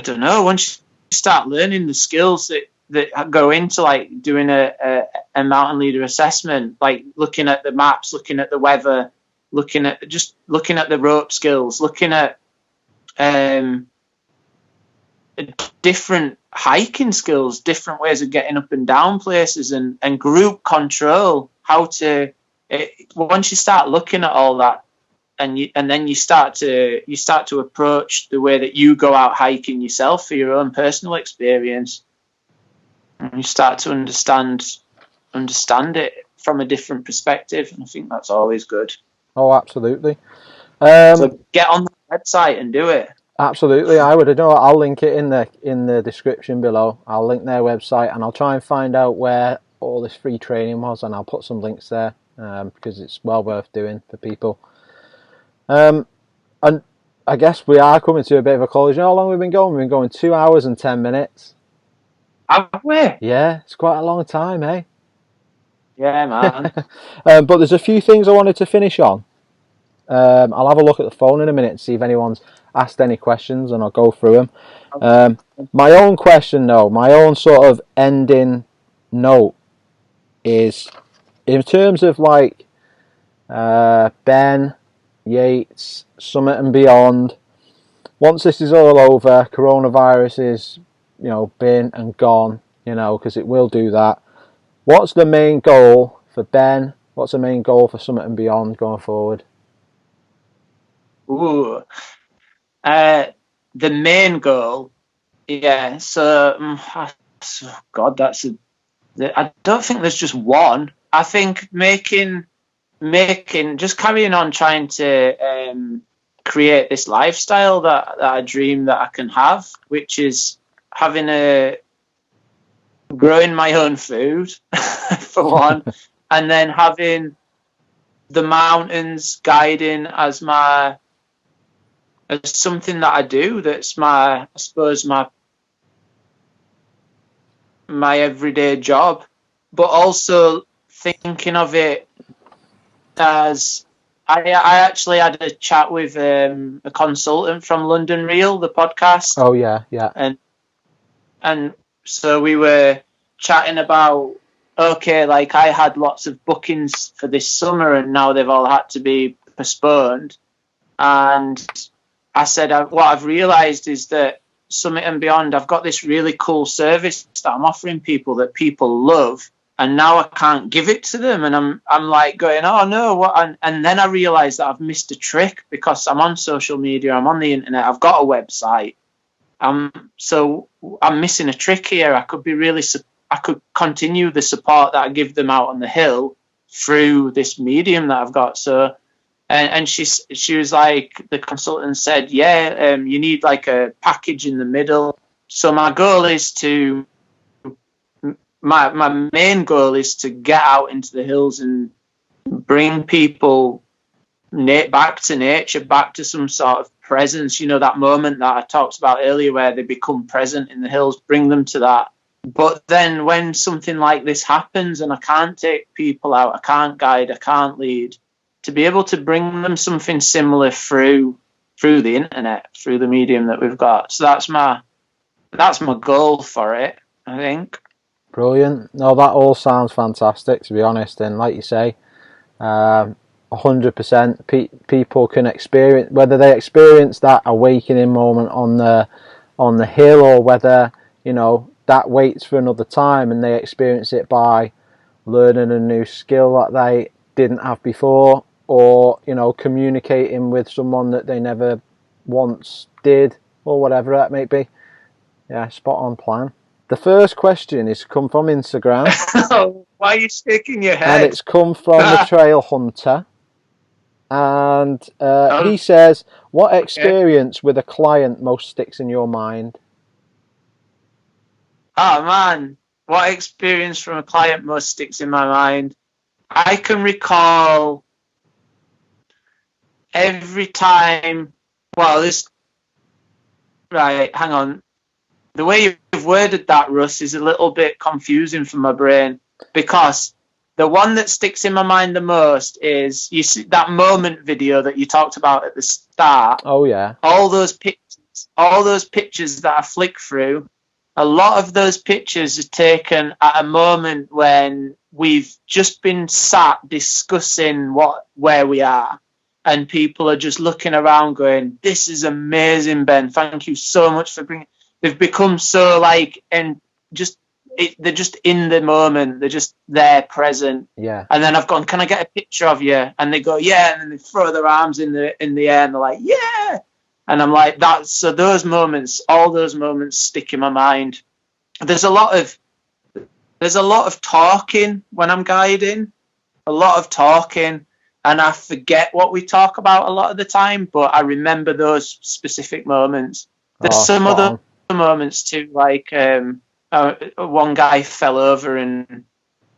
don't know, once you start learning the skills that go into, like, doing a mountain leader assessment, like looking at the maps, looking at the weather, looking at the rope skills, looking at different hiking skills, different ways of getting up and down places, and group control, how to once you start looking at all that, and then you start to approach the way that you go out hiking yourself for your own personal experience, and you start to understand it from a different perspective, and I think that's always good. Oh, absolutely. So get on the website and do it. Absolutely, I would. I'll link it in the description below. I'll link their website, and I'll try and find out where all this free training was, and I'll put some links there because it's well worth doing for people. And I guess we are coming to a bit of a close. You know how long we've been going? We've been going 2 hours and 10 minutes. Have we? Yeah, it's quite a long time, eh? Yeah, man. But there's a few things I wanted to finish on. I'll have a look at the phone in a minute and see if anyone's asked any questions, and I'll go through them. My own question, though, my own sort of ending note is, in terms of like Ben Yates, Summit and beyond, once this is all over, coronavirus is, been and gone, because it will do that. What's the main goal for Ben? What's the main goal for Summit and beyond going forward? Ooh. The main goal, yeah. So, God, I don't think there's just one. I think just carrying on trying to create this lifestyle that I dream that I can have, which is growing my own food for one, and then having the mountains guiding as something that I do. That's my everyday job, but also thinking of it as I actually had a chat with a consultant from London Real, the podcast. Oh yeah. And so we were chatting about, okay, like I had lots of bookings for this summer and now they've all had to be postponed. And I said, what I've realised is that Summit and Beyond, I've got this really cool service that I'm offering people that people love, and now I can't give it to them. And I'm like going, oh no, what? And then I realised that I've missed a trick, because I'm on social media, I'm on the internet, I've got a website. So I'm missing a trick here. I could continue the support that I give them out on the hill through this medium that I've got. So, and she was like, the consultant said, yeah, you need like a package in the middle. So my main goal is to get out into the hills and bring people back to nature, back to some sort of presence, that moment that I talked about earlier where they become present in the hills, bring them to that. But then when something like this happens and I can't take people out, I can't guide, I can't lead, to be able to bring them something similar through the internet, through the medium that we've got. So that's my goal for it, I think. Brilliant. No, that all sounds fantastic, to be honest. And like you say, 100% people can experience, whether they experience that awakening moment on the hill, or whether that waits for another time and they experience it by learning a new skill that they didn't have before, or communicating with someone that they never once did, or whatever that may be. Yeah, spot on plan. The first question is come from Instagram. Why are you shaking your head? And it's come from the Trail Hunter. And he says, what experience with a client most sticks in your mind? Oh, man. What experience from a client most sticks in my mind? I can recall every time... Right, hang on. The way you've worded that, Russ, is a little bit confusing for my brain, because the one that sticks in my mind the most is, you see that moment video that you talked about at the start. Oh yeah. All those pictures that I flick through, a lot of those pictures are taken at a moment when we've just been sat discussing where we are, and people are just looking around going, "This is amazing, Ben. Thank you so much for bringing." They've become so just they're just in the moment. They're just there, present. Yeah. And then I've gone, can I get a picture of you? And they go, yeah. And then they throw their arms in the air and they're like, yeah. And I'm like, so those moments, all those moments stick in my mind. There's a lot of talking when I'm guiding, a lot of talking, and I forget what we talk about a lot of the time, but I remember those specific moments. There's some other moments too, like one guy fell over and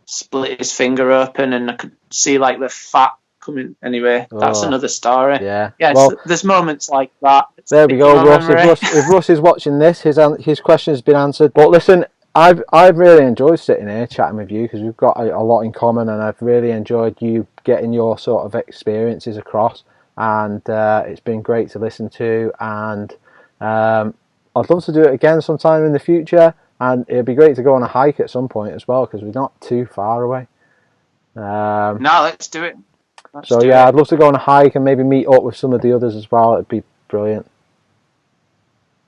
split his finger open, and I could see like the fat coming. Anyway, that's another story. Yeah. Well, so there's moments like that. There we go, Russ. If Russ is watching this, his question has been answered. But listen, I've really enjoyed sitting here chatting with you, because we've got a lot in common, and I've really enjoyed you getting your sort of experiences across, and it's been great to listen to, and I'd love to do it again sometime in the future, and it'd be great to go on a hike at some point as well, because we're not too far away. No, let's do it. I'd love to go on a hike and maybe meet up with some of the others as well. It'd be brilliant.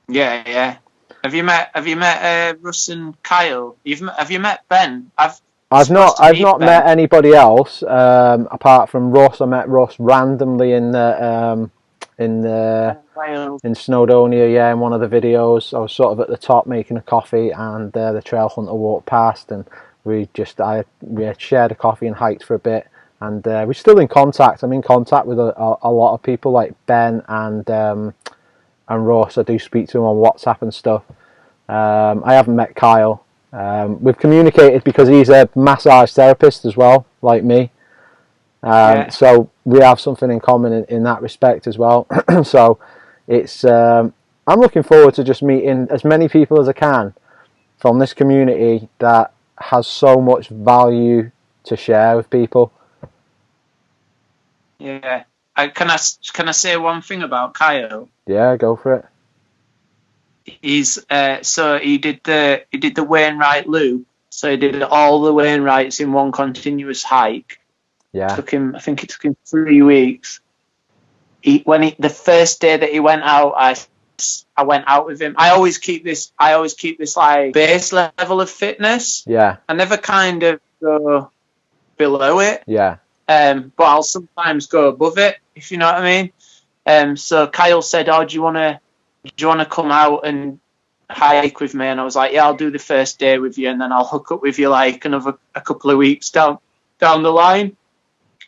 Yeah. Have you met Russ and Kyle? Have you met Ben? I've not met anybody else apart from Russ. I met Russ randomly in Snowdonia, in one of the videos. I was sort of at the top making a coffee, and the trail hunter walked past, and we had shared a coffee and hiked for a bit, and we're still in contact. I'm in contact with a lot of people like Ben and Ross. I do speak to him on WhatsApp and stuff. I haven't met Kyle. We've communicated because he's a massage therapist as well, like me. So we have something in common in that respect as well. So it's I'm looking forward to just meeting as many people as I can from this community that has so much value to share with people. Yeah. Can I say one thing about Kyle? Yeah, go for it. He's so he did the Wainwright loop. So he did all the Wainwrights in one continuous hike. Yeah. I think it took him 3 weeks. The first day that he went out, I went out with him. I always keep this like base level of fitness. Yeah. I never kind of go below it. Yeah. But I'll sometimes go above it, if you know what I mean. So Kyle said, "Oh, do you wanna come out and hike with me?" And I was like, "Yeah, I'll do the first day with you, and then I'll hook up with you like a couple of weeks down the line."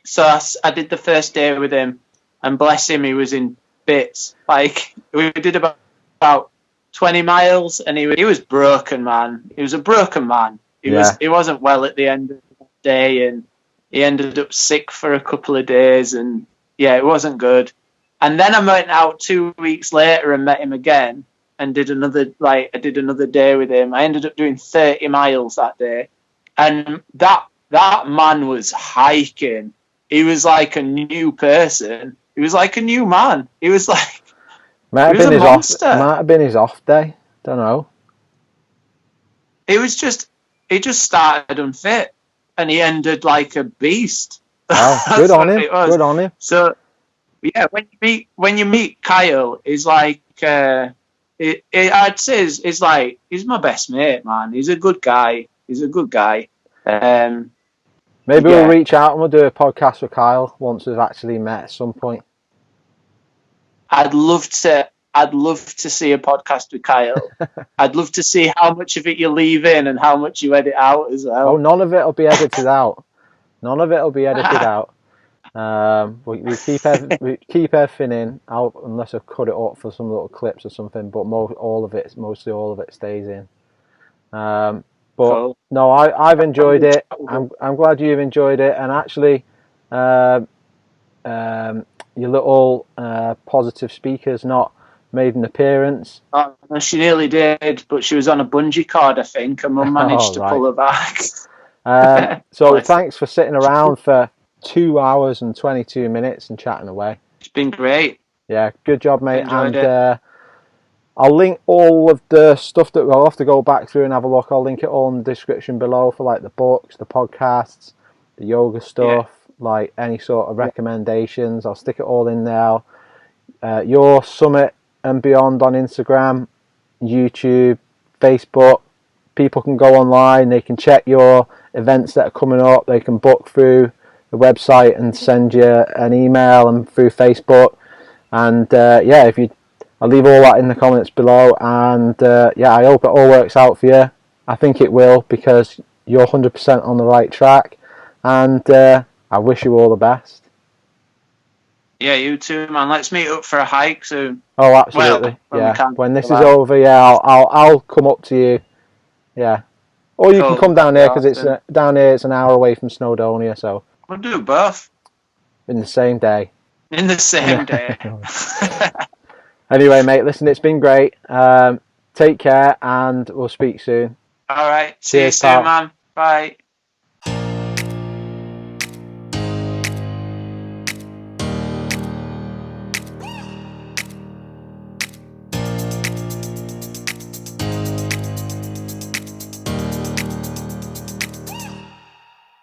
So I did the first day with him, and bless him, he was in bits. Like, we did about 20 miles, and he was broken, man. He was a broken man. He wasn't well at the end of the day, and he ended up sick for a couple of days, and yeah, it wasn't good. And then I went out 2 weeks later and met him again, and did another day with him. I ended up doing 30 miles that day, and that man was hiking. He was like a new person. He was like a new man. He was like might have been his off day. Don't know. He just started unfit, and he ended like a beast. Oh, good on him. Good on him. So yeah, when you meet Kyle, he's like I'd say he's my best mate, man. He's a good guy. Maybe we'll reach out and we'll do a podcast with Kyle once we've actually met at some point. I'd love to see a podcast with Kyle. I'd love to see how much of it you leave in and how much you edit out as well. Oh, none of it will be edited out. None of it will be edited out. We keep everything in out unless I cut it up for some little clips or something. But mostly all of it stays in. But cool. No, I've enjoyed it. I'm glad you've enjoyed it. And actually, your little positive speaker's not made an appearance. Oh, she nearly did, but she was on a bungee cord, I think, and Mum managed to pull her back. So thanks for sitting around for 2 hours and 22 minutes and chatting away. It's been great. Yeah, good job, mate. Enjoyed it. I'll link all of the stuff that we'll have to go back through and have a look. I'll link it all in the description below for like the books, the podcasts, the yoga stuff, like any sort of recommendations. I'll stick it all in there. Your Summit and Beyond on Instagram, YouTube, Facebook, people can go online, they can check your events that are coming up, they can book through the website and send you an email and through Facebook. And I'll leave all that in the comments below. And I hope it all works out for you. I think it will, because you're 100% on the right track. And I wish you all the best. Yeah, you too, man. Let's meet up for a hike soon. Oh, absolutely. Well, when this is over, I'll come up to you. Yeah. Or you can come down here, because it's down here. It's an hour away from Snowdonia, so we'll do both in the same day. In the same day. Anyway, mate, listen, it's been great. Take care, and we'll speak soon. All right. See you soon, man. Bye.